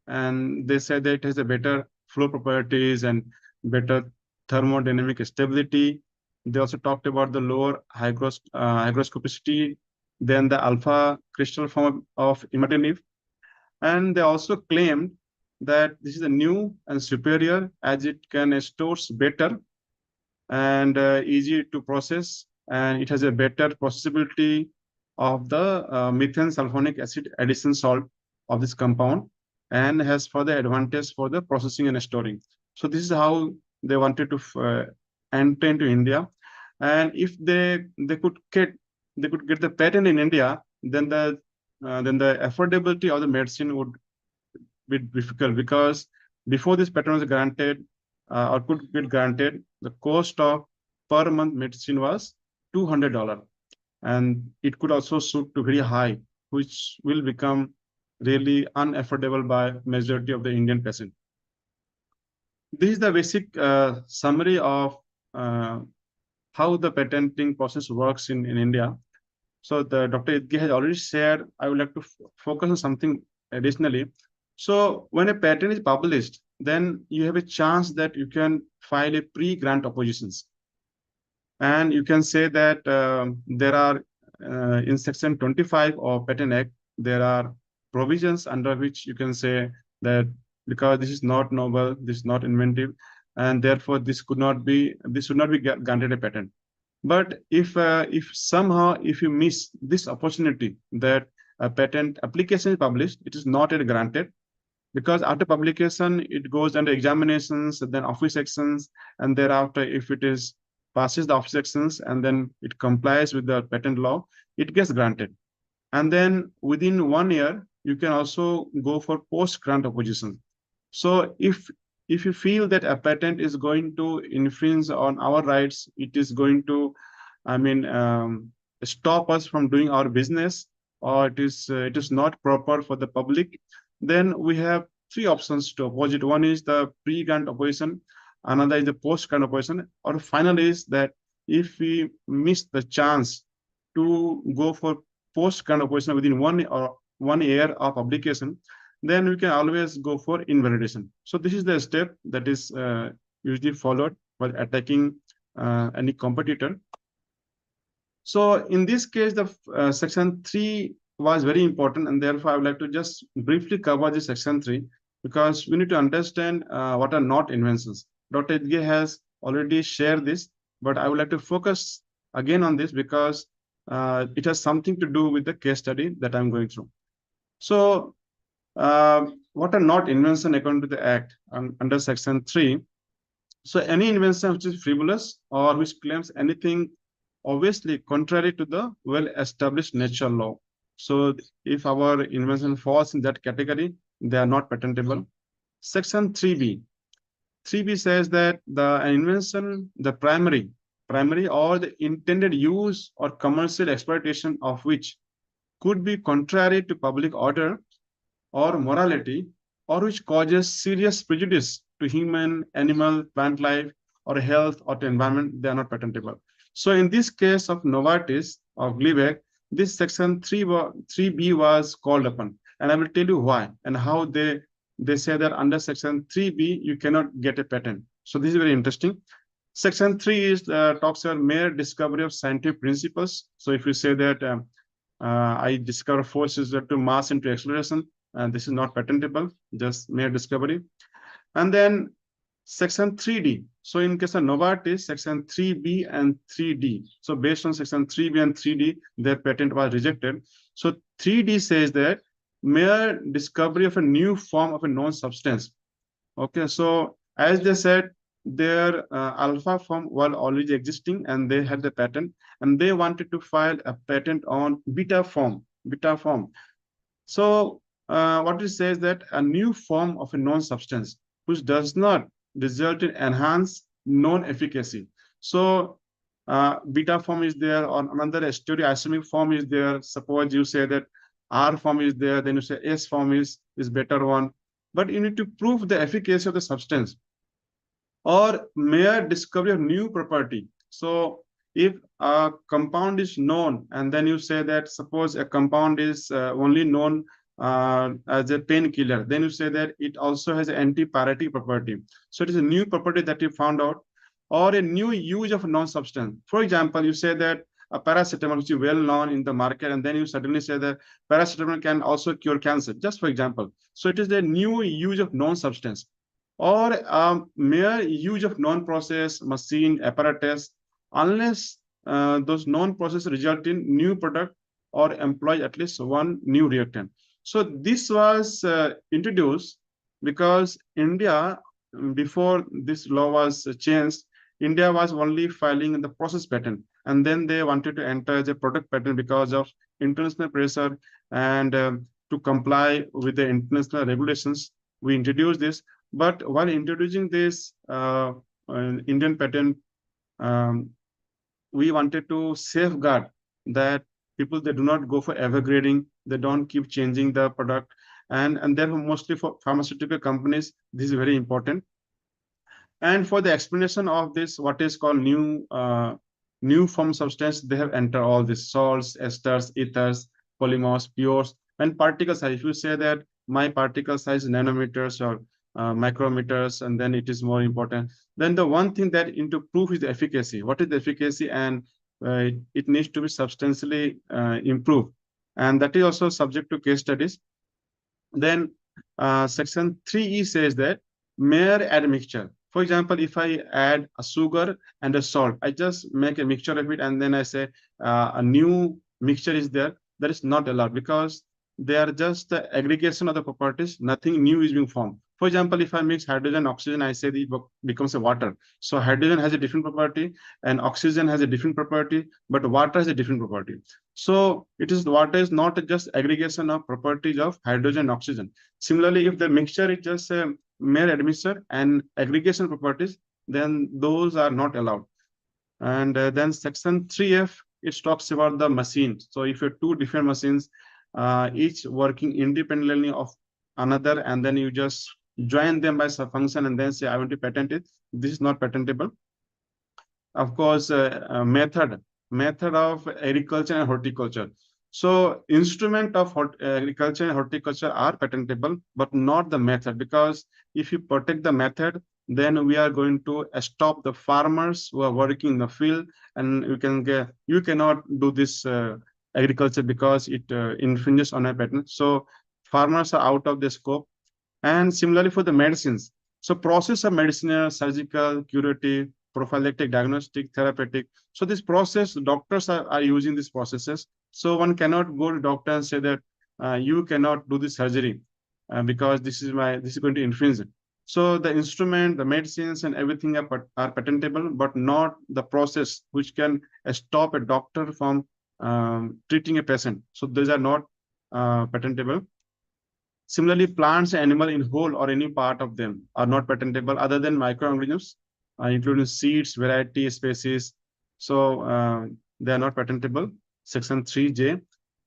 and they said that it has a better flow properties and better thermodynamic stability. They also talked about the lower hygroscopicity than the alpha crystal form of imatinib. And they also claimed that this is a new and superior as it can stores better and easy to process, and it has a better processability of the methane sulfonic acid addition salt of this compound and has further advantage for the processing and storing. So this is how they wanted to enter into India. And if they could get the patent in India, then the affordability of the medicine would be difficult, because before this patent was granted or could get granted, the cost of per month medicine was $200, and it could also shoot to very high, which will become really unaffordable by majority of the Indian patient. This is the basic summary of how the patenting process works in India. So the Dr. Idgi has already shared. I would like to focus on something additionally. So when a patent is published, then you have a chance that you can file a pre-grant oppositions. And you can say that there are in section 25 of Patent Act, there are provisions under which you can say that because this is not novel, this is not inventive, and therefore this should not be granted a patent. But if somehow if you miss this opportunity that a patent application is published, it is not yet granted, because after publication it goes under examinations, then office actions, and thereafter if it is passes the office actions and then it complies with the patent law, it gets granted. And then within 1 year you can also go for post grant opposition. So if you feel that a patent is going to infringe on our rights, it is going to, stop us from doing our business, or it is not proper for the public, then we have three options to oppose it. One is the pre-grant opposition, another is the post-grant opposition, or final is that if we miss the chance to go for post-grant opposition within 1 year of publication, then we can always go for invalidation. So this is the step that is usually followed while attacking any competitor. So in this case, the section 3 was very important, and therefore I would like to just briefly cover the section 3, because we need to understand what are not inventions. Dr. Idgi has already shared this, but I would like to focus again on this because it has something to do with the case study that I'm going through. So what are not invention according to the Act under section 3? So any invention which is frivolous or which claims anything obviously contrary to the well-established natural law. So if our invention falls in that category, they are not patentable. Section 3B. 3B says that the invention, the primary or the intended use or commercial exploitation of which could be contrary to public order or morality, or which causes serious prejudice to human, animal, plant life, or health, or to environment, they are not patentable. So in this case of Novartis of Gleevec, this section 3B was called upon, and I will tell you why and how they say that under section 3B you cannot get a patent. So this is very interesting. Section 3 is talks about mere discovery of scientific principles. So if you say that I discover forces to mass into acceleration, and this is not patentable, just mere discovery. And then section 3D. So in case of Novartis, section 3B and 3D. So based on section 3B and 3D, their patent was rejected. So 3D says that mere discovery of a new form of a known substance. Okay, so as they said, their alpha form was already existing and they had the patent, and they wanted to file a patent on beta form. Beta form. So what it says that a new form of a known substance which does not result in enhanced known efficacy. So beta form is there, or another stereoisomic form is there. Suppose you say that R form is there, then you say S form is better one. But you need to prove the efficacy of the substance or mere discovery of new property. So if a compound is known, and then you say that suppose a compound is only known as a painkiller, then you say that it also has an antipyretic property. So it is a new property that you found out, or a new use of a known substance. For example, you say that a paracetamol, which is well known in the market, and then you suddenly say that paracetamol can also cure cancer, just for example. So it is a new use of known substance, or mere use of non-process machine apparatus, unless those non-process result in new product or employ at least one new reactant. So this was introduced because India, before this law was changed, India was only filing the process patent, and then they wanted to enter as a product patent because of international pressure and to comply with the international regulations. We introduced this, but while introducing this Indian patent, um, we wanted to safeguard that people, they do not go for evergrading, they don't keep changing the product, and therefore mostly for pharmaceutical companies, this is very important. And for the explanation of this, what is called new form substance, they have entered all these salts, esters, ethers, polymers, pures, and particle size. If you say that my particle size is nanometers or micrometers, and then it is more important. Then the one thing that into proof is the efficacy. What is the efficacy? And it needs to be substantially improved. And that is also subject to case studies. Then section 3E says that mere admixture. For example, if I add a sugar and a salt, I just make a mixture of it, and then I say a new mixture is there, that is not allowed, because they are just the aggregation of the properties, nothing new is being formed. For example, if I mix hydrogen, oxygen, I say it becomes a water. So hydrogen has a different property and oxygen has a different property, but water has a different property. So it is, water is not just aggregation of properties of hydrogen and oxygen. Similarly, if the mixture is just a mere admixture and aggregation properties, then those are not allowed. And then section 3F, it talks about the machine. So if you have two different machines, each working independently of another, and then you just join them by some function and then say, I want to patent it, this is not patentable. Of course, method of agriculture and horticulture. So instrument of agriculture and horticulture are patentable, but not the method, because if you protect the method, then we are going to stop the farmers who are working in the field, and you cannot do this agriculture because it infringes on a patent. So farmers are out of the scope. And similarly for the medicines. So process of medicinal, surgical, curative, prophylactic, diagnostic, therapeutic. So this process, doctors are using these processes. So one cannot go to doctor and say that you cannot do this surgery because this is going to infringe it. So the instrument, the medicines, and everything are patentable, but not the process which can stop a doctor from treating a patient. So these are not patentable. Similarly, plants, animal in whole or any part of them are not patentable other than microorganisms, including seeds, variety, species. So they are not patentable. Section 3J.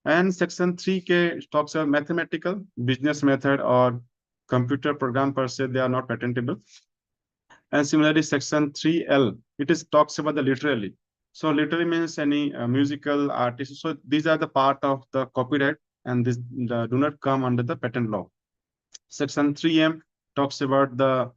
And Section 3K talks about mathematical, business method, or computer program per se, they are not patentable. And similarly, Section 3L, talks about the literally. So literally means any musical artist. So these are the part of the copyright, and this do not come under the patent law. Section 3M talks about the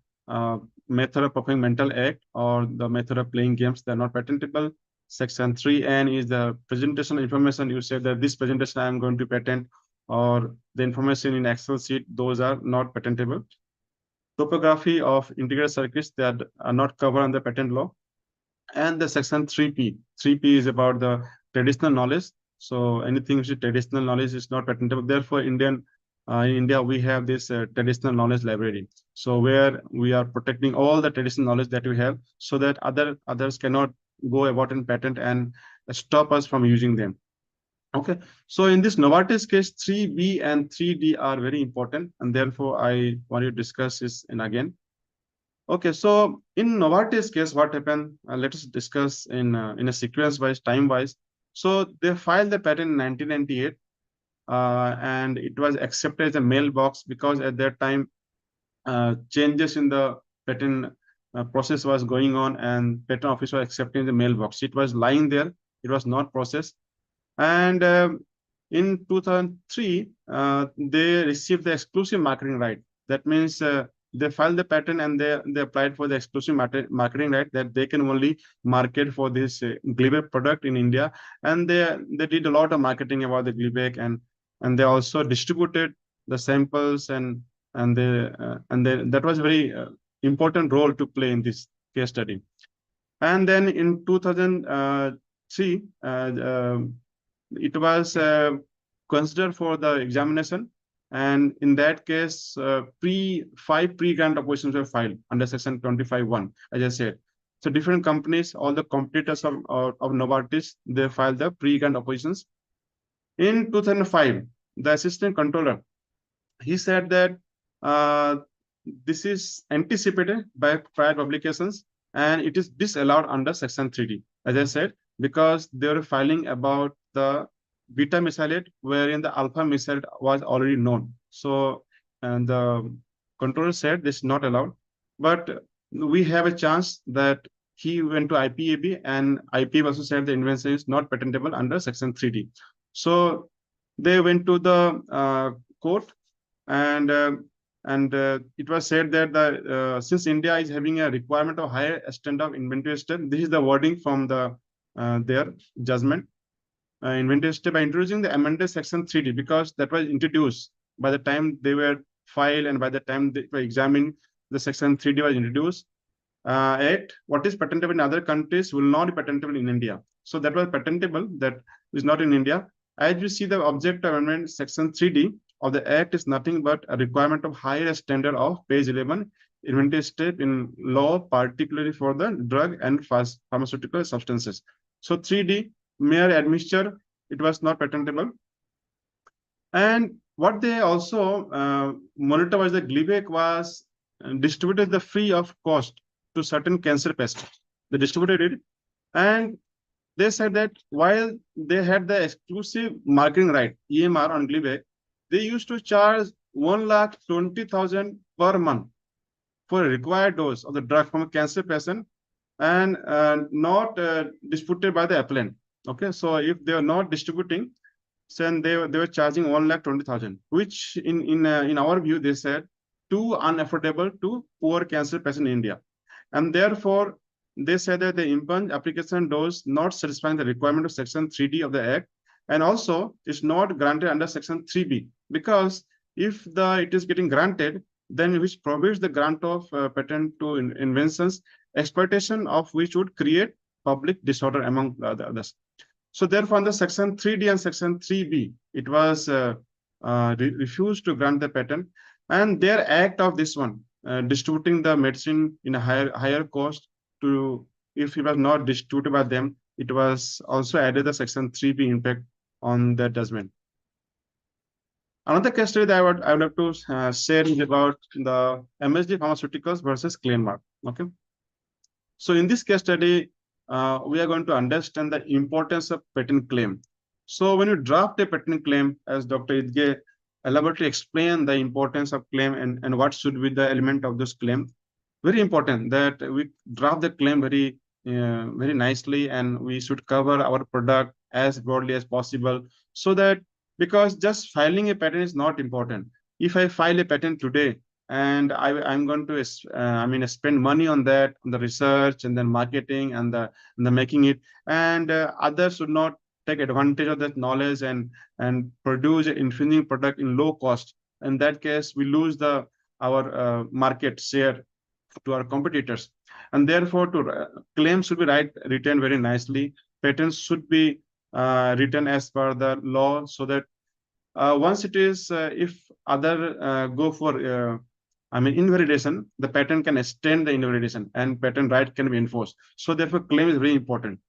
method of performing mental act or the method of playing games. They're not patentable. Section 3N is the presentation information. You say that this presentation I am going to patent, or the information in Excel sheet, those are not patentable. topography of integrated circuits that are not covered under patent law. And the section 3P. 3P is about the traditional knowledge. So anything which is traditional knowledge is not patentable. Therefore, in India, we have this traditional knowledge library. So where we are protecting all the traditional knowledge that we have, so that others cannot go about and patent and stop us from using them. Okay. So in this Novartis case, 3B and 3D are very important, and therefore I want to discuss this in again. Okay, so in Novartis case, what happened? Let us discuss in a sequence wise, time wise. So they filed the patent in 1998, and it was accepted as a mailbox because at that time changes in the patent process was going on, and patent office was accepting the mailbox. It was lying there; it was not processed. And in 2003, they received the exclusive marketing right. That means they filed the patent and they applied for the exclusive marketing right that they can only market for this Gleevec product in India. And they did a lot of marketing about the Gleevec, and they also distributed the samples, and that was very important role to play in this case study. And then in 2003, it was considered for the examination, and in that case, five pre-grant oppositions were filed under section 25(1), as I said. So different companies, all the competitors of Novartis, they filed the pre-grant oppositions. In 2005, the assistant controller, he said that this is anticipated by prior publications and it is disallowed under section 3D, as I said, because they were filing about the beta mesylate, wherein the alpha mesylate was already known. So, and the controller said this is not allowed, but we have a chance that he went to IPAB, and IPAB also said the invention is not patentable under section 3D. So they went to the court, and it was said that since India is having a requirement of higher standard of inventory step, this is the wording from their judgment. Inventory step by introducing the amended section 3D, because that was introduced by the time they were filed and by the time they were examined, the section 3D was introduced. What is patentable in other countries will not be patentable in India. So that was patentable, that is not in India. As you see, the object of amendment section 3D of the Act is nothing but a requirement of higher standard of page 11, inventory step in law, particularly for the drug and pharmaceutical substances. So 3D, mere admixture, it was not patentable. And what they also monitor was the Gleevec was distributed the free of cost to certain cancer patients. They distributed it, and they said that while they had the exclusive marketing right, EMR on Gleevec, they used to charge 1,20,000 per month for a required dose of the drug from a cancer patient, and not disputed by the appellant. Okay, so if they are not distributing, then they were charging 1,20,000, which in our view, they said too unaffordable to poor cancer patient in India, and therefore they said that the impunged application dose not satisfying the requirement of section 3D of the Act, and also is not granted under section 3B, because if it is getting granted, then which prohibits the grant of patent to inventions, exploitation of which would create public disorder among the others. So therefore, under section 3D and section 3B, it was refused to grant the patent, and their act of this one, distributing the medicine in a higher cost to, if it was not distributed by them, it was also added the section 3B impact on the judgment. Another case study that I would like to share is about the MSD Pharmaceuticals versus Glenmark. Okay. So in this case study, we are going to understand the importance of patent claim. So when you draft a patent claim, as Dr. Idge elaborately explained the importance of claim and what should be the element of this claim, very important that we draft the claim very nicely, and we should cover our product as broadly as possible, so that, because just filing a patent is not important. If I file a patent today and I'm going to spend money on that, on the research and then marketing and the making it, and others should not take advantage of that knowledge and produce an infringing product in low cost. In that case, we lose the our market share to our competitors. And therefore, claims should be written very nicely. Patents should be written as per the law, so that once it is, if other go for invalidation, the patent can extend the invalidation and patent right can be enforced. So therefore, claim is very important.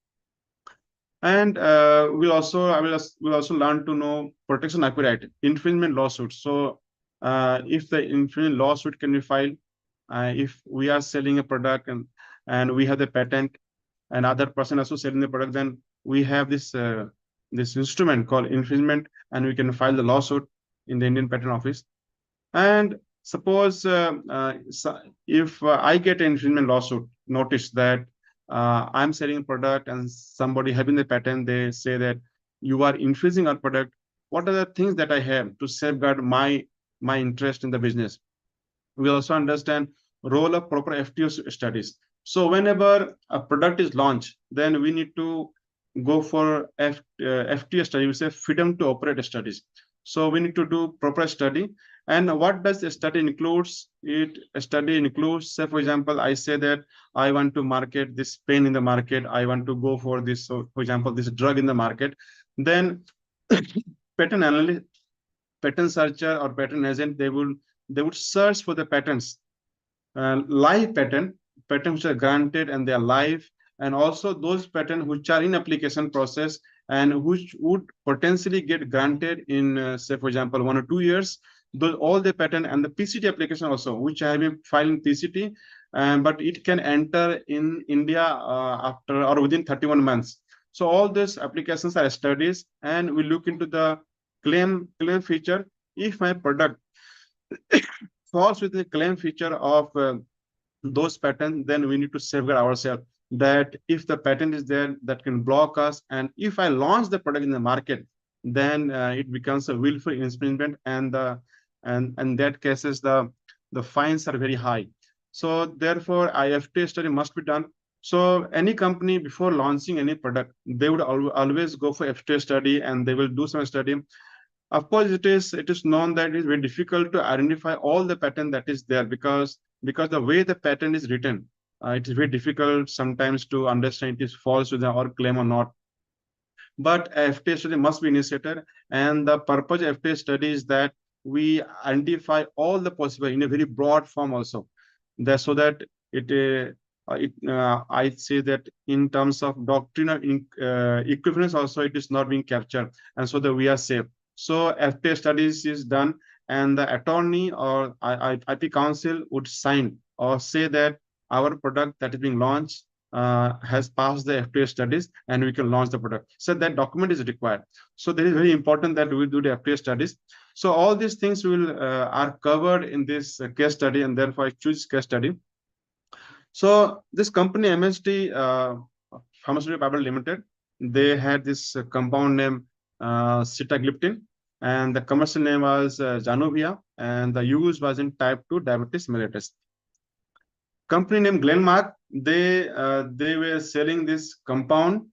And I will also learn to know protection copyright, infringement lawsuits. So if the infringement lawsuit can be filed, if we are selling a product and we have the patent, and other person also selling the product, then we have this this instrument called infringement, and we can file the lawsuit in the Indian Patent Office. And suppose if I get an infringement lawsuit notice that I'm selling a product and somebody having the patent, they say that you are infringing our product. What are the things that I have to safeguard my interest in the business? We also understand role of proper FTO studies. So whenever a product is launched, then we need to go for FTO study, we say freedom to operate studies. So we need to do proper study. And what does the study includes? A study includes, say, for example, I say that I want to market this pen in the market. I want to go for this, so for example, this drug in the market. Then patent analyst, patent searcher or patent agent, they would search for the patents, live patents which are granted and they are live, and also those patents which are in application process and which would potentially get granted in, say, for example, 1 or 2 years. Those all the patent and the PCT application also, which I have been filing PCT, but it can enter in India after or within 31 months. So all these applications are studies, and we look into the claim feature. If my product falls with the claim feature of those patents, then we need to safeguard ourselves that if the patent is there, that can block us. And if I launch the product in the market, then it becomes a willful infringement, and that cases the fines are very high. So therefore, IFT study must be done. So any company before launching any product, they would always go for FTA study, and they will do some study. Of course, it is known that it is very difficult to identify all the patent that is there, because the way the patent is written, it is very difficult sometimes to understand it is false with our claim or not. But FTA study must be initiated, and the purpose of FTA study is that we identify all the possible in a very broad form also, that so that I say that in terms of doctrinal equivalence also it is not being captured, and so that we are safe. So FTA studies is done, and the attorney or IP counsel would sign or say that our product that is being launched has passed the FTA studies and we can launch the product. So that document is required. So it is very important that we do the FTA studies. So all these things are covered in this case study, and therefore I choose case study. So this company MSD Pharmaceutical Private Limited, they had this compound name sitagliptin, and the commercial name was Januvia, and the use was in type 2 diabetes mellitus. Company name Glenmark, they were selling this compound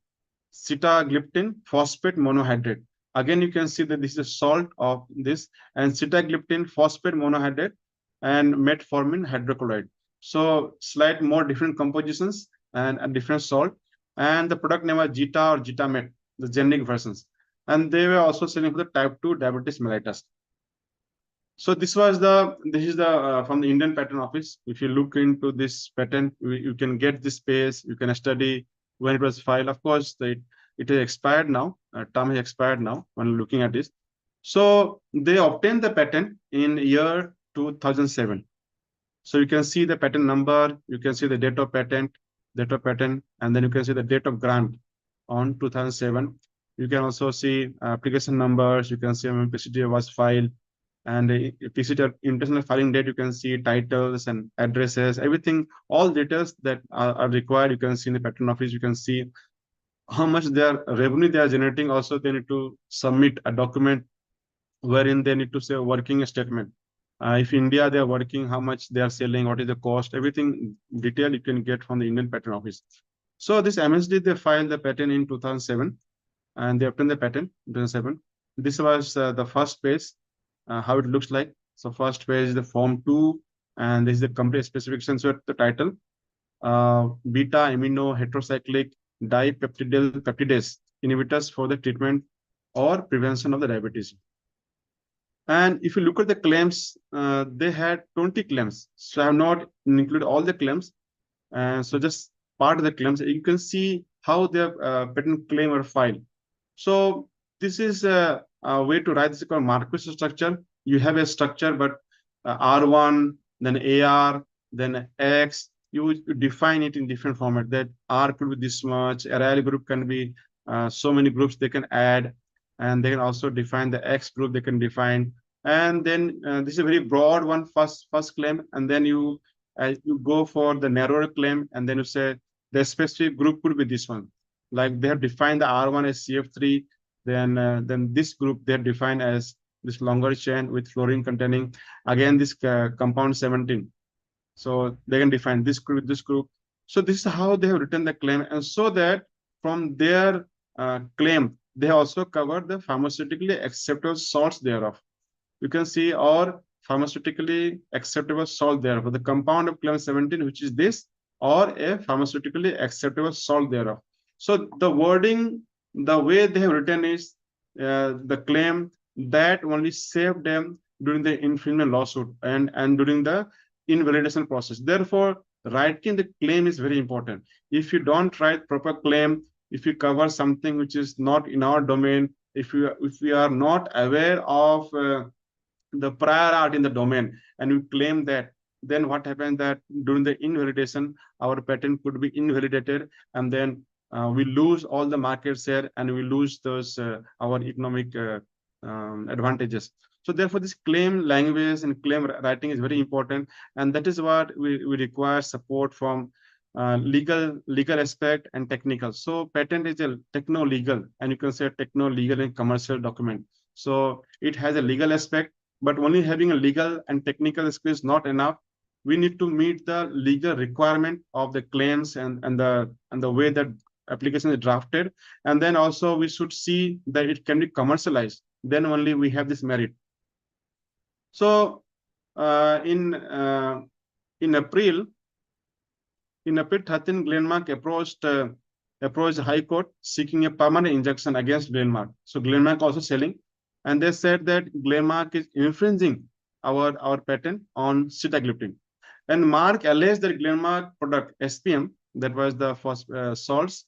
sitagliptin phosphate monohydrate. Again, you can see that this is a salt of this, and sitagliptin phosphate monohydrate and metformin hydrochloride. So slight more different compositions and a different salt, and the product name was Gita or Gitamet, the generic versions. And they were also selling for the type 2 diabetes mellitus. So this is the from the Indian Patent Office. If you look into this patent, you can get this space, you can study when it was filed. Of course, it is expired now, term is expired now when looking at this. So they obtained the patent in year 2007. So you can see the patent number, you can see the date of patent, and then you can see the date of grant on 2007. You can also see application numbers, you can see when PCT was filed, and PCT international filing date, you can see titles and addresses, everything, all details that are required. You can see in the patent office, you can see how much their revenue they are generating. Also, they need to submit a document wherein they need to say a working statement. If India, they are working, how much they are selling, what is the cost, everything detail you can get from the Indian Patent Office. So this MSD, they filed the patent in 2007, and they obtained the patent in 2007. This was the first page, how it looks like. So first page is the Form 2, and this is the complete specifications with the title. Beta amino heterocyclic dipeptidyl peptidase inhibitors for the treatment or prevention of the diabetes. And if you look at the claims, they had 20 claims. So I have not included all the claims. So just part of the claims, you can see how their patent claim or file. So this is a way to write this called Marquis structure. You have a structure, but R1, then AR, then X. You define it in different format. That R could be this much. Array group can be so many groups they can add, and they can also define the X group they can define. And then this is a very broad one, first claim, and then you go for the narrower claim, and then you say the specific group could be this one. Like they have defined the R1 as CF3, then this group they're defined as this longer chain with fluorine containing, again this compound 17. So they can define this group, this group. So this is how they have written the claim, and so that from their claim they also cover the pharmaceutically acceptable salts thereof. You can see or pharmaceutically acceptable salt thereof, the compound of claim 17, which is this, or a pharmaceutically acceptable salt thereof. So the wording, the way they have written is the claim that only saved them during the infringement lawsuit and during the invalidation process. Therefore, writing the claim is very important. If you don't write proper claim, if you cover something which is not in our domain, if we are not aware of the prior art in the domain and we claim that, then what happens that during the invalidation our patent could be invalidated, and then we lose all the market share and we lose those our economic advantages. So therefore this claim language and claim writing is very important, and that is what we require support from legal aspect and technical. So patent is a techno-legal, and you can say techno-legal and commercial document. So it has a legal aspect, but only having a legal and technical skill is not enough. We need to meet the legal requirement of the claims and the way that application is drafted, and then also we should see that it can be commercialized. Then only we have this merit. So in April 13, Glenmark approached High Court seeking a permanent injunction against Glenmark. So Glenmark also selling, and they said that Glenmark is infringing our patent on sitagliptin. And Mark alleged that Glenmark product SPM, that was the first salts,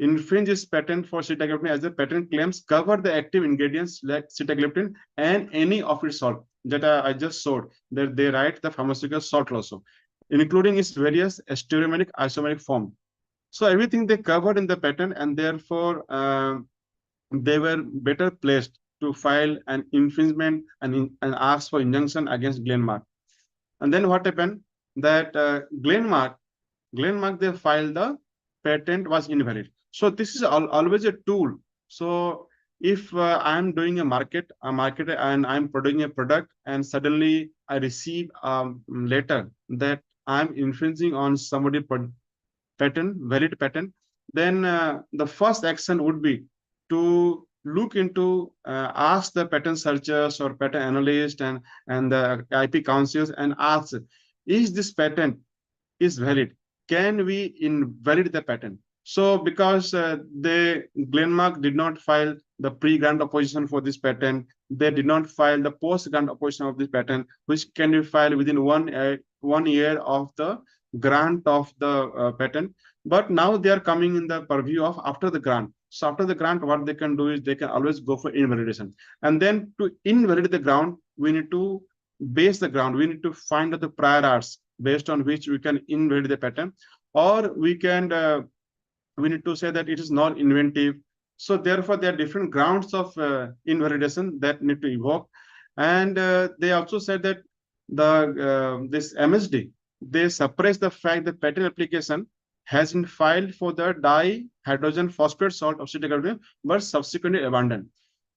infringes patent for sitagliptin as the patent claims cover the active ingredients like sitagliptin and any of its salt that I just showed, that they write the pharmaceutical salt also, including its various stereomeric isomeric form. So everything they covered in the patent, and therefore they were better placed to file an infringement and ask for injunction against Glenmark. And then what happened that Glenmark they filed the patent was invalid. So this is always a tool. So if I'm doing a market and I'm producing a product, and suddenly I receive a letter that I'm infringing on somebody's patent, valid patent, then the first action would be to look into, ask the patent searchers or patent analysts and the IP counsels and ask, is this patent is valid? Can we invalidate the patent? So because Glenmark did not file the pre-grant opposition for this patent, they did not file the post-grant opposition of this patent, which can be filed within 1 year of the grant of the patent. But now they are coming in the purview of after the grant. So after the grant, what they can do is they can always go for invalidation. And then to invalidate the ground, we need to base the ground. We need to find out the prior arts based on which we can invalidate the patent, or we can we need to say that it is not inventive. So therefore, there are different grounds of invalidation that need to evoke. And they also said that this MSD, they suppress the fact that patent application has been filed for the dihydrogen phosphate salt of sitagliptin, but subsequently abandoned.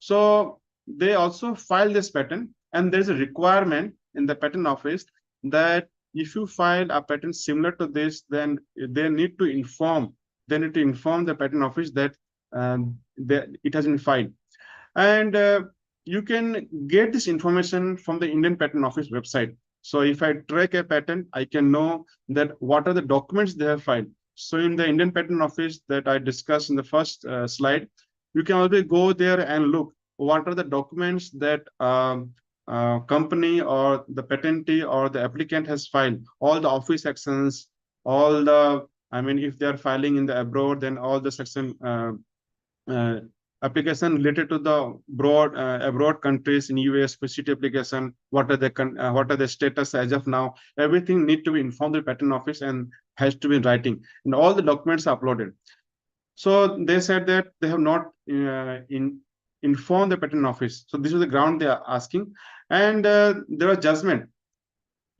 So they also filed this patent, and there is a requirement in the patent office that if you file a patent similar to this, then they need to inform the patent office that it has been filed. And you can get this information from the Indian Patent Office website. So if I track a patent, I can know that what are the documents they have filed. So in the Indian Patent Office that I discussed in the first slide, you can always go there and look what are the documents that company or the patentee or the applicant has filed, all the office actions, all the, I mean, if they are filing in the abroad, then all the section uh, application related to the abroad countries in US, PCT application, what are the status as of now, everything need to be informed the patent office and has to be in writing, and all the documents are uploaded. So they said that they have not informed the patent office. So this is the ground they are asking. And there was judgment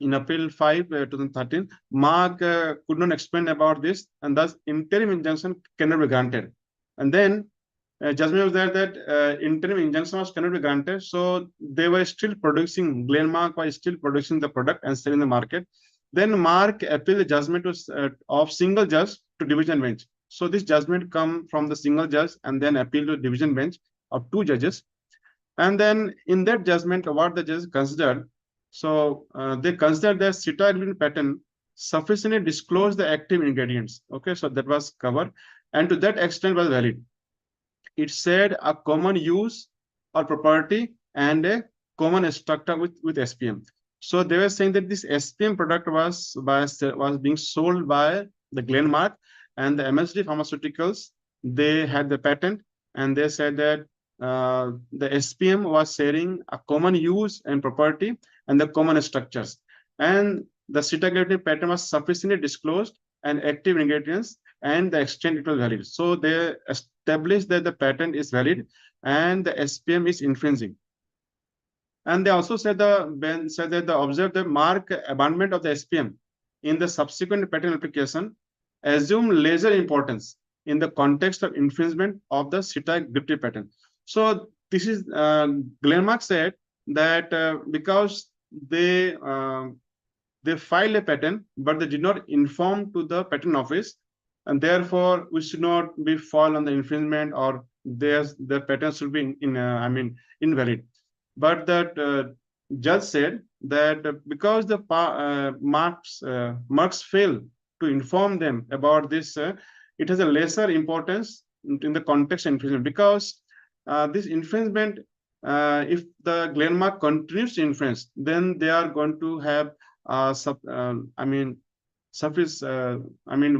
in April 5, 2013. Mark could not explain about this, and thus interim injunction cannot be granted. And then judgment was there that interim injunction was cannot be granted. So they were still producing, Glenmark was still producing the product and selling the market. Then Mark appealed the judgment of single judge to division bench. So this judgment come from the single judge and then appeal to division bench of 2 judges. And then in that judgment, what the judge considered, so they considered that sitagliptin patent sufficiently disclosed the active ingredients. Okay, so that was covered, and to that extent was valid. It said a common use or property and a common structure with SPM. So they were saying that this SPM product was being sold by the Glenmark, and the MSD Pharmaceuticals, they had the patent, and they said that the SPM was sharing a common use and property and the common structures. And the sitagliptin patent was sufficiently disclosed and active ingredients and the extent it was valid. So they established that the patent is valid and the SPM is infringing. And they also said that the observed the mark abandonment of the SPM in the subsequent patent application assume lesser importance in the context of infringement of the sitagliptin patent. So this is Glenmark said that because they filed a patent, but they did not inform to the patent office, and therefore we should not be fall on the infringement, or their patent should be invalid. But that judge said that because the marks fail to inform them about this, it has a lesser importance in the context of infringement, because this infringement, if the Glenmark continues to infringe, then they are going to have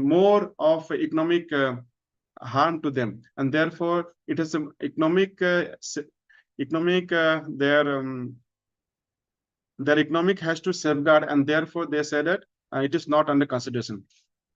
more of economic harm to them, and therefore it has some their economic has to safeguard, and therefore they say that it is not under consideration.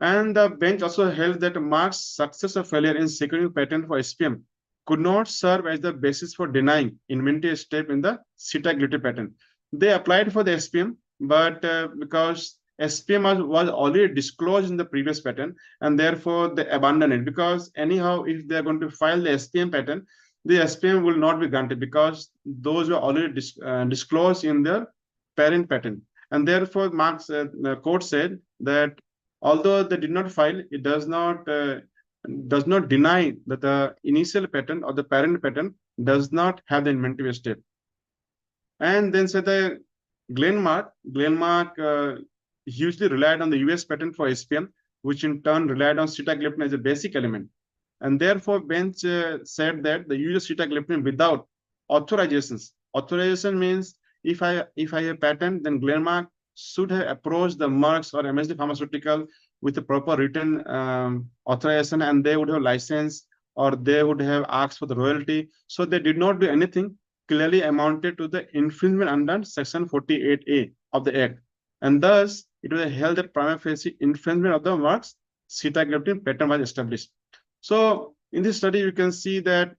And the bench also held that Mark's success or failure in securing patent for SPM could not serve as the basis for denying inventive step in the sitagliptin patent. They applied for the SPM, but because SPM was already disclosed in the previous patent, and therefore they abandoned it, because anyhow, if they are going to file the SPM patent, the SPM will not be granted because those were already disclosed in the parent patent. And therefore, Mark's court said that although they did not file, it does not deny that the initial patent or the parent patent does not have the inventive step. And then said the Glenmark hugely relied on the US patent for SPM, which in turn relied on sitagliptin as a basic element. And therefore, bench said that the use of sitagliptin without authorizations. Authorization means if I have a patent, then Glenmark should have approached the Merck or MSD Pharmaceutical with a proper written authorization, and they would have license, or they would have asked for the royalty. So they did not do anything, clearly amounted to the infringement under Section 48A of the Act. And thus, it was held that prima facie infringement of the Merck's sitagliptin patent was established. So in this study, you can see that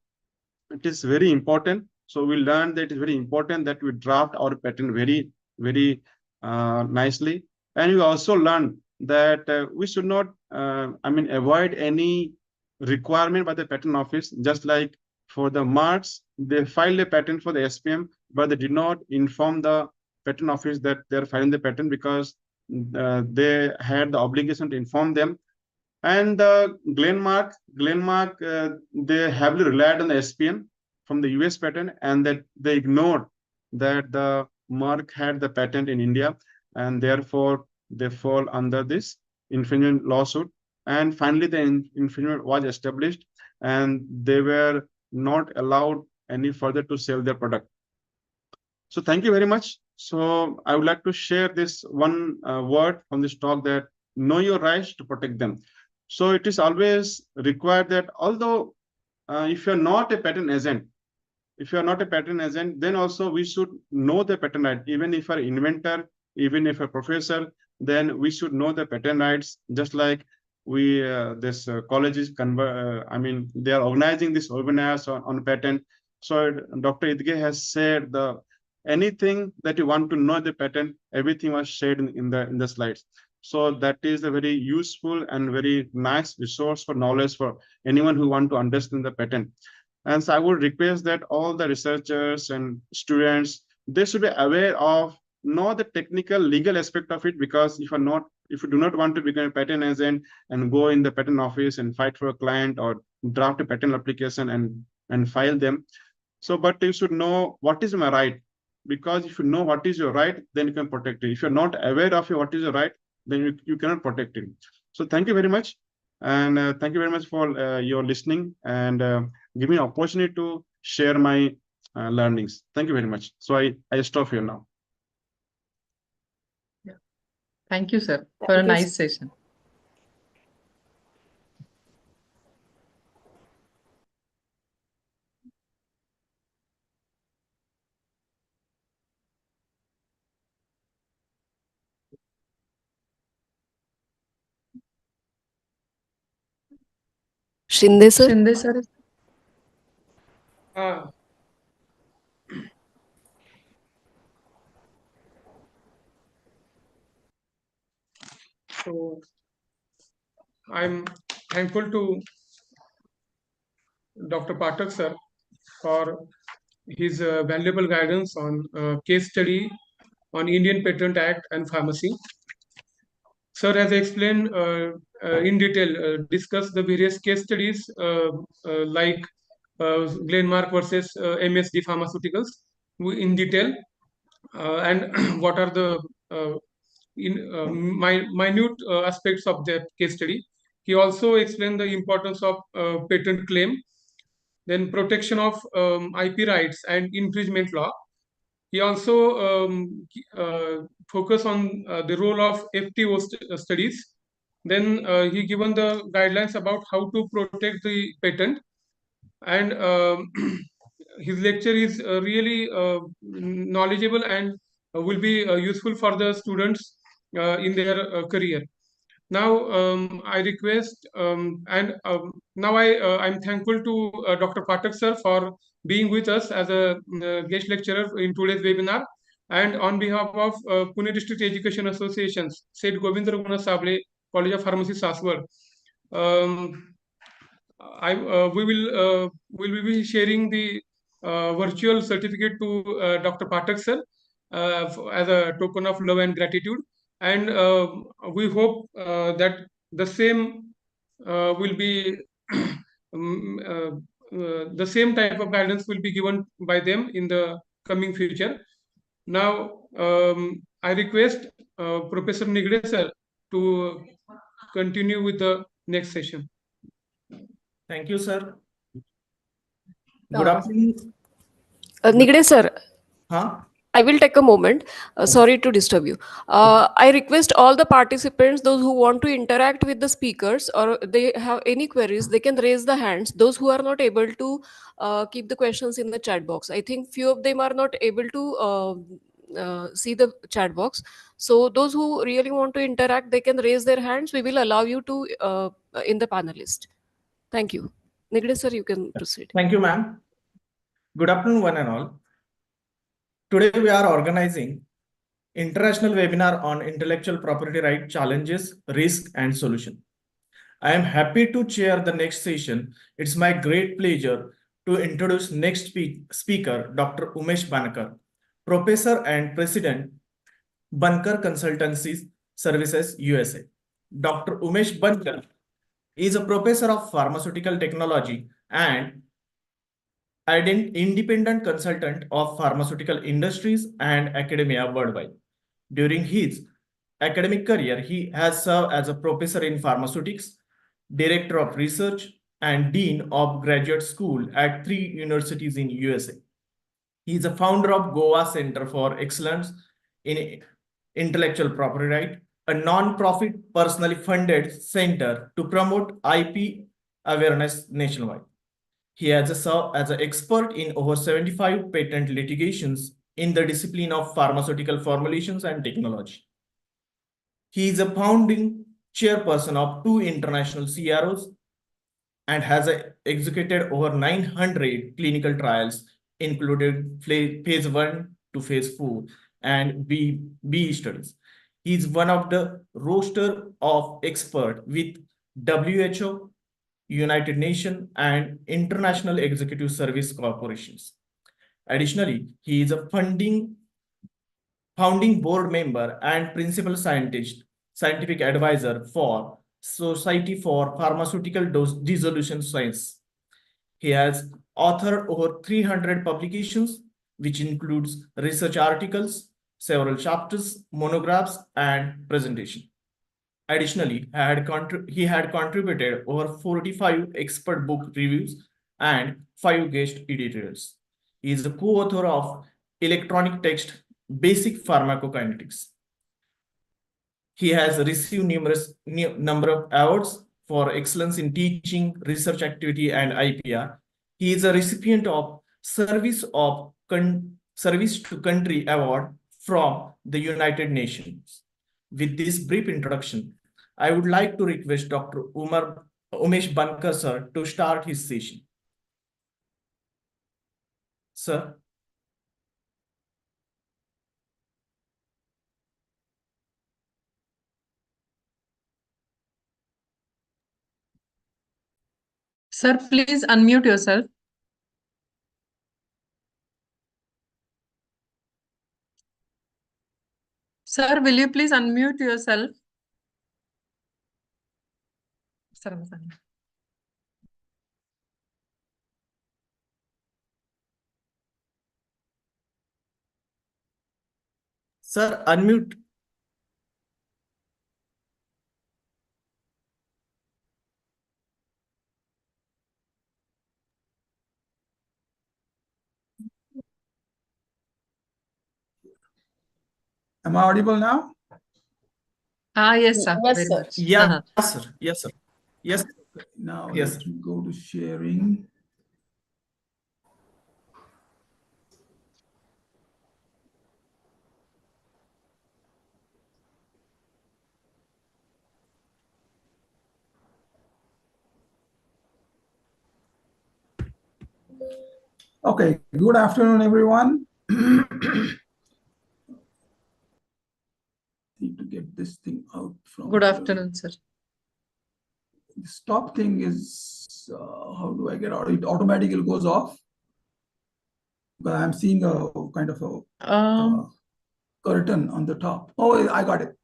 it is very important. So we learned that it is very important that we draft our patent very, very nicely. And we also learned that we should not, avoid any requirement by the patent office. Just like for the marks, they filed a patent for the SPM, but they did not inform the patent office that they're filing the patent, because they had the obligation to inform them. And Glenmark, they heavily relied on the SPM from the US patent, and that they ignored that the Merck had the patent in India. and therefore they fall under this infringement lawsuit. And finally, the infringement was established, and they were not allowed any further to sell their product. So thank you very much. So I would like to share this one word from this talk, that know your rights to protect them. So it is always required that although if you're not a patent agent, then also we should know the patent right. Even if you're an inventor, even if a professor, then we should know the patent rights. Just like we, this colleges they are organizing these webinars on patent. So Dr. Idge has said anything that you want to know the patent, everything was shared in the slides. So that is a very useful and very nice resource for knowledge for anyone who want to understand the patent. And so I would request that all the researchers and students, they should be aware of know the technical legal aspect of it, because if you do not want to become a patent agent and go in the patent office and fight for a client or draft a patent application and file them. So, but you should know what is my right, because if you know what is your right, then you can protect it. If you're not aware of what is your right, then you cannot protect it. So thank you very much. And thank you very much for your listening and give me an opportunity to share my learnings. Thank you very much. So I stop here now. Yeah. Thank you, sir, for a nice session. Shinde sir. Shinde sir. So I'm thankful to Dr. Pathak sir for his valuable guidance on case study on Indian Patent Act and pharmacy. Sir has explained in detail, discussed the various case studies like Glenmark versus MSD Pharmaceuticals in detail, and what are the minute aspects of the case study. He also explained the importance of patent claim, then protection of IP rights and infringement law. He also focused on the role of FTO studies. Then he given the guidelines about how to protect the patent, and his lecture is really knowledgeable and will be useful for the students in their career. Now I request now I'm thankful to Dr. Pathak sir for being with us as a guest lecturer in today's webinar, and on behalf of Pune District Education Associations, Said Govind Raghunath Sable, College of Pharmacy, Saswar. We will be sharing the virtual certificate to Dr. Pathak sir as a token of love and gratitude, and we hope that the same will be the same type of guidance will be given by them in the coming future. Now I request Professor Nigde sir to continue with the next session. Thank you, sir. Good afternoon. Nigde sir. Huh? I will take a moment. Sorry to disturb you. I request all the participants, those who want to interact with the speakers or they have any queries, they can raise the hands. Those who are not able to keep the questions in the chat box. I think few of them are not able to see the chat box. So those who really want to interact, they can raise their hands. We will allow you to in the panelist. Thank you. Nigde sir, you can proceed. Thank you, ma'am. Good afternoon, one and all. Today we are organizing international webinar on intellectual property right challenges, risk, and solution. I am happy to chair the next session. It's my great pleasure to introduce next speaker, Dr. Umesh Bankar, Professor and President, Bankar Consultancy Services, USA. Dr. Umesh Bankar is a professor of pharmaceutical technology and independent consultant of pharmaceutical industries and academia worldwide. During his academic career, he has served as a professor in pharmaceutics, director of research, and dean of graduate school at 3 universities in USA. He is a founder of Goa Center for Excellence in Intellectual Property Right, a non-profit personally funded center to promote IP awareness nationwide. He has served as an expert in over 75 patent litigations in the discipline of pharmaceutical formulations and technology. He is a founding chairperson of 2 international CROs and has executed over 900 clinical trials, including phase 1 to phase 4 and B studies. He is one of the roster of experts with WHO, United Nations, and International Executive Service Corporations. Additionally, he is a founding board member and principal scientific advisor for Society for Pharmaceutical Dissolution Science. He has authored over 300 publications, which includes research articles, several chapters, monographs, and presentations. Additionally, he had contributed over 45 expert book reviews and 5 guest editorials. He is the co-author of Electronic Text Basic Pharmacokinetics. He has received number of awards for excellence in teaching, research activity, and IPR. He is a recipient of Service to Country Award from the United Nations. With this brief introduction, I would like to request Dr. Umesh Bankar sir to start his session. Sir. Sir, please unmute yourself. Sir, will you please unmute yourself? Sir, unmute. Am I audible now? Yes, sir. Yes, Very sir. much. Yes, sir. Yes, sir. Yes. Now Yes. let me go to sharing. Okay, good afternoon, everyone. Need to get this thing out from Good here. afternoon, sir. The stop thing is, how do I get out? It automatically goes off. But I'm seeing a kind of a curtain on the top. Oh, I got it.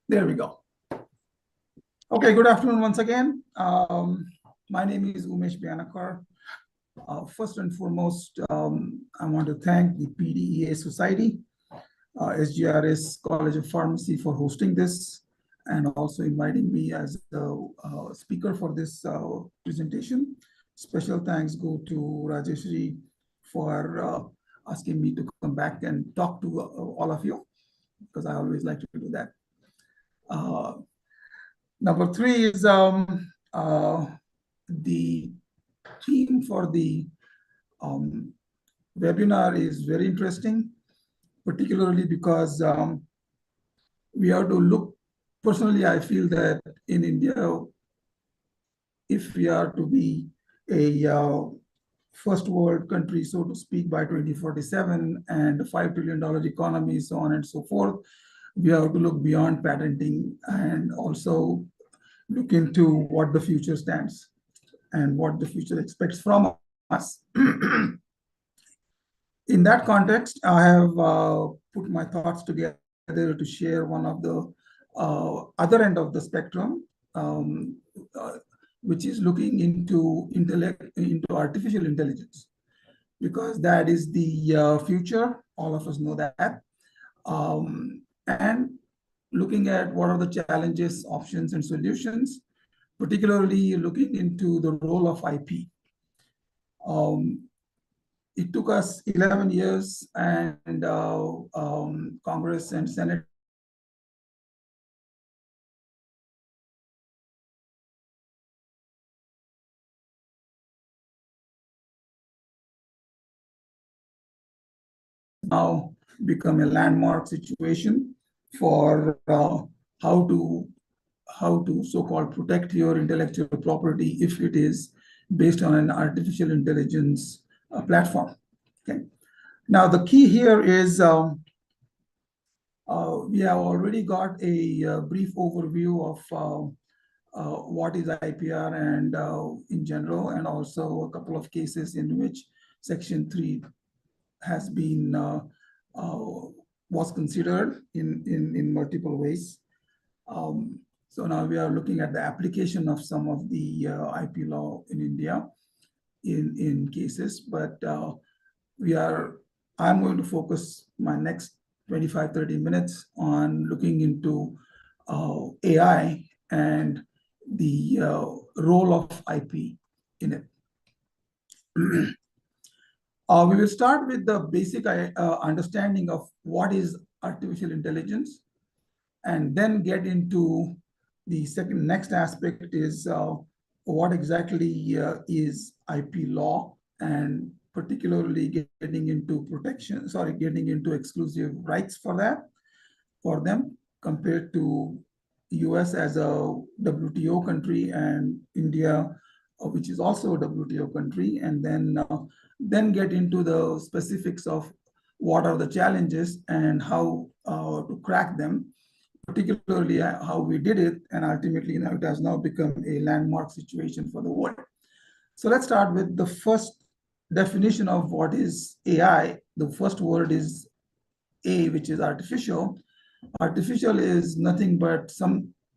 There we go. Okay, good afternoon once again. My name is Umesh Byanakar. First and foremost, I want to thank the PDEA Society, SGRS College of Pharmacy for hosting this and also inviting me as the speaker for this presentation. Special thanks go to Rajeshri for asking me to come back and talk to all of you, because I always like to do that. Number 3 is the theme for the webinar is very interesting, particularly because we have to look, personally, I feel that in India, if we are to be a first world country, so to speak, by 2047 and a $5 trillion economy, so on and so forth, we have to look beyond patenting and also look into what the future stands and what the future expects from us. In that context, I have put my thoughts together to share one of the other end of the spectrum, which is looking into artificial intelligence, because that is the future. All of us know that. and looking at what are the challenges, options, and solutions, particularly looking into the role of IP. It took us 11 years, and Congress and Senate now become a landmark situation for how to so-called protect your intellectual property if it is based on an artificial intelligence platform. Okay. Now the key here is we have already got a brief overview of what is IPR and in general, and also a couple of cases in which Section 3 has been was considered in multiple ways. So now we are looking at the application of some of the IP law in India in cases, but I'm going to focus my next 25-30 minutes on looking into AI and the role of IP in it. We will start with the basic understanding of what is artificial intelligence, and then get into the next aspect is what exactly is IP law, and particularly getting into exclusive rights for them compared to US as a WTO country and India, which is also a WTO country, and then get into the specifics of what are the challenges and how to crack them, particularly how we did it, and ultimately it has now become a landmark situation for the world. So let's start with the first definition of what is AI. The first word is A, which is artificial. Artificial is nothing but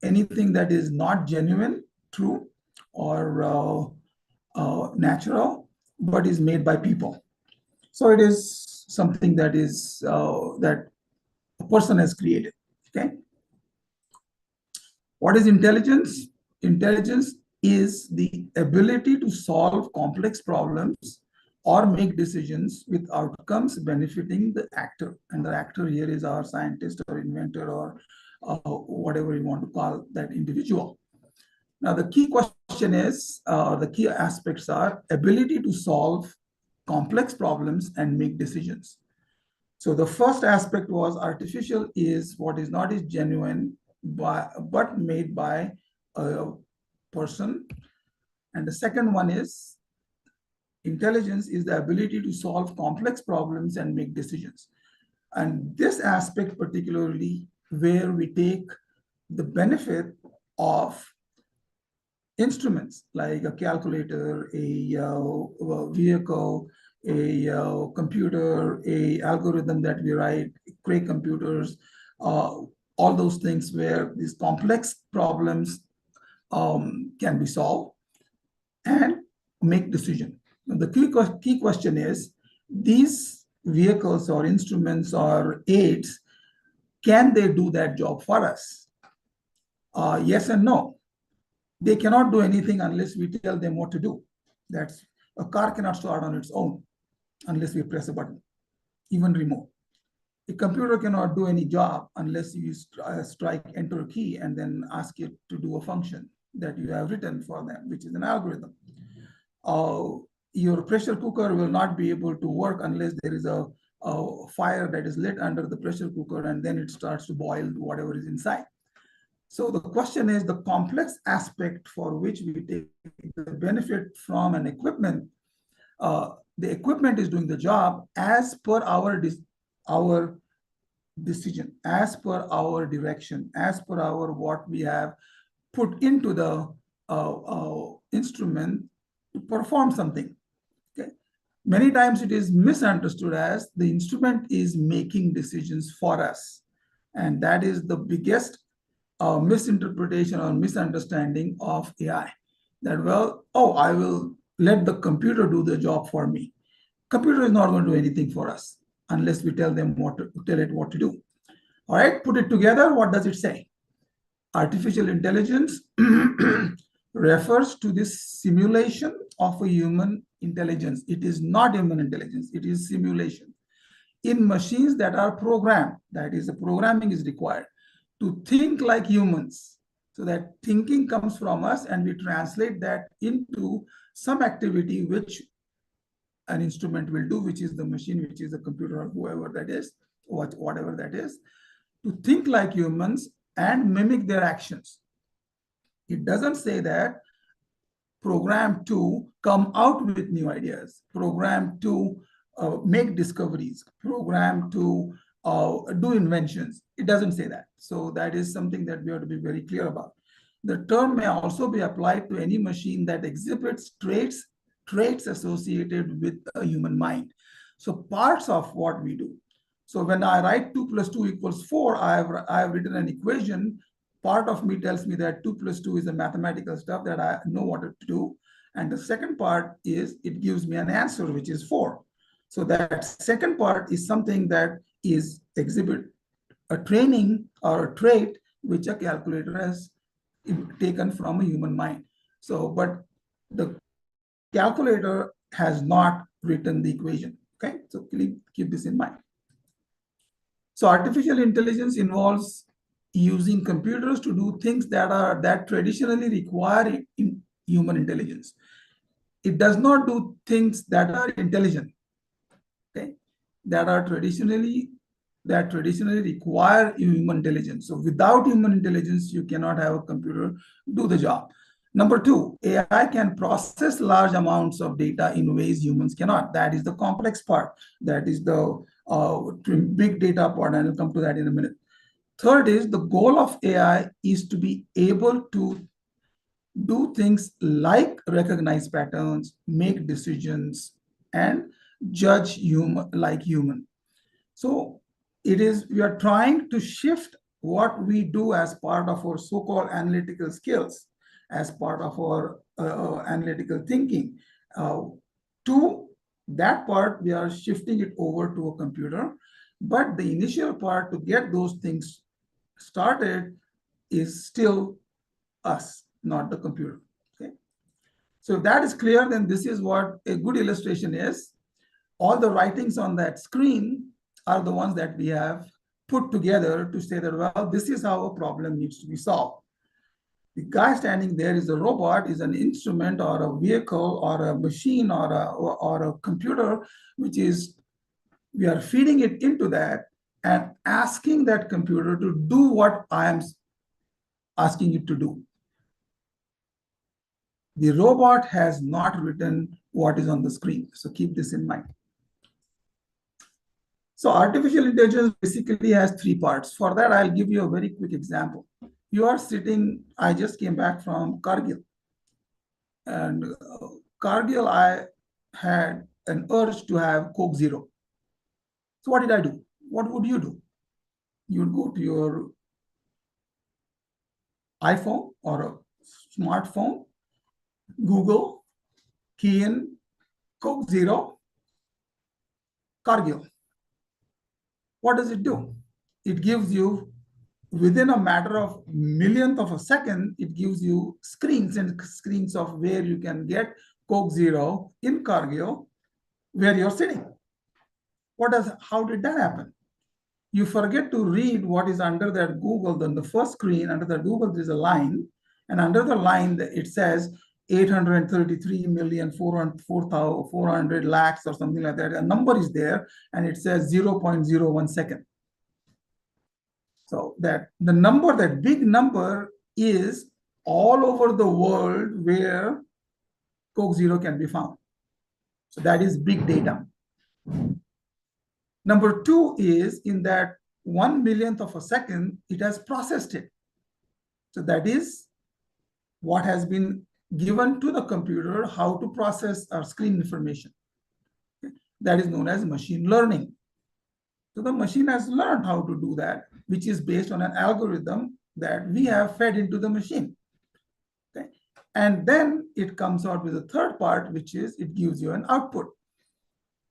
anything that is not genuine, true, or natural, but is made by people. So it is something that is that a person has created. Okay. What is intelligence? Intelligence is the ability to solve complex problems or make decisions with outcomes benefiting the actor. And the actor here is our scientist or inventor or whatever you want to call that individual. Now, the key question is, the key aspects are ability to solve complex problems and make decisions. So the first aspect was artificial is what is not is genuine, but made by a person. And the second one is intelligence is the ability to solve complex problems and make decisions. And this aspect particularly where we take the benefit of instruments like a calculator, a vehicle, a computer, a algorithm that we write, Cray computers, all those things where these complex problems can be solved and make decision. Now, the key question is, these vehicles or instruments or aids, can they do that job for us? Yes and no. They cannot do anything unless we tell them what to do. That's a car cannot start on its own unless we press a button, even remote. A computer cannot do any job unless you strike enter key and then ask it to do a function that you have written for them, which is an algorithm. Your pressure cooker will not be able to work unless there is a fire that is lit under the pressure cooker and then it starts to boil whatever is inside. So the question is the complex aspect for which we take the benefit from an equipment. The equipment is doing the job as per our decision, as per our direction, as per our what we have put into the instrument to perform something. Okay. Many times it is misunderstood as the instrument is making decisions for us. And that is the biggest misinterpretation or misunderstanding of AI. That, well, I will let the computer do the job for me. Computer is not going to do anything for us unless we tell it what to do. All right, put it together. What does it say? Artificial intelligence refers to this simulation of a human intelligence. It is not human intelligence, it is simulation in machines that are programmed. That is, the programming is required to think like humans. So that thinking comes from us and we translate that into some activity which an instrument will do, which is the machine, which is a computer or whoever that is, whatever that is, to think like humans and mimic their actions. It doesn't say that programmed to come out with new ideas, programmed to make discoveries, programmed to do inventions. It doesn't say that. So that is something that we have to be very clear about. The term may also be applied to any machine that exhibits traits associated with a human mind. So parts of what we do. So when I write 2 + 2 = 4, I have written an equation. Part of me tells me that 2 + 2 is the mathematical stuff that I know what to do. And the second part is it gives me an answer, which is 4. So that second part is something that is exhibit a training or a trait which a calculator has taken from a human mind. So, but the calculator has not written the equation. Okay, so keep this in mind. So artificial intelligence involves using computers to do things that traditionally require human intelligence. It does not do things that are intelligent, okay, that traditionally require human intelligence. So without human intelligence, you cannot have a computer do the job. Number 2, AI can process large amounts of data in ways humans cannot. That is the complex part. That is the big data part, and I'll come to that in a minute. Third is the goal of AI is to be able to do things like recognize patterns, make decisions, and judge human. So we are trying to shift what we do as part of our so-called analytical skills, as part of our analytical thinking. To that part, we are shifting it over to a computer. But the initial part to get those things started is still us, not the computer. Okay. So if that is clear, then this is what a good illustration is. All the writings on that screen are the ones that we have put together to say that, well, this is how a problem needs to be solved. The guy standing there is a robot, is an instrument or a vehicle or a machine or a computer, which is, we are feeding it into that and asking that computer to do what I am asking it to do. The robot has not written what is on the screen. So keep this in mind. So artificial intelligence basically has 3 parts. For that, I'll give you a very quick example. You are sitting, I just came back from Kargil. And Kargil, I had an urge to have Coke Zero. So what did I do? What would you do? You would go to your iPhone or a smartphone, Google, key in Coke Zero, Kargil. What does it do? It gives you, within a matter of millionth of a second, it gives you screens and screens of where you can get Coke Zero in Kargil, where you're sitting. How did that happen? You forget to read what is under that Google. Then the first screen under the Google, there's a line, and under the line it says 833,400,400 lakhs or something like that. A number is there, and it says 0.01 second. So that the number, that big number, is all over the world where Coke Zero can be found. So that is big data. Number 2 is in that 1 millionth of a second, it has processed it. So that is what has been given to the computer, how to process our screen information. Okay. That is known as machine learning. So the machine has learned how to do that, which is based on an algorithm that we have fed into the machine. Okay. And then it comes out with a third part, which is it gives you an output.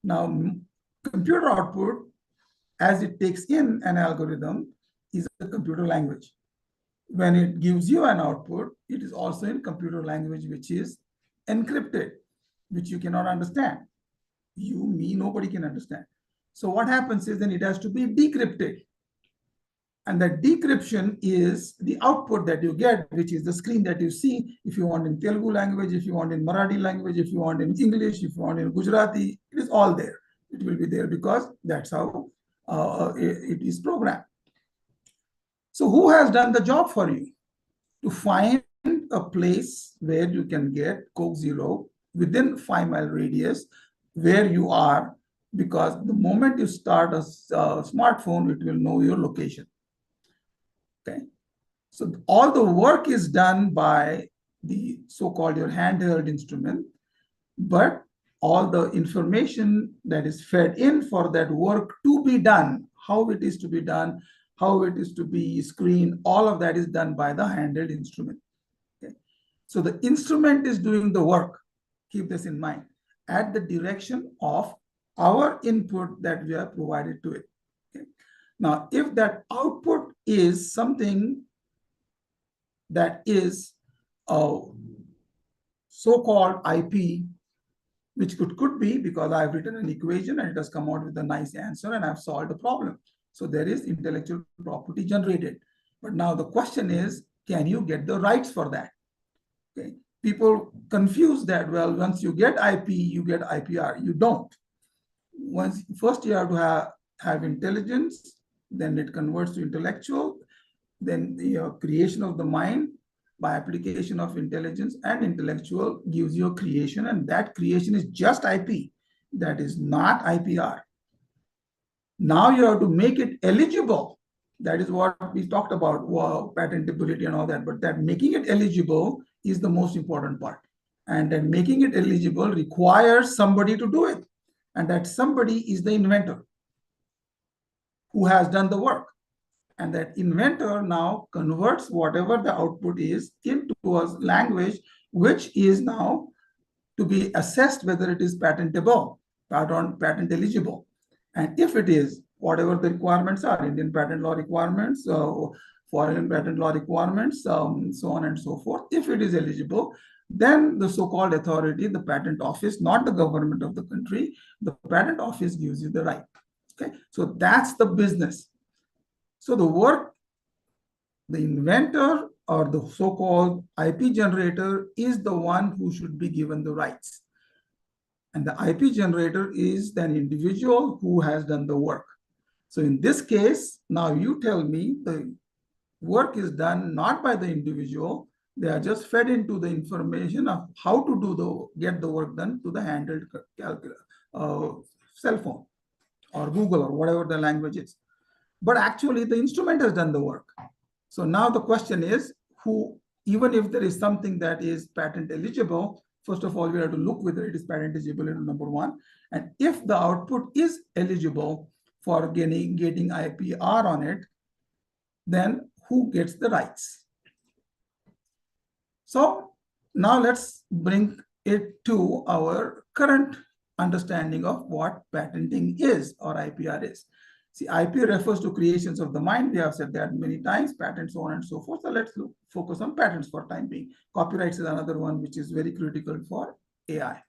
Now, computer output, as it takes in an algorithm, is a computer language. When it gives you an output, it is also in computer language, which is encrypted, which you cannot understand. You, me, nobody can understand. So what happens is then it has to be decrypted. And that decryption is the output that you get, which is the screen that you see. If you want in Telugu language, if you want in Marathi language, if you want in English, if you want in Gujarati, it is all there. It will be there because that's how it is programmed. So who has done the job for you? To find a place where you can get Coke Zero within 5-mile radius where you are, because the moment you start a smartphone, it will know your location. Okay, so all the work is done by the so-called your handheld instrument, but all the information that is fed in for that work to be done, how it is to be done, how it is to be screened, all of that is done by the handheld instrument. Okay, so the instrument is doing the work. Keep this in mind, at the direction of our input that we have provided to it. Okay. Now, if that output is something that is a so-called IP, which could be because I've written an equation and it has come out with a nice answer and I've solved the problem. So there is intellectual property generated. But now the question is, can you get the rights for that? Okay. People confuse that. Well, once you get IP, you get IPR. You don't. First you have to have intelligence, then it converts to intellectual, then the creation of the mind by application of intelligence and intellectual gives you a creation, and that creation is just IP. That is not IPR. Now you have to make it eligible. That is what we talked about, patentability and all that, but that making it eligible is the most important part. And then making it eligible requires somebody to do it. And that somebody is the inventor who has done the work. And that inventor now converts whatever the output is into a language which is now to be assessed whether it is patentable, patent eligible. And if it is, whatever the requirements are, Indian patent law requirements, foreign patent law requirements, so on and so forth, if it is eligible, then the so-called authority, the patent office, not the government of the country, the patent office gives you the right. Okay, so that's the business. So the work, the inventor or the so-called IP generator is the one who should be given the rights. And the IP generator is an individual who has done the work. So in this case, now you tell me the work is done not by the individual. They are just fed into the information of how to get the work done to the handheld cell phone or Google or whatever the language is. But actually the instrument has done the work. So now the question is, who, even if there is something that is patent eligible, first of all, we have to look whether it is patent eligible, number one. And if the output is eligible for getting IPR on it, then who gets the rights? So now let's bring it to our current understanding of what patenting is or IPR is. See, IP refers to creations of the mind. We have said that many times, patents, so on and so forth. So let's focus on patents for time being. Copyrights is another one which is very critical for AI.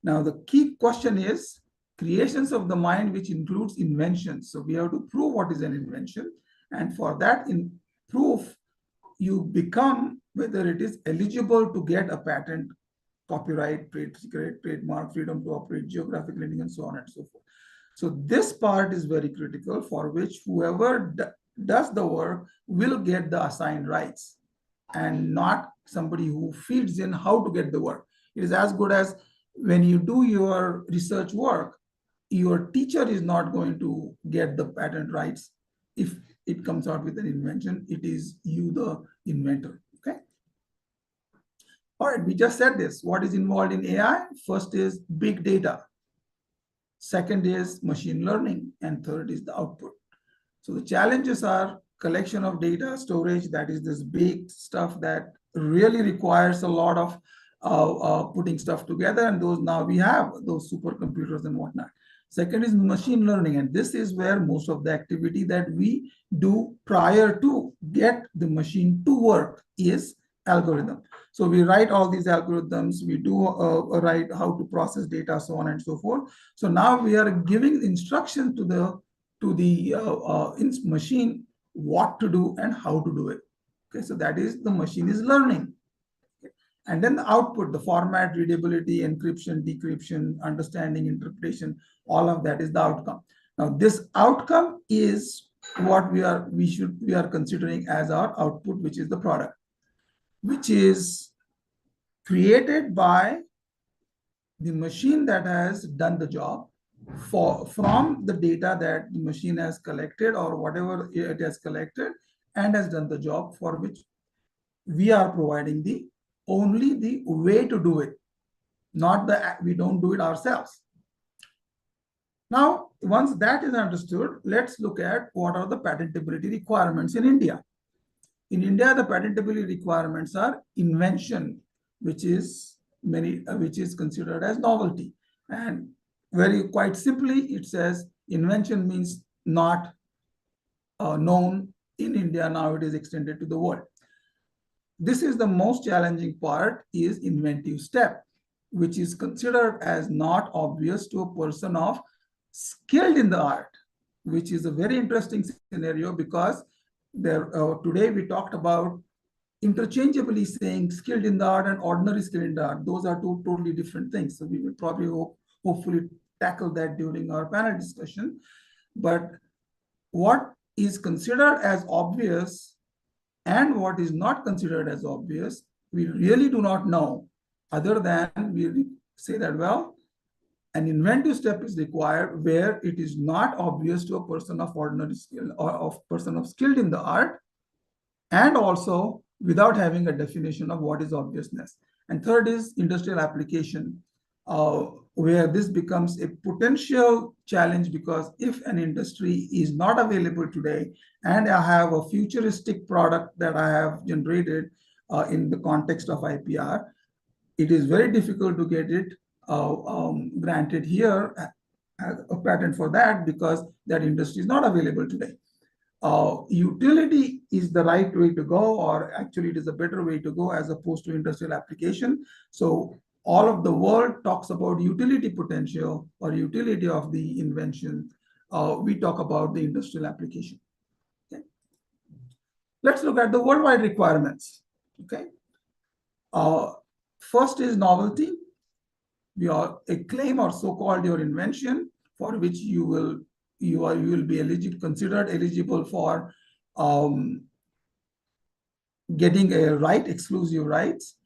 Now, the key question is creations of the mind, which includes inventions. So we have to prove what is an invention. And for that proof, you become whether it is eligible to get a patent, copyright, trade secret, trademark, freedom to operate, geographic lending, and so on and so forth. So this part is very critical, for which whoever does the work will get the assigned rights and not somebody who feeds in how to get the work. It is as good as when you do your research work, your teacher is not going to get the patent rights. If it comes out with an invention, it is you, the inventor. Okay. All right, we just said this. What is involved in AI? First is big data. Second is machine learning, and third is the output. So the challenges are collection of data, storage, that is this big stuff that really requires a lot of putting stuff together, and those now we have those supercomputers and whatnot. Second is machine learning, and this is where most of the activity that we do prior to get the machine to work is algorithm. So we write all these algorithms, we do write how to process data, so on and so forth. So now we are giving instruction to the machine what to do and how to do it. Okay, so that is the machine is learning. And then the output, the format, readability, encryption, decryption, understanding, interpretation, all of that is the outcome. Now, this outcome is what we are considering as our output, which is the product, which is created by the machine that has done the job from the data that the machine has collected or whatever it has collected and has done the job for which we are providing only the way to do it, not we don't do it ourselves. Now, once that is understood, let's look at what are the patentability requirements in India. In India, the patentability requirements are invention, which is considered as novelty. And quite simply, it says invention means not known in India. Now it is extended to the world. This is the most challenging part, is inventive step, which is considered as not obvious to a person of skilled in the art, which is a very interesting scenario because today we talked about interchangeably saying skilled in the art and ordinary skilled in the art. Those are two totally different things. So we will probably hopefully tackle that during our panel discussion. But what is considered as obvious and what is not considered as obvious, we really do not know, other than we say that, well, an inventive step is required where it is not obvious to a person of ordinary skill or of person of skilled in the art, and also without having a definition of what is obviousness. And third is industrial application, where this becomes a potential challenge, because if an industry is not available today and I have a futuristic product that I have generated in the context of IPR, it is very difficult to get it granted here a patent for that, because that industry is not available today. Utility is the right way to go, or actually it is a better way to go as opposed to industrial application. So all of the world talks about utility potential or utility of the invention. We talk about the industrial application. Okay. Let's look at the worldwide requirements. Okay. First is novelty. A claim or so-called your invention for which you will be considered eligible for getting a right, exclusive rights.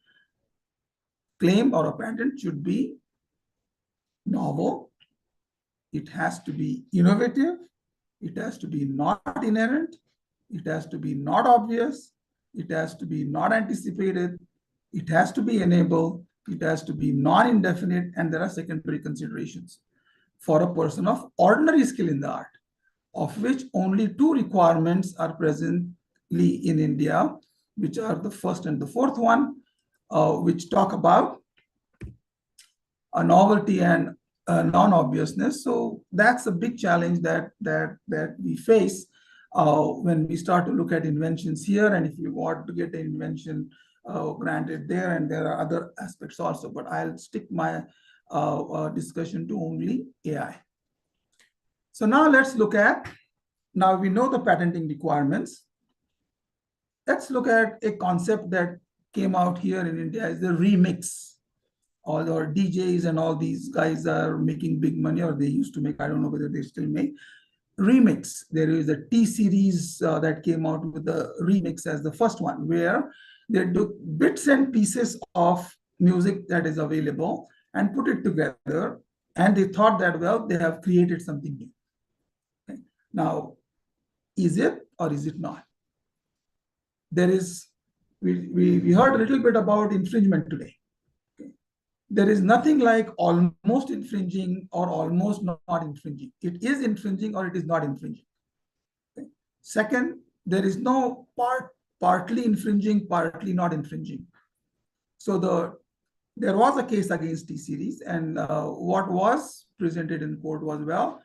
Claim or a patent should be novel. It has to be innovative. It has to be not inherent. It has to be not obvious. It has to be not anticipated. It has to be enabled. It has to be non-indefinite, and there are secondary considerations for a person of ordinary skill in the art, of which only two requirements are presently in India, which are the first and the fourth one, which talk about a novelty and non-obviousness. So that's a big challenge that we face when we start to look at inventions here, and if you want to get an invention granted there, and there are other aspects also, but I'll stick my discussion to only AI. So now let's look at, now we know the patenting requirements. Let's look at a concept that came out here in India, is the remix. All our DJs and all these guys are making big money, or they used to make, I don't know whether they still make. Remix. There is a T-series that came out with the remix as the first one, where they took bits and pieces of music that is available and put it together, and they thought that, well, they have created something new. Okay. Now, is it or is it not? There is, we heard a little bit about infringement today. Okay. There is nothing like almost infringing or almost not infringing. It is infringing or it is not infringing. Okay. Second, there is no partly infringing, partly not infringing. So there was a case against T-series, and what was presented in court was, well,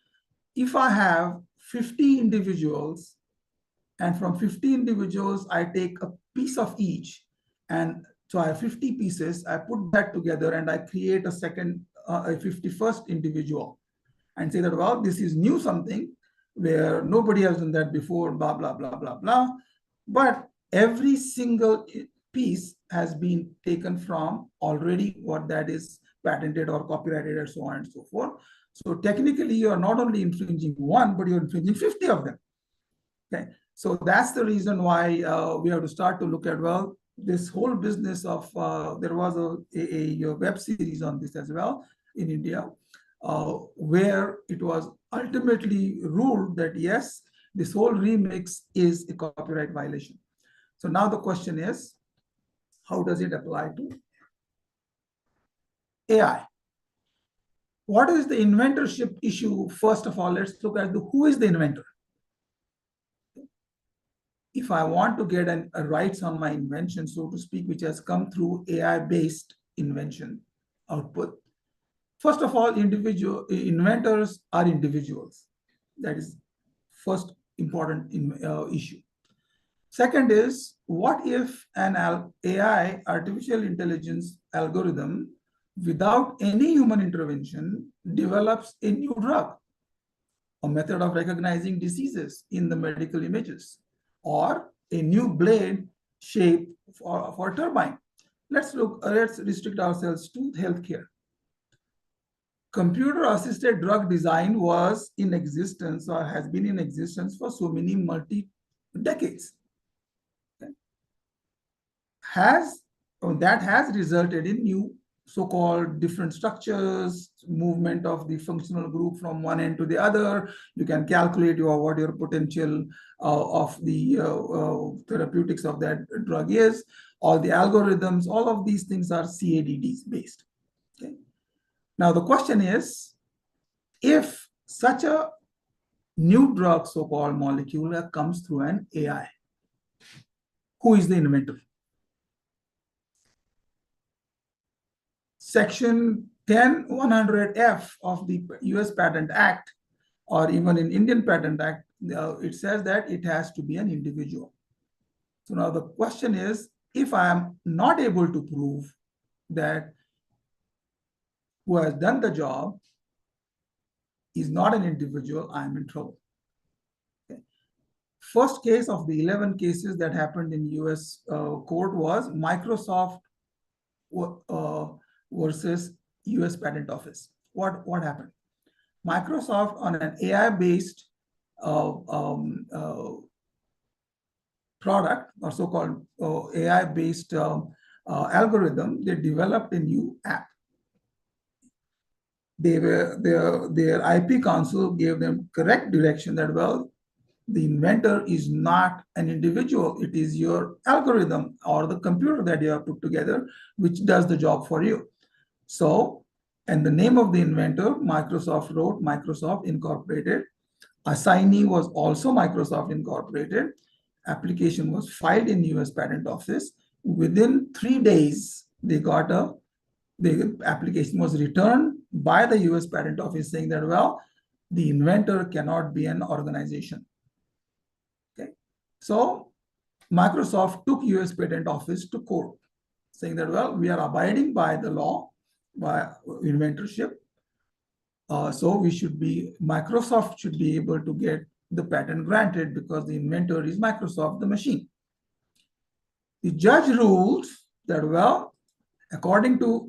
if I have 50 individuals, and from 50 individuals, I take a piece of each, and so I have 50 pieces, I put that together and I create a second, a 51st individual, and say that, well, this is new something where nobody has done that before, blah, blah, blah, blah, blah. But every single piece has been taken from already what that is patented or copyrighted and so on and so forth. So technically, you are not only infringing one, but you're infringing 50 of them. Okay, so that's the reason why we have to start to look at, well, this whole business of, there was a web series on this as well in India, where it was ultimately ruled that, yes, this whole remix is a copyright violation. So now the question is, how does it apply to AI? What is the inventorship issue? First of all, let's look at who is the inventor. If I want to get a rights on my invention, so to speak, which has come through AI-based invention output, first of all, inventors are individuals. That is first important issue. Second is, what if an AI, artificial intelligence algorithm, without any human intervention, develops a new drug, a method of recognizing diseases in the medical images, or a new blade shape for turbine? Let's restrict ourselves to healthcare. Computer-assisted drug design was in existence or has been in existence for so many decades. That has resulted in new so-called different structures, movement of the functional group from one end to the other. You can calculate what your potential of the therapeutics of that drug is. All the algorithms, all of these things are CADD based. Okay. Now the question is, if such a new drug, so-called molecule, comes through an AI, who is the inventor? Section 10100F of the US Patent Act, or even in Indian Patent Act, it says that it has to be an individual. So now the question is, if I am not able to prove that who has done the job is not an individual, I am in trouble. Okay. First case of the 11 cases that happened in US court was Microsoft versus US Patent Office. What happened? Microsoft, on an AI-based product, or so-called AI-based algorithm, they developed a new app. Their IP counsel gave them correct direction that, well, the inventor is not an individual. It is your algorithm or the computer that you have put together, which does the job for you. So, and the name of the inventor, Microsoft wrote Microsoft Incorporated. Assignee was also Microsoft Incorporated. Application was filed in US Patent Office. Within 3 days, the application was returned by the US Patent Office saying that, well, the inventor cannot be an organization. Okay. So Microsoft took US Patent Office to court saying that, well, we are abiding by the law, by inventorship. So Microsoft should be able to get the patent granted because the inventor is Microsoft, the machine. The judge ruled that, well, according to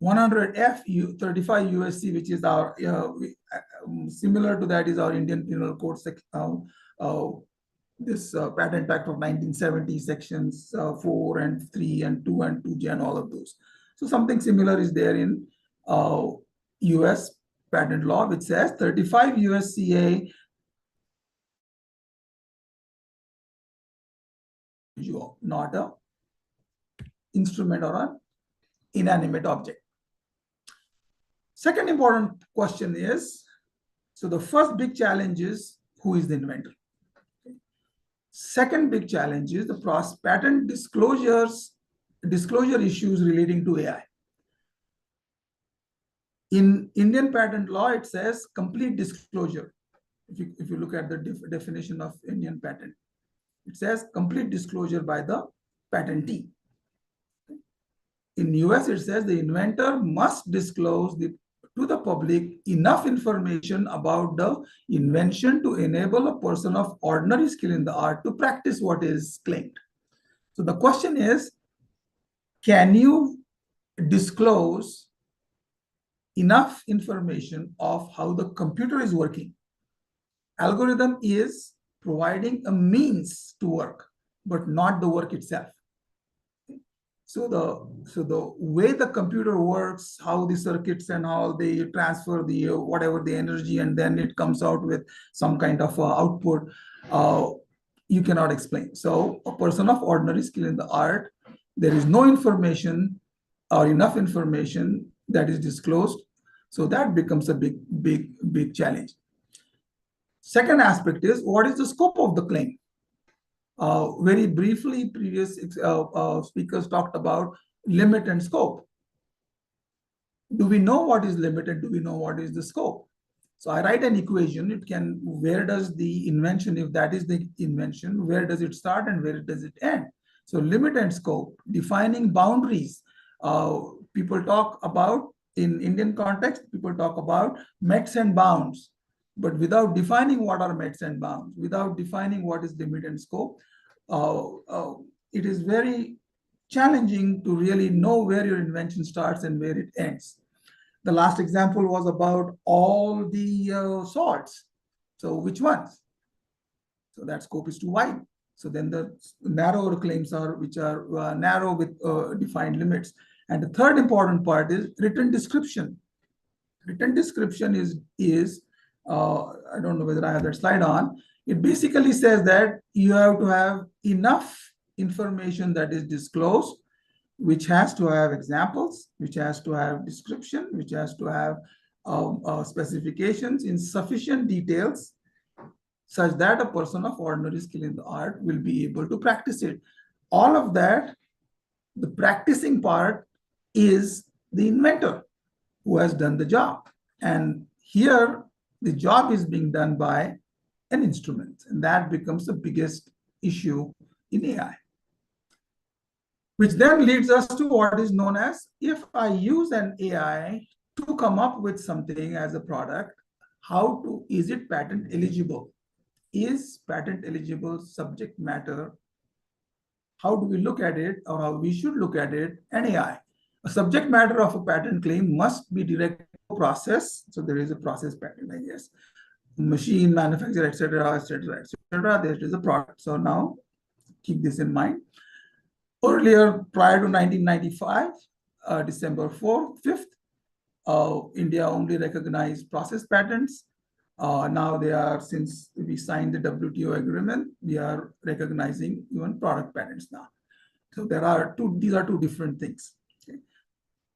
100F 35 USC, which is our similar to that is our Indian Penal Code this Patent Act of 1970, sections 4 and 3 and 2 and 2G and all of those. So something similar is there in US patent law, which says 35 USCA not a instrument or an inanimate object. Second important question is, so the first big challenge is, who is the inventor? Second big challenge is the patent disclosure issues relating to AI. In Indian patent law, it says complete disclosure. If you look at the definition of Indian patent, it says complete disclosure by the patentee. In US, it says the inventor must disclose to the public enough information about the invention to enable a person of ordinary skill in the art to practice what is claimed. So the question is, can you disclose enough information of how the computer is working? Algorithm is providing a means to work, but not the work itself. So the way the computer works, how the circuits and how they transfer the whatever the energy, and then it comes out with some kind of output, you cannot explain. So a person of ordinary skill in the art, there is no information or enough information that is disclosed. So that becomes a big challenge. Second aspect is, what is the scope of the claim? Very briefly, previous speakers talked about limit and scope. Do we know what is limited? Do we know what is the scope? So I write an equation. It can, where does the invention, if that is the invention, where does it start and where does it end? So limit and scope, defining boundaries. People talk about, in Indian context, people talk about mets and bounds. But without defining what are mets and bounds, without defining what is limit and scope, it is very challenging to really know where your invention starts and where it ends. The last example was about all the salts. So which ones? So that scope is too wide. So then the narrower claims are, which are narrow with defined limits. And the third important part is written description. Written description is I don't know whether I have that slide on. It basically says that you have to have enough information that is disclosed, which has to have examples, which has to have description, which has to have specifications in sufficient details such that a person of ordinary skill in the art will be able to practice it. All of that, the practicing part is the inventor who has done the job. And here, the job is being done by an instrument, and that becomes the biggest issue in AI. Which then leads us to what is known as, if I use an AI to come up with something as a product, is it patent eligible? Is patent eligible subject matter? How do we look at it, or how we should look at it, an AI? A subject matter of a patent claim must be directed to process. So there is a process patent, I guess. Machine, manufacturer, etc., etc., etc. There is a product. So now keep this in mind. Earlier, prior to 1995, December 5th, India only recognized process patents. Now they are, since we signed the WTO agreement, we are recognizing even product patents now. So these are two different things. Okay.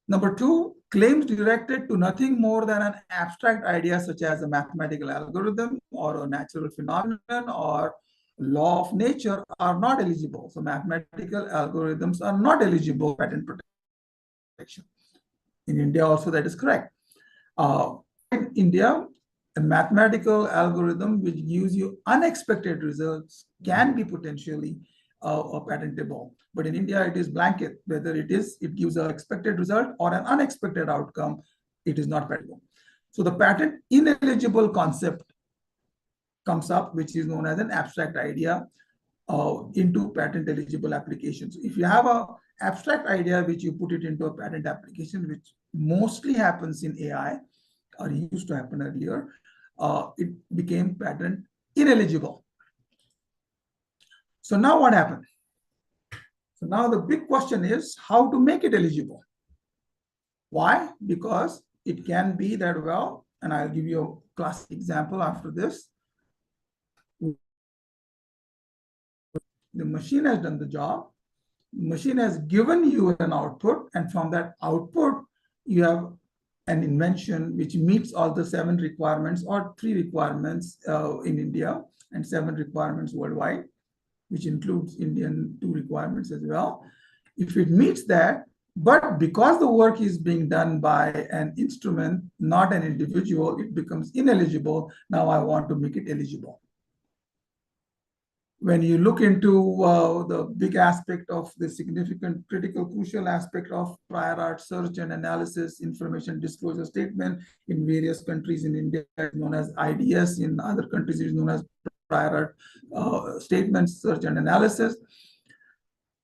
Number two, claims directed to nothing more than an abstract idea such as a mathematical algorithm or a natural phenomenon or law of nature are not eligible. So mathematical algorithms are not eligible for patent protection. In India also that is correct. In India, a mathematical algorithm which gives you unexpected results can be potentially patentable. But in India, it is blanket. Whether it gives an expected result or an unexpected outcome, it is not patentable. So the patent ineligible concept comes up, which is known as an abstract idea into patent eligible applications. If you have an abstract idea which you put it into a patent application, which mostly happens in AI, or used to happen earlier, it became patent ineligible. So now what happened? So now the big question is how to make it eligible. Why? Because it can be that, well, and I'll give you a classic example after this. The machine has done the job. The machine has given you an output, and from that output, you have an invention which meets all the 7 requirements or 3 requirements in India and 7 requirements worldwide, which includes Indian 2 requirements as well. If it meets that, But because the work is being done by an instrument, not an individual, it becomes ineligible. Now I want to make it eligible. When you look into the big aspect of the significant, critical, crucial aspect of prior art search and analysis, information disclosure statement in various countries, in India is known as IDS, in other countries is known as prior art statements, search and analysis.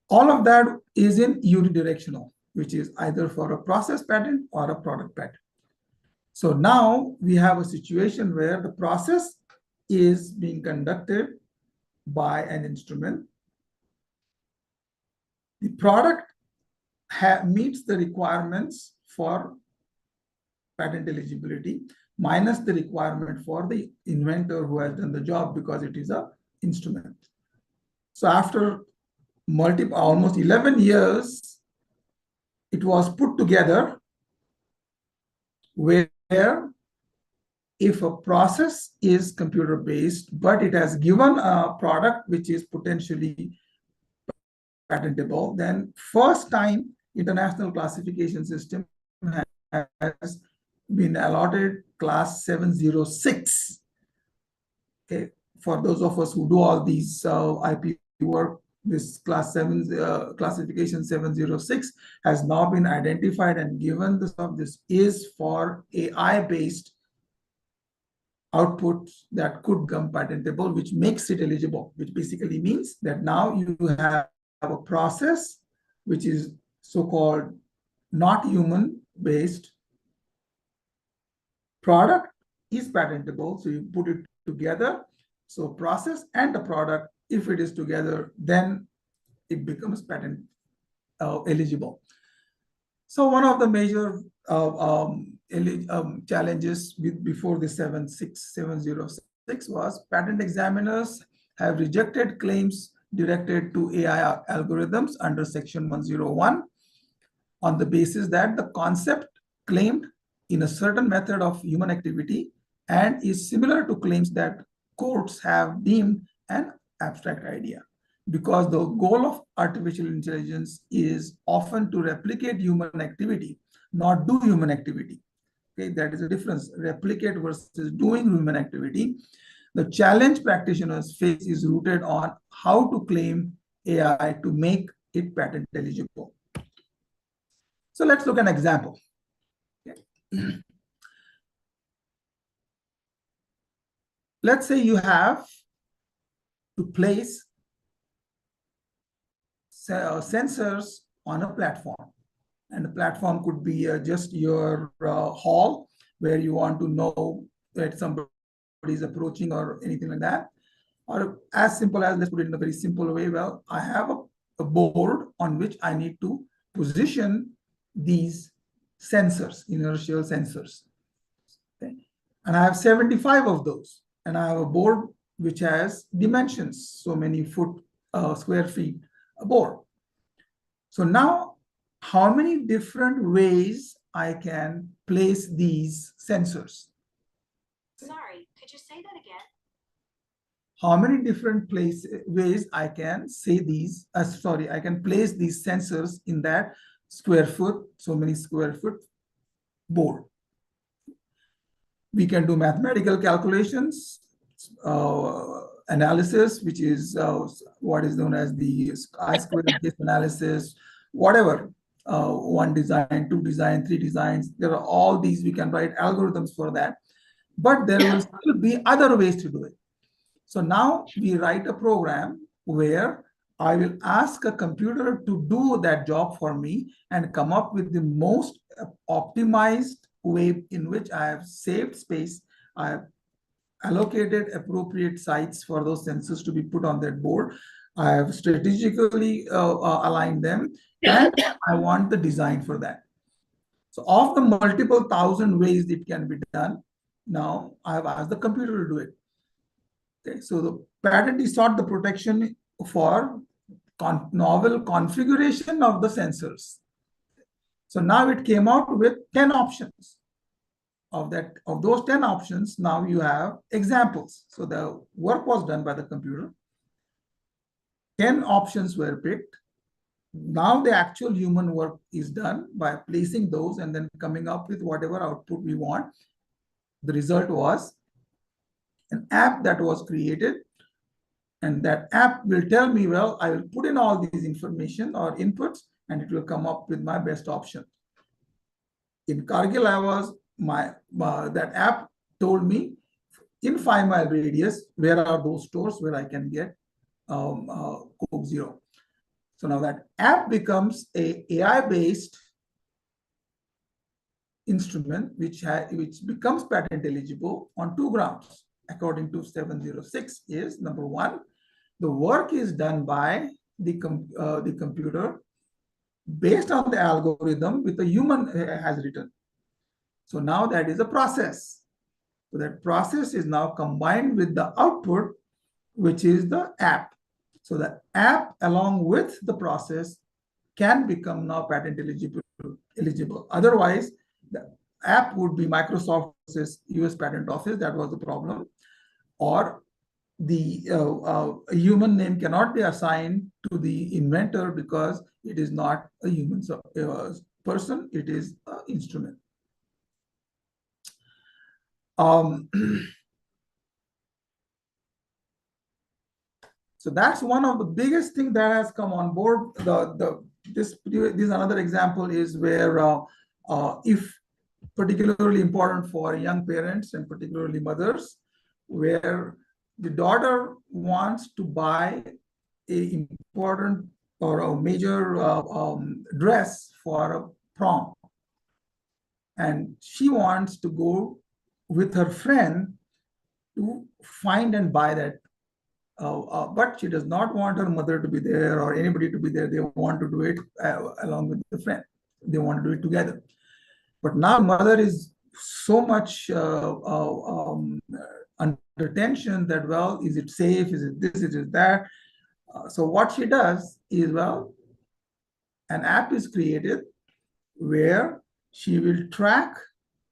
All of that is in unidirectional, which is either for a process patent or a product patent. So now we have a situation where the process is being conducted by an instrument. The product meets the requirements for patent eligibility minus the requirement for the inventor who has done the job, because it is an instrument. So after almost 11 years, it was put together where if a process is computer-based, but it has given a product which is potentially patentable, then first time international classification system has been allotted class 706. Okay, for those of us who do all these IP work, this class 7 classification 706 has now been identified and given this is for AI-based outputs that could become patentable, which makes it eligible, which basically means that now you have a process which is so-called not human-based. Product is patentable, so you put it together. So process and the product, if it is together, then it becomes patent eligible. So one of the major challenges before the 706 was patent examiners have rejected claims directed to AI algorithms under section 101 on the basis that the concept claimed in a certain method of human activity and is similar to claims that courts have deemed an abstract idea. Because the goal of artificial intelligence is often to replicate human activity, not do human activity. Okay, that is a difference. Replicate versus doing human activity. The challenge practitioners face is rooted on how to claim AI to make it patent eligible. So let's look at an example. Okay. Let's say you have to place sensors on a platform, and the platform could be just your hall where you want to know that somebody is approaching or anything like that, or as simple as, let's put it in a very simple way, well, I have a board on which I need to position these sensors, inertial sensors. Okay. And I have 75 of those, and I have a board which has dimensions, so many square feet a board. So now, how many different ways I can place these sensors? Sorry, could you say that again? How many different ways I can say these, I can place these sensors in that square foot, so many square foot board. We can do mathematical calculations, analysis, which is what is known as the I-squared case analysis, whatever, 1 design, 2 design, 3 designs. There are all these, we can write algorithms for that, but there will still be other ways to do it. So now we write a program where I will ask a computer to do that job for me and come up with the most optimized way in which I have saved space. I have allocated appropriate sites for those sensors to be put on that board. I have strategically aligned them, and I want the design for that. So of the multiple thousand ways it can be done, now I have asked the computer to do it. Okay, so the patent is sought the protection for novel configuration of the sensors. So now it came out with 10 options. Of those 10 options, now you have examples. So the work was done by the computer. 10 options were picked. Now the actual human work is done by placing those and then coming up with whatever output we want. The result was an app that was created, and that app will tell me, well, I will put in all these information or inputs and it will come up with my best option. In Kargil, I was that app told me in 5-mile radius where are those stores where I can get Coke Zero. So now that app becomes a AI-based instrument which becomes patent eligible on 2 grounds according to 706 is, number one, the work is done by the computer based on the algorithm with a human has written. So now that is a process. So that process is now combined with the output, which is the app. So the app along with the process can become now patent eligible. Otherwise, the app would be Microsoft's US Patent Office. That was the problem. Or the human name cannot be assigned to the inventor because it is not a human person, it is an instrument. So that's one of the biggest things that has come on board. This another example is where if particularly important for young parents and particularly mothers, where the daughter wants to buy a important or a major dress for a prom, and she wants to go with her friend to find and buy that. But she does not want her mother to be there or anybody to be there. They want to do it along with the friend. They want to do it together. But now mother is so much under tension that, well, is it safe? Is it this? Is it that? So what she does is, well, an app is created where she will track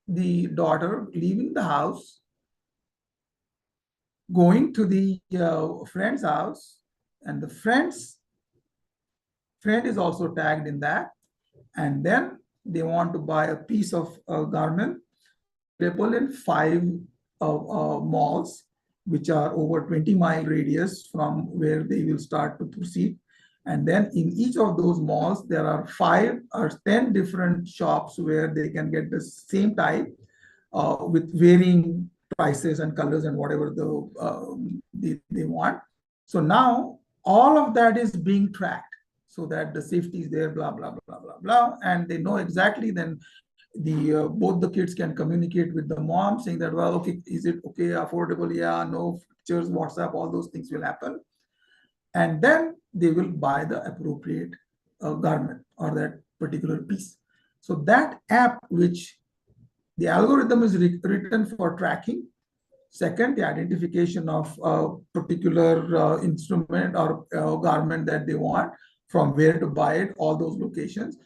the daughter leaving the house, going to the friend's house, and the friend is also tagged in that. And then they want to buy a piece of garment. They pull in 5 malls, which are over 20-mile radius from where they will start to proceed. And then in each of those malls, there are 5 or 10 different shops where they can get the same type with varying prices and colors and whatever they want. So now all of that is being tracked so that the safety is there, blah, blah, blah, blah, blah. And they know exactly then both the kids can communicate with the mom saying that, well, okay, is it okay, affordable? Yeah, no, pictures, WhatsApp, all those things will happen. And then they will buy the appropriate garment or that particular piece. So that app, which the algorithm is written for tracking. Second, the identification of a particular instrument or garment that they want, from where to buy it, all those locations.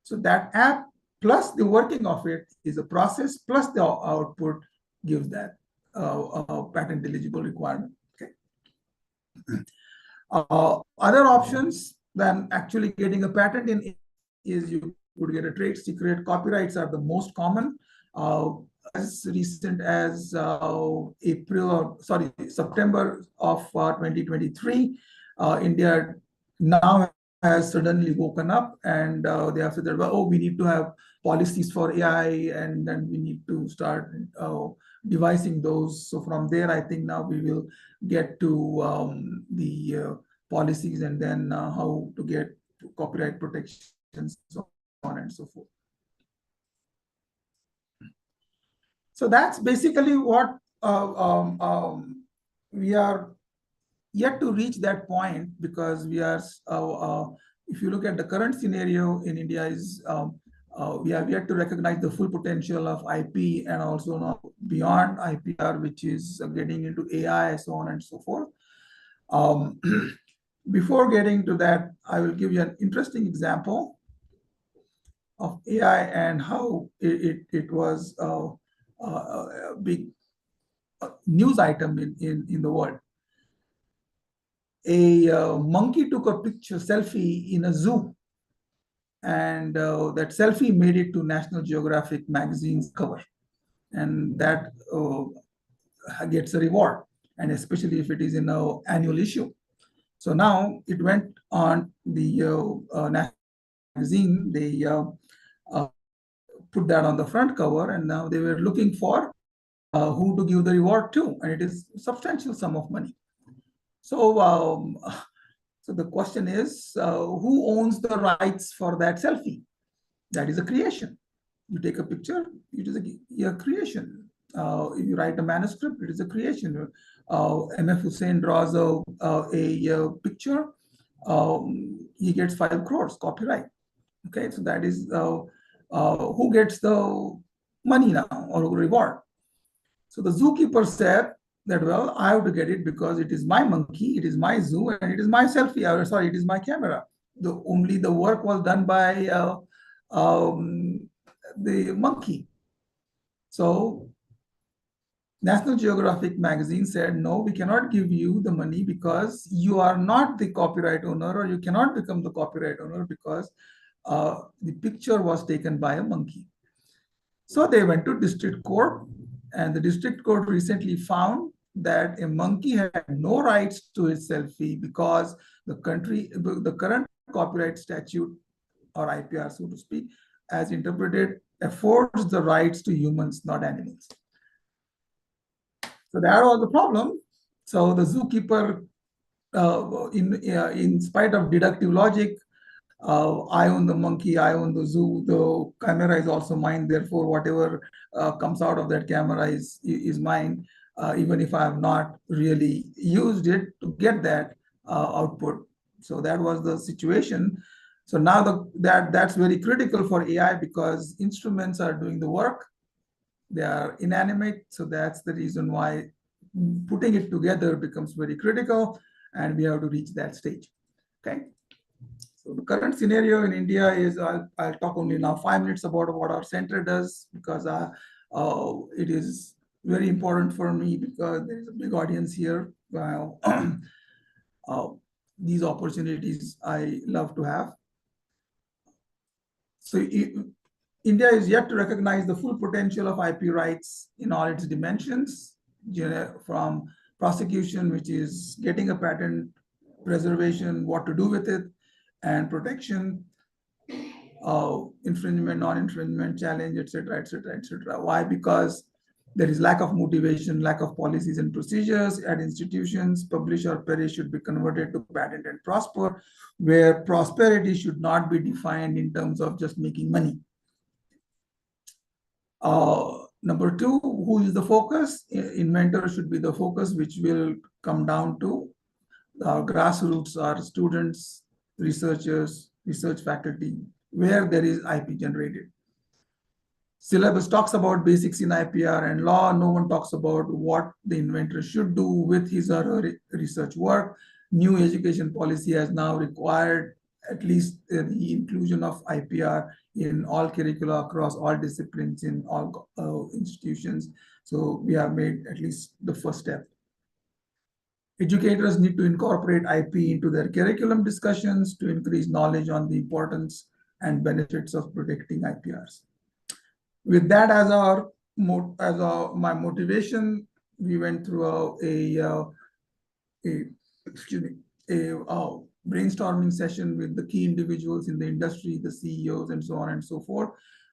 So that app plus the working of it is a process, plus the output gives that patent eligible requirement. Okay. Other options than actually getting a patent in is you could get a trade secret. Copyrights are the most common. As recent as September of 2023, India now has suddenly woken up and they have said that, well, oh, we need to have policies for AI and then we need to start devising those. So from there, I think now we will get to the policies and then how to get copyright protections, so on and so forth. So that's basically what we are yet to reach that point, because we are, if you look at the current scenario in India is we have yet to recognize the full potential of IP and also now beyond IPR, which is getting into AI, so on and so forth. Before getting to that, I will give you an interesting example of AI and how it was a big news item in the world. a monkey took a picture selfie in a zoo, and that selfie made it to National Geographic magazine's cover, and that gets a reward, and especially if it is in an annual issue. So now it went on the National magazine. They put that on the front cover, and now they were looking for who to give the reward to, and it is a substantial sum of money. So, so the question is, who owns the rights for that selfie? That is a creation. You take a picture, it is a creation. If you write a manuscript, it is a creation. M.F. Hussain draws a picture, he gets 5 crores copyright. Okay, so that is who gets the money now or reward. So the zookeeper said that, well, I have to get it because it is my monkey, it is my zoo, and it is my selfie. Sorry, it is my camera. Only the work was done by the monkey. So National Geographic magazine said, no, we cannot give you the money because you are not the copyright owner, or you cannot become the copyright owner because the picture was taken by a monkey. So they went to district court, and the district court recently found that a monkey had no rights to his selfie because the current copyright statute, or IPR, so to speak, as interpreted, affords the rights to humans, not animals. So that was the problem. So the zookeeper, in spite of deductive logic, I own the monkey, I own the zoo, the camera is also mine, therefore whatever comes out of that camera is mine, even if I have not really used it to get that output. So that was the situation. So now that's very critical for AI because instruments are doing the work, they are inanimate, so that's the reason why putting it together becomes very critical, and we have to reach that stage. Okay. So the current scenario in India is, I'll talk only now 5 minutes about what our center does, because it is very important for me because there is a big audience here. These opportunities I love to have. So India is yet to recognize the full potential of IP rights in all its dimensions, from prosecution, which is getting a patent, preservation, what to do with it, and protection, infringement, non-infringement, challenge, etc., etc., etc. Why? Because there is lack of motivation, lack of policies and procedures at institutions. Publish or perish should be converted to patent and prosper, where prosperity should not be defined in terms of just making money. Number 2, who is the focus? Inventor should be the focus, which will come down to grassroots, are students, researchers, research faculty, where there is IP generated. Syllabus talks about basics in IPR and law. No one talks about what the inventor should do with his or her research work. New education policy has now required at least the inclusion of IPR in all curricula across all disciplines in all institutions. So we have made at least the first step. Educators need to incorporate IP into their curriculum discussions to increase knowledge on the importance and benefits of protecting IPRs. With that as my motivation, we went through a brainstorming session with the key individuals in the industry, the CEOs, and so on and so forth.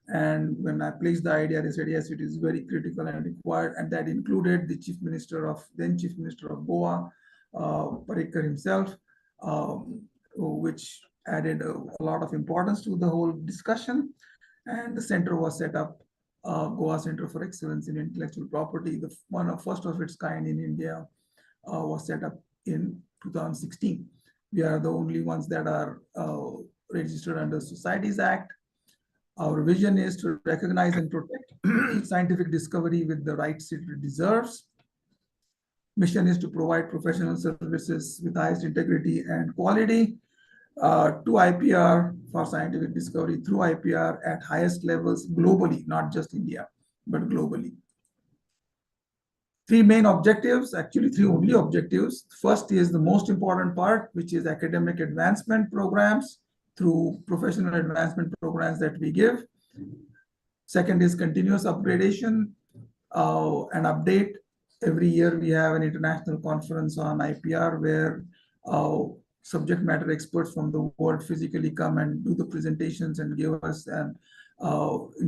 And when I placed the idea, they said, yes, it is very critical and required. And that included the then Chief Minister of Goa, Parikar himself, which added a lot of importance to the whole discussion. And the center was set up, Goa Center for Excellence in Intellectual Property, the first of its kind in India, was set up in 2016. We are the only ones that are registered under Societies Act. Our vision is to recognize and protect scientific discovery with the rights it deserves. Mission is to provide professional services with highest integrity and quality to IPR for scientific discovery through IPR at highest levels globally, not just India, but globally. three main objectives, actually three only objectives. First is the most important part, which is academic advancement programs through professional advancement programs that we give. Second is continuous upgradation and update. Every year we have an international conference on IPR where subject matter experts from the world physically come and do the presentations and give us in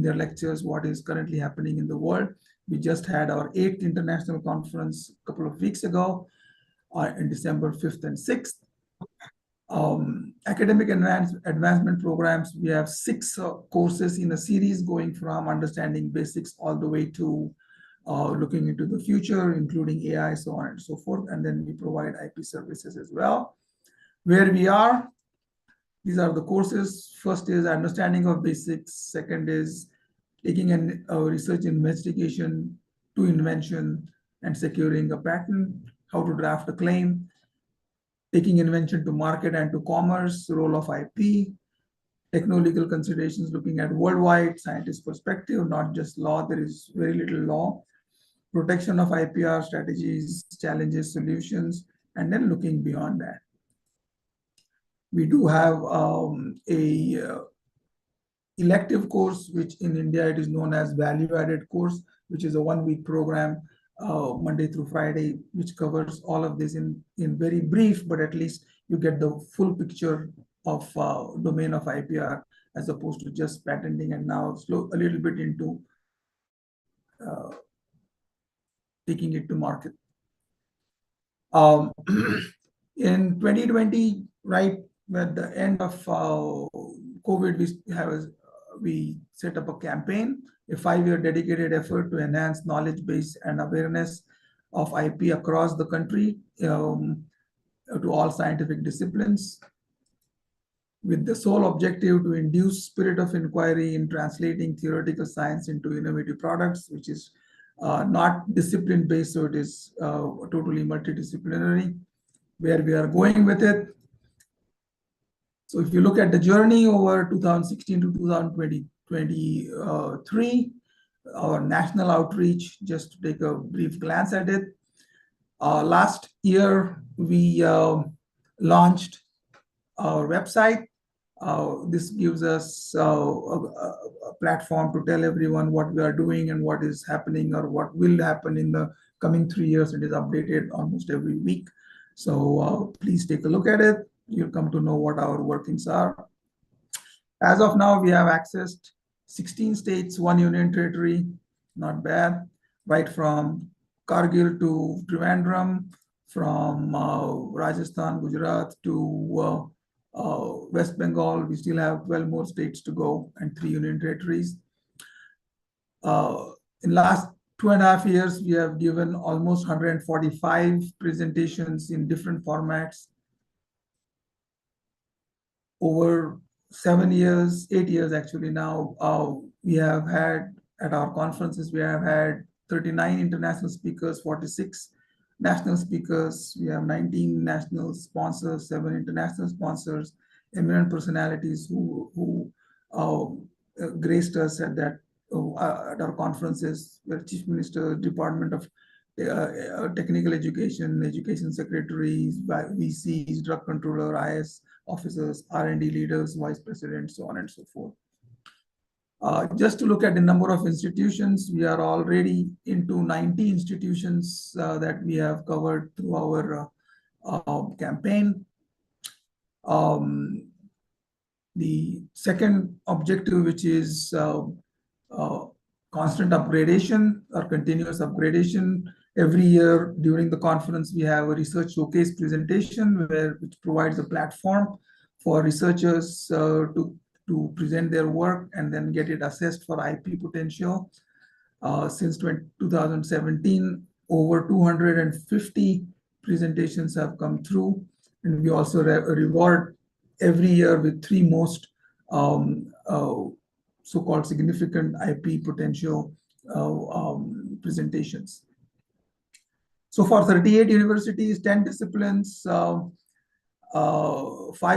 their lectures what is currently happening in the world. We just had our 8th international conference a couple of weeks ago in December 5th and 6th. Academic advancement programs, we have 6 courses in a series going from understanding basics all the way to looking into the future, including AI, so on and so forth. And then we provide IP services as well. Where we are, these are the courses. First is understanding of basics. Second is taking a research investigation to invention and securing a patent, how to draft a claim, taking invention to market and to commerce, role of IP, techno-legal considerations looking at worldwide scientist perspective, not just law. There is very little law. Protection of IPR strategies, challenges, solutions, and then looking beyond that. We do have a elective course, which in India it is known as value-added course, which is a 1-week program, Monday through Friday, which covers all of this in very brief, but at least you get the full picture of domain of IPR as opposed to just patenting, and now a little bit into taking it to market. In 2020, right at the end of COVID, we set up a campaign, a 5-year dedicated effort to enhance knowledge base and awareness of IP across the country to all scientific disciplines, with the sole objective to induce spirit of inquiry in translating theoretical science into innovative products, which is not discipline-based, so it is totally multidisciplinary, where we are going with it. So if you look at the journey over 2016 to 2023, our national outreach, just to take a brief glance at it. Last year, we launched our website. This gives us a platform to tell everyone what we are doing and what is happening or what will happen in the coming 3 years. It is updated almost every week. So please take a look at it. You'll come to know what our workings are. As of now, we have accessed 16 states, 1 union territory, not bad, right from Kargil to Trivandrum, from Rajasthan, Gujarat to West Bengal. We still have 12 more states to go and 3 union territories. In last 2.5 years, we have given almost 145 presentations in different formats. Over 7 years, 8 years actually now, we have had at our conferences, we have had 39 international speakers, 46 national speakers. We have 19 national sponsors, 7 international sponsors, eminent personalities who graced us at our conferences. The Chief Minister, Department of Technical Education, Education Secretaries, VCs, Drug Controller, IS officers, R&D leaders, vice presidents, so on and so forth. Just to look at the number of institutions, we are already into 90 institutions that we have covered through our campaign. The second objective, which is constant upgradation or continuous upgradation. Every year during the conference, we have a research showcase presentation which provides a platform for researchers to present their work and then get it assessed for IP potential. Since 2017, over 250 presentations have come through, and we also reward every year with 3 most so-called significant IP potential presentations. So for 38 universities, 10 disciplines, 5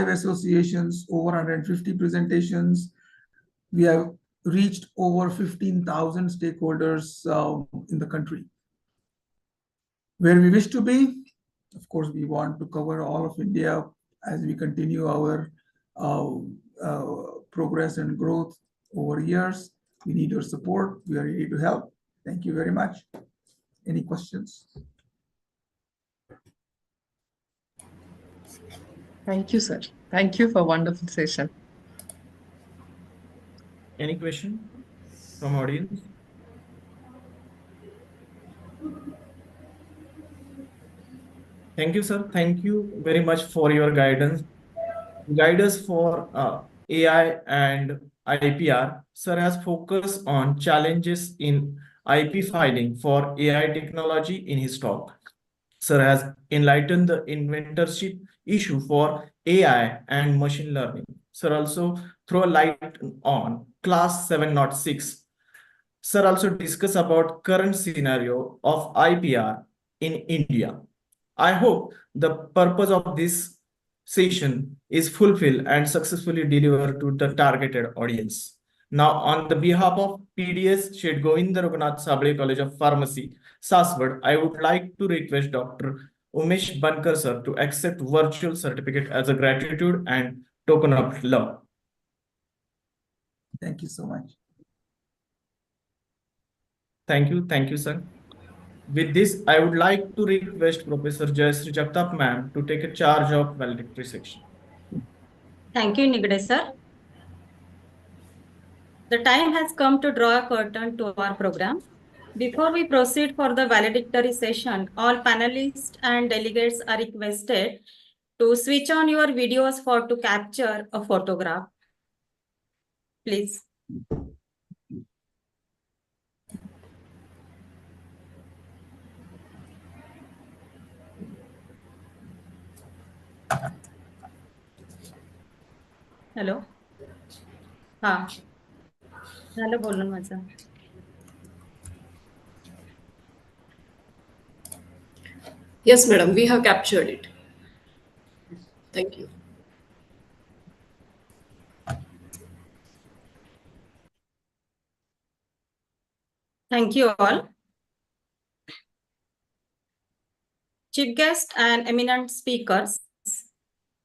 associations, over 150 presentations, we have reached over 15,000 stakeholders in the country. where we wish to be. Of course, we want to cover all of India as we continue our progress and growth over years. We need your support. We are ready to help. Thank you very much. Any questions? Thank you, sir. Thank you for wonderful session. Any question from audience? Thank you, sir. Thank you very much for your guidance. Guide us for AI and IPR. Sir has focused on challenges in IP filing for AI technology in his talk. Sir has enlightened the inventorship issue for AI and machine learning. Sir also throw a light on class 706. Sir also discuss about current scenario of IPR in India. I hope the purpose of this session is fulfilled and successfully delivered to the targeted audience. Now, on the behalf of PDS Shed Govinda Raghunath Sable College of Pharmacy, Saswad, I would like to request Dr. Umesh Bankar sir to accept virtual certificate as a gratitude and token of love. Thank you so much. Thank you, sir. With this, I would like to request Professor Jayashree Jagtap ma'am to take a charge of valedictory section. Thank you, Nigde sir. The time has come to draw a curtain to our program. Before we proceed for the valedictory session, all panelists and delegates are requested to switch on your videos to capture a photograph. Please. Hello. हाँ झालं बोलून माझं. Yes, madam, we have captured it. Thank you. Thank you all. Chief guest and eminent speakers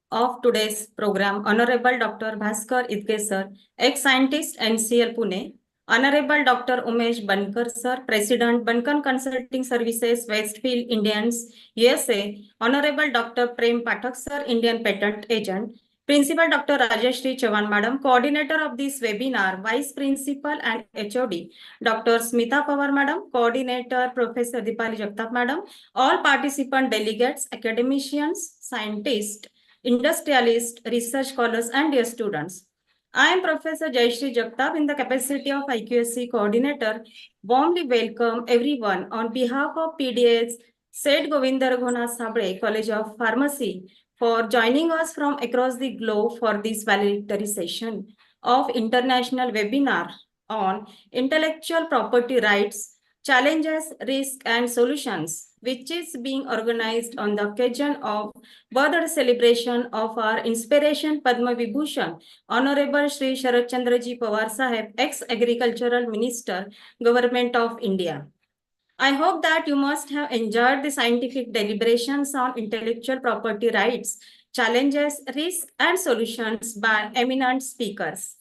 of today's program, Honorable Dr. Bhaskar Idge sir, ex-scientist NCL Pune, Honorable Dr. Umesh Bankar sir, President Bankan Consulting Services, Westfield Indians, USA, Honorable Dr. Prem Pathak sir, Indian Patent Agent, Principal Dr. Rajeshri Chavan Madam, Coordinator of this webinar, Vice Principal and HOD, Dr. Smita Pawar Madam, Coordinator Professor Dipali Jagtap Madam, all participant delegates, academicians, scientists, industrialists, research scholars, and dear students. I am Professor Jayashree Jagtap in the capacity of IQSC coordinator. Warmly welcome everyone on behalf of PDS Seth Govinda Raghunath Sable College of Pharmacy for joining us from across the globe for this valedictory session of international webinar on intellectual property rights, challenges, risks, and solutions, which is being organized on the occasion of birthday celebration of our inspiration Padma Vibhushan, Honorable Shri Sharad Chandraji Pawar Saheb, ex-Agricultural Minister, Government of India. I hope that you must have enjoyed the scientific deliberations on intellectual property rights, challenges, risks, and solutions by eminent speakers.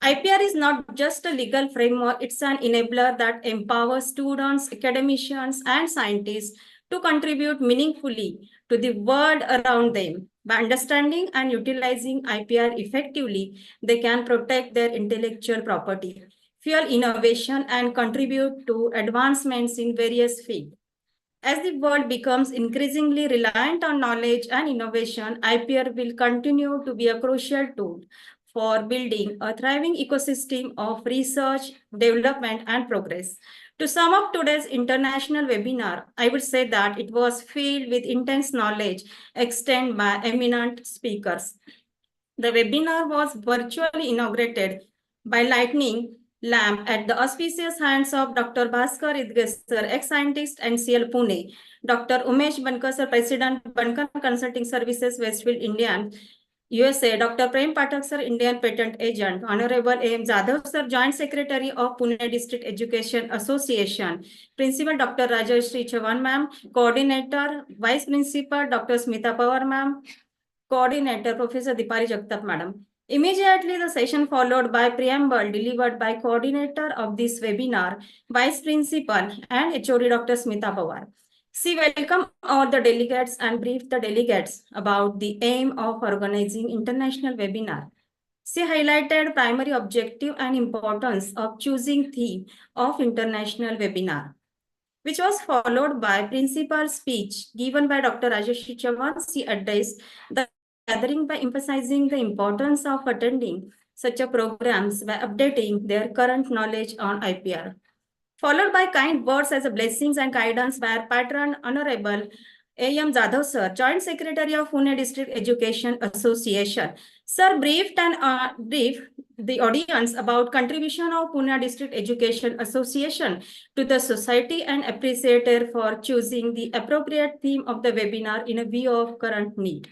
IPR is not just a legal framework, it's an enabler that empowers students, academicians, and scientists to contribute meaningfully to the world around them. By understanding and utilizing IPR effectively, they can protect their intellectual property, fuel innovation, and contribute to advancements in various fields. As the world becomes increasingly reliant on knowledge and innovation, IPR will continue to be a crucial tool for building a thriving ecosystem of research, development, and progress. To sum up today's international webinar, I would say that it was filled with intense knowledge extended by eminent speakers. The webinar was virtually inaugurated by lightning lamp at the auspicious hands of Dr. Bhaskar Idge sir, ex-scientist NCL Pune, Dr. Umesh Bankar sir, President Bankan Consulting Services, Westfield, India, USA, Dr. Prem Pathak sir, Indian Patent Agent, Honorable A.M. Jadhav sir, Joint Secretary of Pune District Education Association, Principal Dr. Rajashri Chavan ma'am, Coordinator, Vice Principal Dr. Smita Pawar ma'am, Coordinator Professor Dipali Jagtap madam. Immediately the session followed by preamble delivered by coordinator of this webinar, Vice Principal and HOD Dr. Smita Pawar. She welcomed all the delegates and briefed the delegates about the aim of organizing international webinar. She highlighted primary objective and importance of choosing theme of international webinar, which was followed by principal speech given by Dr. Rajesh Chavan. She addressed the gathering by emphasizing the importance of attending such a programs by updating their current knowledge on IPR, followed by kind words as a blessings and guidance by our patron, Honorable A.M. Jadhav sir, Joint Secretary of Pune District Education Association. Sir briefed the audience about contribution of Pune District Education Association to the society and appreciated for choosing the appropriate theme of the webinar in a view of current need.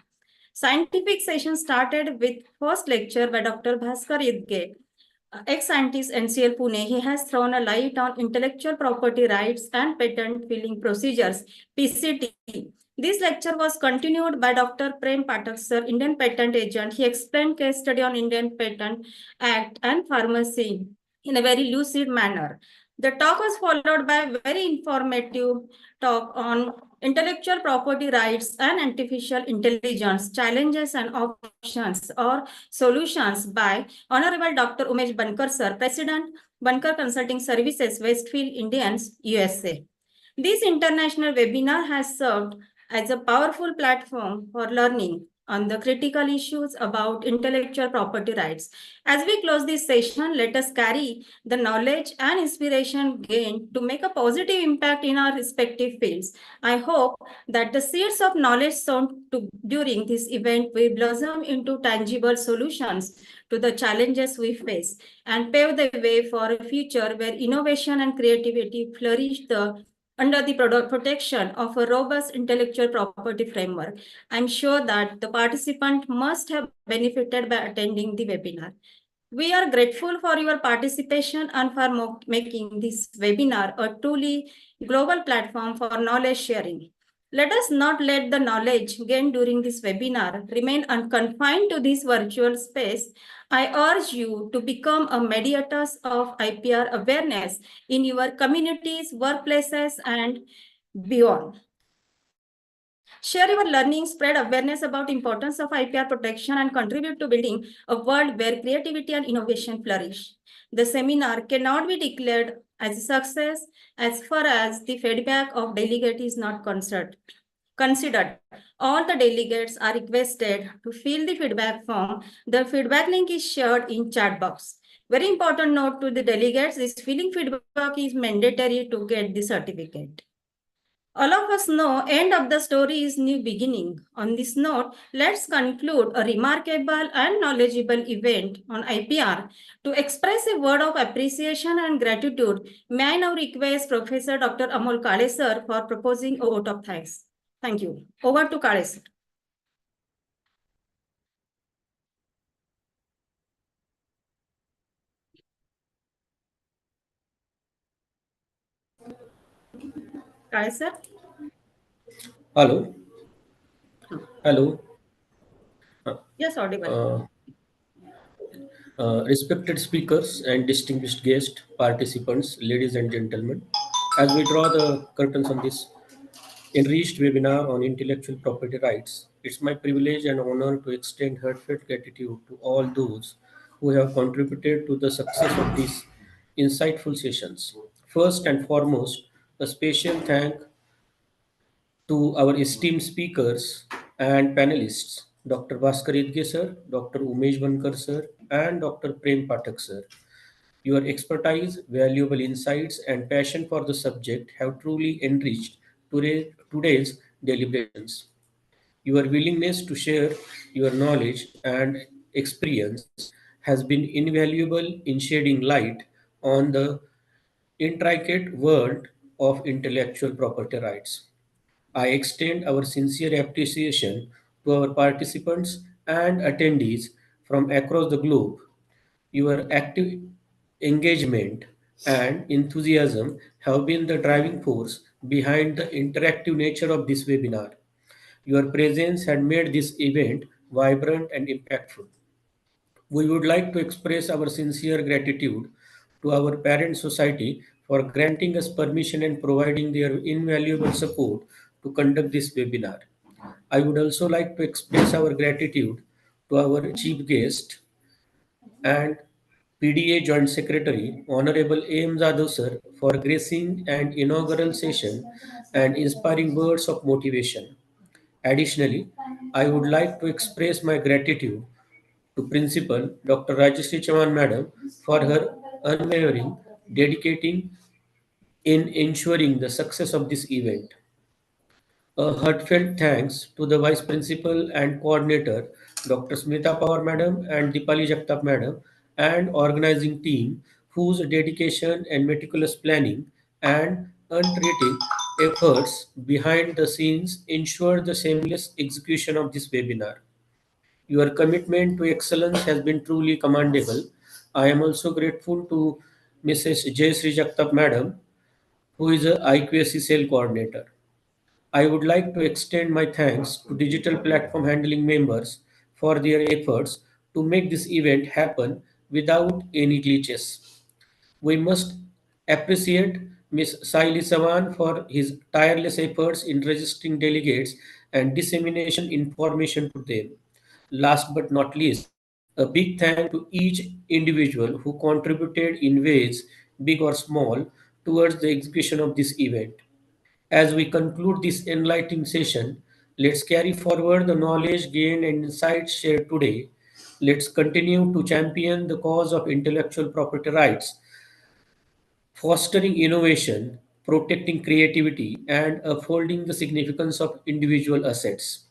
Scientific session started with first lecture by Dr. Bhaskar Idge, ex-scientist NCL Pune. He has thrown a light on intellectual property rights and patent filing procedures, PCT. This lecture was continued by Dr. Prem Pathak sir, Indian Patent Agent. He explained case study on Indian Patent Act and pharmacy in a very lucid manner. The talk was followed by a very informative talk on intellectual property rights and artificial intelligence, challenges and options or solutions by Honorable Dr. Umesh Bankar sir, President, Bankar Consulting Services, Westfield, Indians, USA. This international webinar has served as a powerful platform for learning on the critical issues about intellectual property rights. As we close this session, let us carry the knowledge and inspiration gained to make a positive impact in our respective fields. I hope that the seeds of knowledge sown during this event will blossom into tangible solutions to the challenges we face and pave the way for a future where innovation and creativity flourish under the protection of a robust intellectual property framework. I'm sure that the participant must have benefited by attending the webinar. We are grateful for your participation and for making this webinar a truly global platform for knowledge sharing. Let us not let the knowledge gained during this webinar remain unconfined to this virtual space. I urge you to become a mediators of IPR awareness in your communities, workplaces, and beyond. Share your learning, spread awareness about importance of IPR protection, and contribute to building a world where creativity and innovation flourish. The seminar cannot be declared as a success as far as the feedback of delegate is not considered. All the delegates are requested to fill the feedback form. The feedback link is shared in chat box. Very important note to the delegates, this filling feedback is mandatory to get the certificate. All of us know end of the story is new beginning. On this note, let's conclude a remarkable and knowledgeable event on IPR. To express a word of appreciation and gratitude, may I now request Professor Dr. Amol Kale sir for proposing a vote of thanks. Thank you. Over to Kale sir. Kale sir. Hello. Hello. Yes, audible. Respected speakers and distinguished guest participants, ladies and gentlemen, as we draw the curtains on this enriched webinar on intellectual property rights, it's my privilege and honor to extend heartfelt gratitude to all those who have contributed to the success of these insightful sessions. First and foremost, a special thank to our esteemed speakers and panelists, Dr. Bhaskar Idge sir, Dr. Umesh Bankar sir, and Dr. Prem Pathak sir. Your expertise, valuable insights, and passion for the subject have truly enriched today's deliberations. Your willingness to share your knowledge and experience has been invaluable in shedding light on the intricate world of intellectual property rights. I extend our sincere appreciation to our participants and attendees from across the globe. Your active engagement and enthusiasm have been the driving force behind the interactive nature of this webinar. Your presence had made this event vibrant and impactful. We would like to express our sincere gratitude to our parent society for granting us permission and providing their invaluable support to conduct this webinar. I would also like to express our gratitude to our chief guest and PDA Joint Secretary, Honorable A.M. Jadhav sir, for gracing an inaugural session and inspiring words of motivation. Additionally, I would like to express my gratitude to Principal Dr. Rajeshri Chavan Madam for her unwavering dedicating in ensuring the success of this event. A heartfelt thanks to the Vice Principal and Coordinator, Dr. Smita Pawar Madam and Dipali Jagtap Madam, and organizing team whose dedication and meticulous planning and unremitting efforts behind the scenes ensure the seamless execution of this webinar. Your commitment to excellence has been truly commendable. I am also grateful to Mrs. Jayasri Jagtap Madam, who is a IQSC cell coordinator. I would like to extend my thanks to digital platform handling members for their efforts to make this event happen without any glitches. We must appreciate Ms. Saili Sawan for his tireless efforts in registering delegates and dissemination information to them. Last but not least, a big thank to each individual who contributed in ways, big or small, towards the execution of this event. As we conclude this enlightening session, let's carry forward the knowledge gained and insights shared today. Let's continue to champion the cause of intellectual property rights, fostering innovation, protecting creativity, and upholding the significance of individual assets.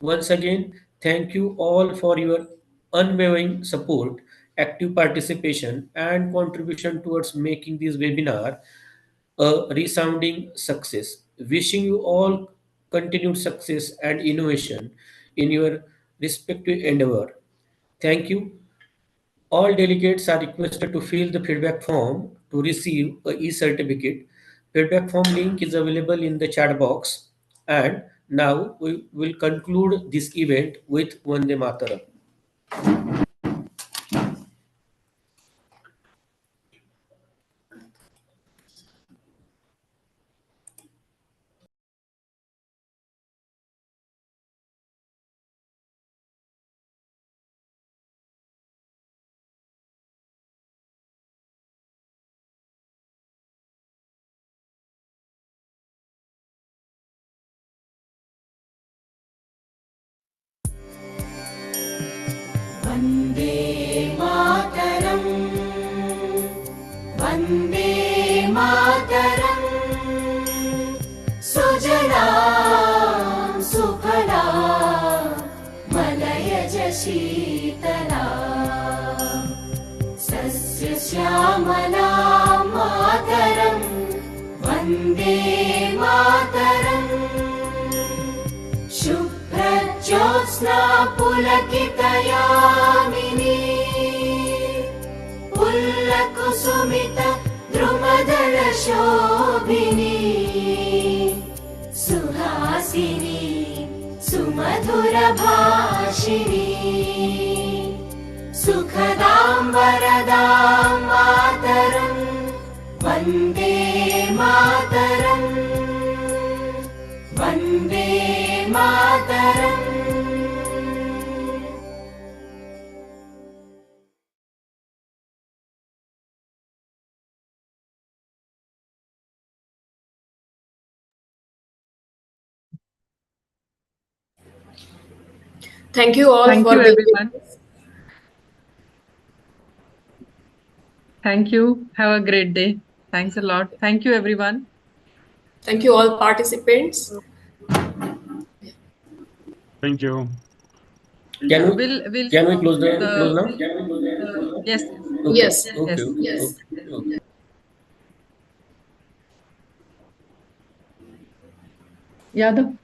Once again, thank you all for your unwavering support, active participation, and contribution towards making this webinar a resounding success. Wishing you all continued success and innovation in your respective endeavor. Thank you. All delegates are requested to fill the feedback form to receive a e-certificate. Feedback form link is available in the chat box. And now we will conclude this event with Vande Mataram. Vande Mataram Vande Mataram सुजला सुफला मलयज शीतला सस्यश्यामला मातरम् वन्दे मातरम् शुभ्रज्योत्स्ना पुलकितयामिनी पुल्लकुसुमित द्रुमदलशोभिनी सुहासिनी सुमधुरभाषिणी सुखदां वरदां मातरं Vande Mataram Vande Mataram Thank you all Thank for you, being everyone. Thank you. Have a great day. Thanks a lot. Thank you, everyone. Thank you all participants. Thank you. Can We'll we close now? Yes. Okay. Yes. Okay. Yes. Okay. Yadav.